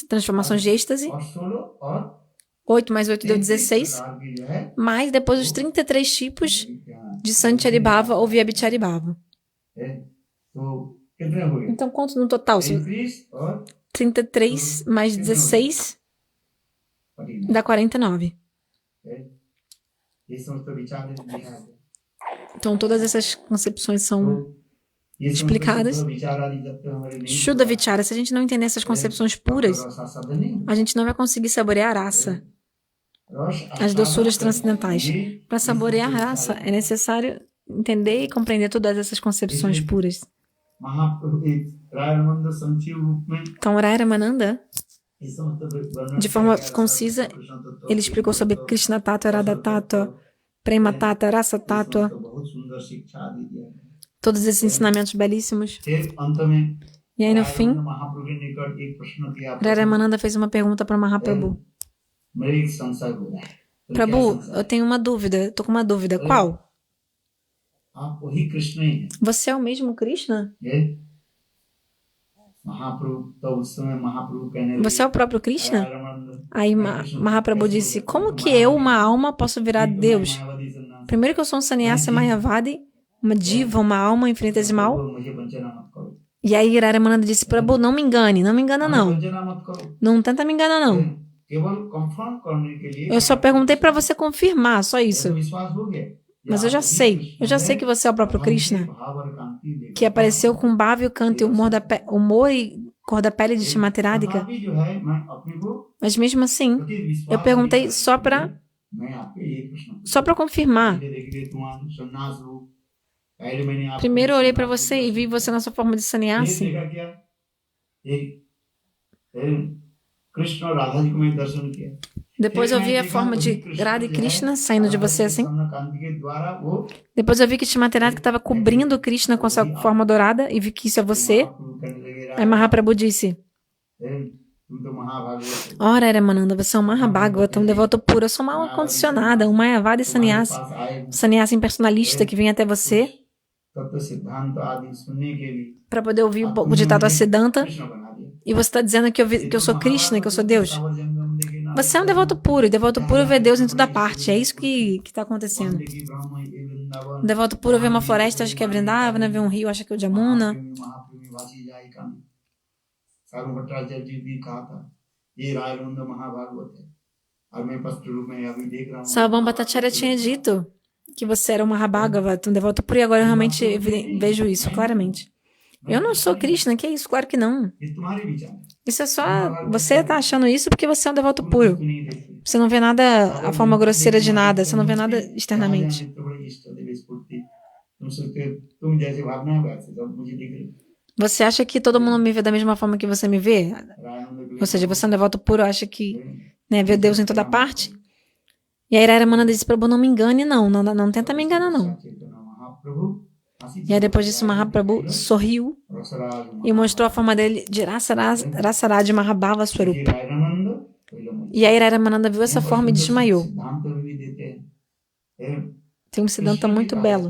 transformações de êxtase. और 16 और 8 mais 8 deu 16, की जो है mais depois os 33 tipos de Sancharibhava ou Vyabhicharibhava. तो कितने हो गए Então, quanto no total? 33 और 33 mais 16 49 dá 49. ये समस्त विचार लिखा है Então, todas essas concepções são ये समस्त explicadas. विचार आदि जब तक हमारे नहीं Shuddha Vichara. Se a gente não entender essas concepções puras, रसास्वादन नहीं a gente não vai conseguir saborear a raça, as doçuras transcendentais. Para saborear a raça, é necessário entender e compreender todas essas concepções puras. महाप्रभु एक रायरमंद संक्षेप रूप में Então, Rai Ramananda, इस समस्त वर्णन de forma किया गया concisa, कृष्ण तत्व, ele explicou sobre Krishna Tattva, Radha Tattva, Prema Tattva, Rasa Tattva, बहुत सुंदर शिक्षा दी दिया है। todos esses ensinamentos belíssimos. फिर अंत में E aí, no fim, महाप्रभु के निकट एक प्रश्न किया, Rai Ramananda fez uma pergunta para Mahaprabhu. मेरे एक संशय हो रहा है, तो क्या Prabhu, संशय? eu tenho uma dúvida, tô com uma dúvida. Qual? आप वही कृष्ण ही हैं। Você é o mesmo Krishna? ये महाप्रभु, तो उस समय महाप्रभु कहने लगे, Você é o próprio Krishna? रायरमंद, Aí Mahaprabhu disse, como que eu, uma alma, posso virar Deus? मायावादी सन्यासी, Primeiro que eu sou um sannyasi Mayavadi, uma diva, uma alma infinitesimal. मुझे वंचना मत करो, E aí Ramananda disse, Prabhu, não me engane, não me engana não. वंचना मत करो, Não tenta me enganar não. केवल कंफर्म करने के लिए Eu só perguntei para você confirmar, só isso. तो विश्वास हो गया। Mas eu já sei que você é o próprio Krishna, que apareceu com bhava e o canto e humor e cor da pele de Shrimati Radhika. तथापि जो है मैं अपने को Mas mesmo assim, प्रति विश्वास eu perguntei नहीं só करता। para मैं आपके ये प्रश्न só para confirmar. देखिए तुम्हारा सन्यास रूप, पहले मैंने आपको Primeiro eu olhei para você e vi você na sua forma de फिर sannyasi. देखा क्या, एक कृष्ण और राधा जी को मैं दर्शन किया। Depois eu vi a forma de Radha e Krishna saindo de você assim. कांति के द्वारा वो Depois eu vi que Shrimati Radhika estava cobrindo Krishna com a sua forma dourada e vi que isso é você. महाप्रभु कहने लगे, Aí Mahaprabhu disse, तुम तो महाभागवत हो। ora Ramananda, você é um Mahabhagavata, um devoto puro. Eu sou uma alma condicionada, um Mayavada e sannyasi. पास आए Um sannyasi impersonalista que vem até você तत्व सिद्धांत आदि सुनने के लिए para poder ouvir um pouco de Tattva Siddhanta. Krishna बना दिया। E você está dizendo que eu sou Krishna, que eu sou Deus. Você é um devoto puro, e devoto puro vê Deus em toda parte. É isso que está acontecendo. Um devoto puro vê uma floresta, acha que é Vrindavana, vê um rio, acha que é o Jamuna. Bhattacharya जी भी कहा था, ये रायरमंद महाभागवत है और मैं स्पष्ट रूप में अभी देख रहा हूँ। Sarvabhauma Bhattacharya tinha dito que você era um Mahabhagavata, um devoto puro, e agora eu realmente vejo isso claramente. Eu não sou Krishna, que é isso? Claro que não. ये तुम्हारे विचार है, Isso é só... Você está achando isso porque você é um devoto puro. तुम नहीं देखते। Você não vê nada, a forma grosseira de nada, você não vê nada externamente. तो बड़ी इष्ट देवी स्फूर्ति, तुम सोचते तुम जैसे भावना है वैसे सब मुझे दिख रही। Você acha que todo mundo me vê da mesma forma que você me vê? रायरमंद Ou seja, você é um devoto puro, acha que vê Deus em toda parte? E aí Ramananda disse, Prabhu, não me engane não tenta me enganar não. Mahaprabhu E aí depois disso Mahaprabhu sorriu Rasraj e mostrou a forma dele de Rasaraj Mahabhava Swarupa. रायरमंद पहले E aí Ramananda viu essa forma e desmaiou. सिद्धांत भी देते हैं। Tem um Siddhanta muito belo.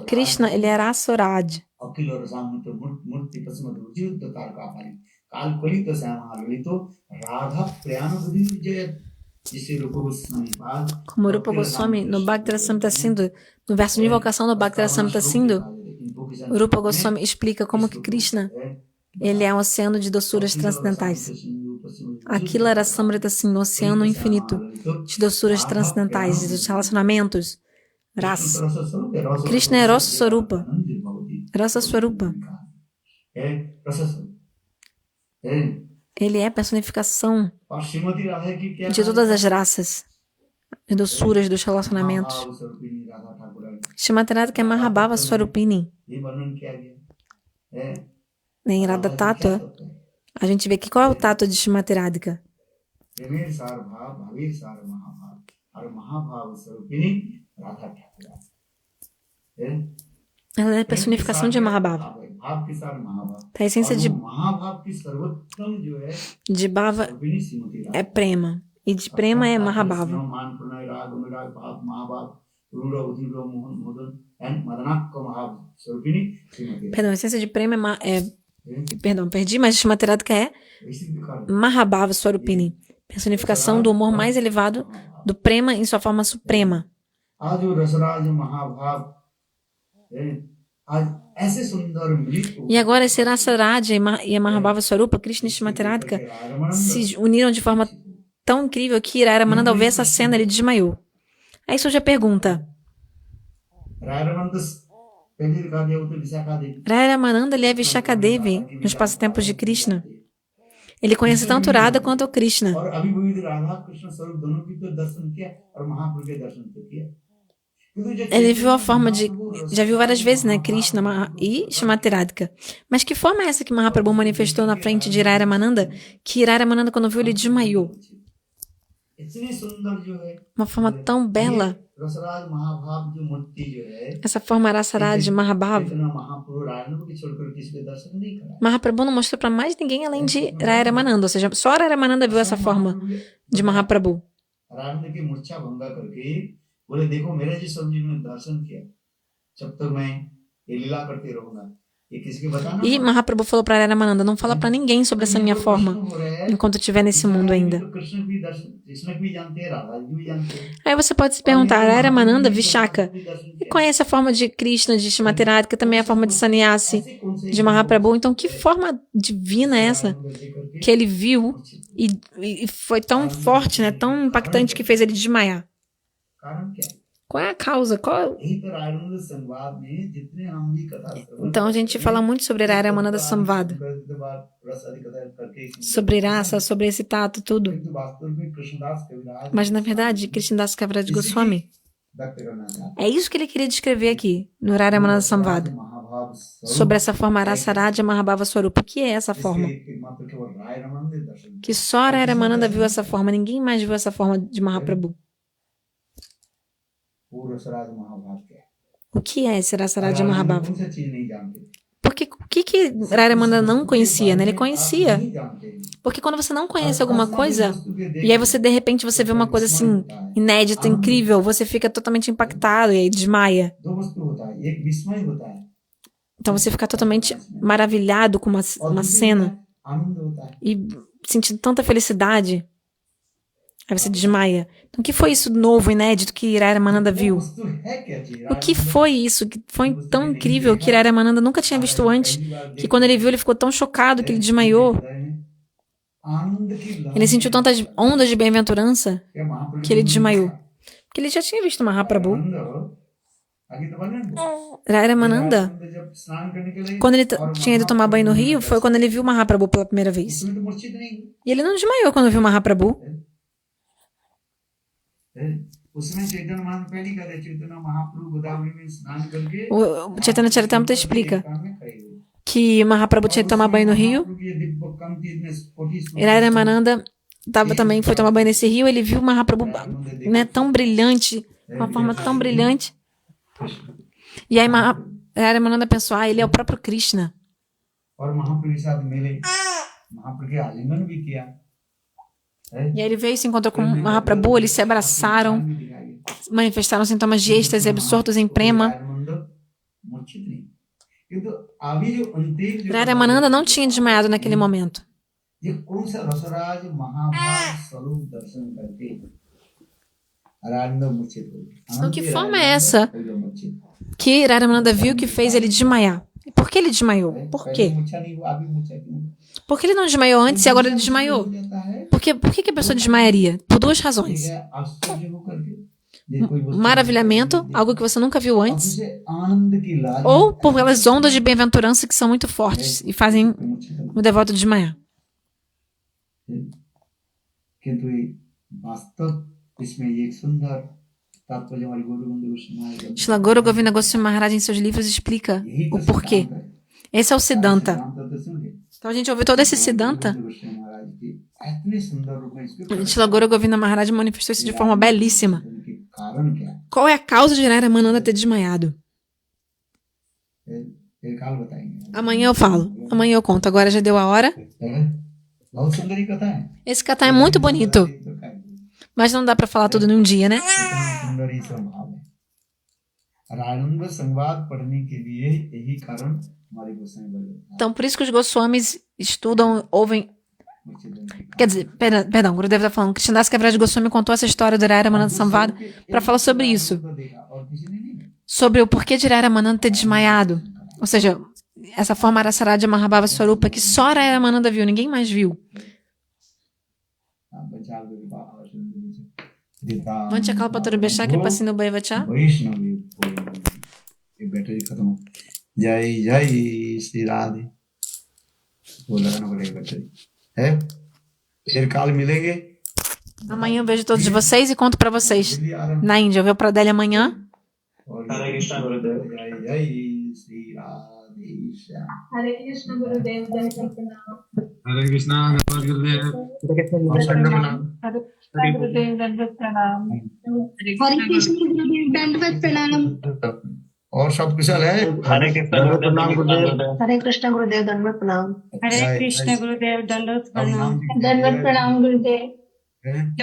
Krishna, ele era Asoraj. अखिल और सामूत मूर्ति पश्चिम रुचिर तार का पानी काल कलित श्यामा ललित राधा प्रयाण बुद्धि जय जिसे रूप गोस्वामी पाद Como Rupa Goswami, no Bhaktara Samhita Sindhu, no verso de invocação do Bhaktara Samhita Sindhu, Rupa Goswami explica como que Krishna, ele é um oceano de doçuras transcendentais. Aquilo era Samrita Sindhu, um oceano infinito de doçuras transcendentais e dos relacionamentos. Rasa. Krishna é Rasa Swarupa. Rasa Swarupa. Ele é a personificação और श्रीमती राधा की क्या de todas as raças e doçuras dos relacionamentos. भाव स्वरूपिणी राधा Thakur Shrimati Radhika é Mahabhava Swarupini. ये वर्णन किया गया है। Em Radha Tattva, a gente vê que qual é o tato de Shrimati Radhika? प्रेमेर सार भाव भावेर सार महाभाव और महाभाव स्वरूपिणी राधा ठाकुर है। Ela é a personificação de Mahabhava. भाव के सार महाभाव A essência और वो महाभाव की सर्वोत्तम जो है de Bhava स्वरूपिणी श्रीमती राधा é Prema. E de Prema é Mahabhava. मान प्रणय राग अनुराग भाव महाभाव रूढ़ उदिर मोहन मदन एंड मदनाक महाभाव स्वरूपिणी Shrimati Perdão, a essência de Prema perdão, perdi, mas Shrimati Radhika é Mahabhava Swarupini. Personificação do humor mais elevado do Prema em sua forma suprema. आज वो रसराज महाभाव आज ऐसे सुंदर मिलित E agora esse Rasaraja e a Mahabhava Swarupa, Krishna e Shrimati Radhika, se uniram de forma tão incrível que Ramananda, ao ver essa cena, ele desmaiou. Aí surge a pergunta. Ramananda, ele é Vishakadevi nos passatempos de Krishna. Ele conhece tanto Radha quanto o Krishna. Ele viu a forma de... Já viu várias vezes, né? Krishna e Shrimati Radhika. Mas que forma é essa que Mahaprabhu manifestou na frente de Iraramananda? Que Iraramananda, quando viu, ele desmaiou. इतनी सुंदर जो है Uma forma tão bela. रसराज महाभाव की मूर्ति जो है Essa forma Rasaraj Mahabhava. इतना महापुरुष राजनों की छोड़कर किसी को दर्शन नहीं करा Mahaprabhu não mostrou para mais ninguém além de Raramananda. Ou seja, só Raramananda viu essa forma de Mahaprabhu. राजन की मूर्छा भंगा करके बोले देखो मेरे जी समझी ने दर्शन किया जब तक मैं ये लीला करते रहूंगा ये किसी के बताना E Mahaprabhu falou para Raramananda, não fala para ninguém sobre essa minha forma, enquanto eu estiver nesse mundo ainda. Krishna भी दर्शन कृष्ण भी जानते हैं राधा जी भी जानते हैं Aí você pode se perguntar, Raramananda, Vishaka, e conhece a forma de Krishna, de Shrimati Radhika, também a forma de Sannyasi, de Mahaprabhu. Então, que forma divina é essa que ele viu e foi tão forte, né, tão impactante que fez ele desmaiar? कारण क्या है Qual é a causa? यही तो राजनंद संवाद में जितने हम जी कथा Então, a gente fala muito sobre Raramananda Samvada, sobre raça, sobre esse tato, tudo. किंतु वास्तव में कृष्णदास कविराज Mas, na verdade, Krishnadas Kaviraj Goswami, व्यक्त करना चाहते é isso que ele queria descrever aqui, no Raramananda Samvada, महाभाव sobre essa forma Rasaraja Mahabhava Swarupa. O que é essa forma? मात्र केवल राय रमन ने दर्शन Que só Raramananda viu essa forma, ninguém mais viu essa forma de Mahaprabhu. पूर्व स्वराज महाभाव क्या है O que é esse Rasaraja Mahabhava? कौन सा चीज नहीं जानते Porque o que Raramananda não conhecia, né? Ele conhecia. नहीं जानते Porque quando você não conhece alguma coisa, e aí você, de repente, você vê uma coisa assim, inédita, incrível, você fica totalmente impactado e aí desmaia. दो वस्तु होता है एक विस्मय होता है Então você fica totalmente maravilhado com uma cena आनंद होता है e sentindo tanta felicidade. Aí você desmaia. Então o que foi isso novo, inédito que Iraramananda viu? वस्तु है क्या चीज O que foi isso que foi tão incrível que Iraramananda nunca tinha visto antes, que quando ele viu ele ficou tão chocado que ele desmaiou. आनंद की Ele sentiu tantas ondas de bem-aventurança क्या महाप्रभु que ele desmaiou. Porque ele já tinha visto Mahaprabhu. आगे तो बने Iraramananda, जब स्नान करने के लिए quando ele tinha ido tomar banho no rio, foi quando ele viu Mahaprabhu pela primeira vez. उसमें तो मूर्छित नहीं E ele não desmaiou quando viu Mahaprabhu. है। उसमें चैतन्य महान पहली कहते चैतन्य महाप्रभु गोदावरी में स्नान करके O Chaitanya Charitamrita explica काम में खड़े हुए que Mahaprabhu tinha ido tomar banho no rio. ये दिव्य कम तीज में कोटि Iraramananda também foi tomar banho nesse rio. Ele viu Mahaprabhu, né, tão brilhante, uma forma tão brilhante. E aí Iraramananda pensou, ele é o próprio Krishna. और महाप्रभु के साथ मिले महाप्रभु के आलिंगन भी किया E aí ele veio e se encontrou com Mahaprabhu, eles se abraçaram, manifestaram sintomas de êxtase, absortos em prema. मूर्छित नहीं किंतु अभी जो अंतिम जो Iraramananda não tinha desmaiado naquele momento. ये कौन सा रसराज महाभाव स्वरूप दर्शन करके आनंद मूर्छित हो गए Então, que forma é essa मूर्छित que Iraramananda viu que fez ele desmaiar? E por que ele desmaiou? Por quê? मूर्छा नहीं हुआ अभी मूर्छा क्यों Por que ele não desmaiou antes e agora ele desmaiou? हो जाता है Por que a pessoa desmaiaria? Por duas ठीक razões. है आश्चर्य होकर के ये कोई वस्तु Maravilhamento, algo que você nunca viu और antes, दूसरे आनंद की लाज ou por pelas ondas de bem-aventurança que são muito fortes e fazem o devoto desmaiar. किंतु ये वास्तव इसमें एक सुंदर तात्पर्य हमारी गुरु गोविंद Goswami Shila Guru Govinda Goswami Maharaj em seus livros explica यही o तो porquê. सिद्धांत है Esse é o Siddhanta. सिद्धांत तो सुन ले Então a gente ouviu todo esse Siddhanta. Goswami महाराज की इतने सुंदर रूप में इसके Shila Guru Govinda Maharaj manifestou isso de forma belíssima. के कारण क्या Qual é a causa de Iraramananda ter desmaiado? है फिर काल बताएंगे Amanhã eu falo. Amanhã eu conto. Agora já deu a hora. बहुत सुंदर कथा है Esse kata é muito bonito, mas não dá pra falar tudo num dia, né? इतना सुंदर ही स्वभाव है और आनंद संवाद पढ़ने के लिए यही कारण हमारे गोस्वामी बोले Então, por isso que os Goswamis estudam, ouvem. Quer dizer, perdão, o Gurudev está falando. Krishnadas Kaviraj Goswami contou essa história do Iraramananda Samvada para falar sobre isso. Sobre o porquê de Iraramananda ter desmaiado. Ou seja, essa forma Rasaraja Mahabhava Swarupa que só Iraramananda viu, ninguém mais viu. Vancha Kalpataru Beshakri Pasino Bhaivacha. Vaishnavi ये बैटरी खत्म हो जय जय श्री राधे वो लगाना पड़ेगा बैटरी है फिर काल मिलेंगे Amanhã eu vejo todos vocês e conto para vocês. Delhi आ रहे हैं Na Índia, eu vejo para Delhi amanhã. हरे कृष्ण गुरुदेव। जय जय श्री राधे श्याम। हरे कृष्ण गुरुदेव, दंडवत प्रणाम। हरे कृष्णा गुरुदेव। हरे कृष्ण गुरुदेव, दंडवत प्रणाम। हरे कृष्ण गुरुदेव, दंडवत प्रणाम। और सब कुशल है? हरे कृष्ण गुरुदेव। हरे कृष्ण गुरुदेव, दंडवत प्रणाम। हरे कृष्ण गुरुदेव, दंडवत अब नाम प्रणाम। लिख दीजिए। दंडवत प्रणाम गुरुदेव। हैं?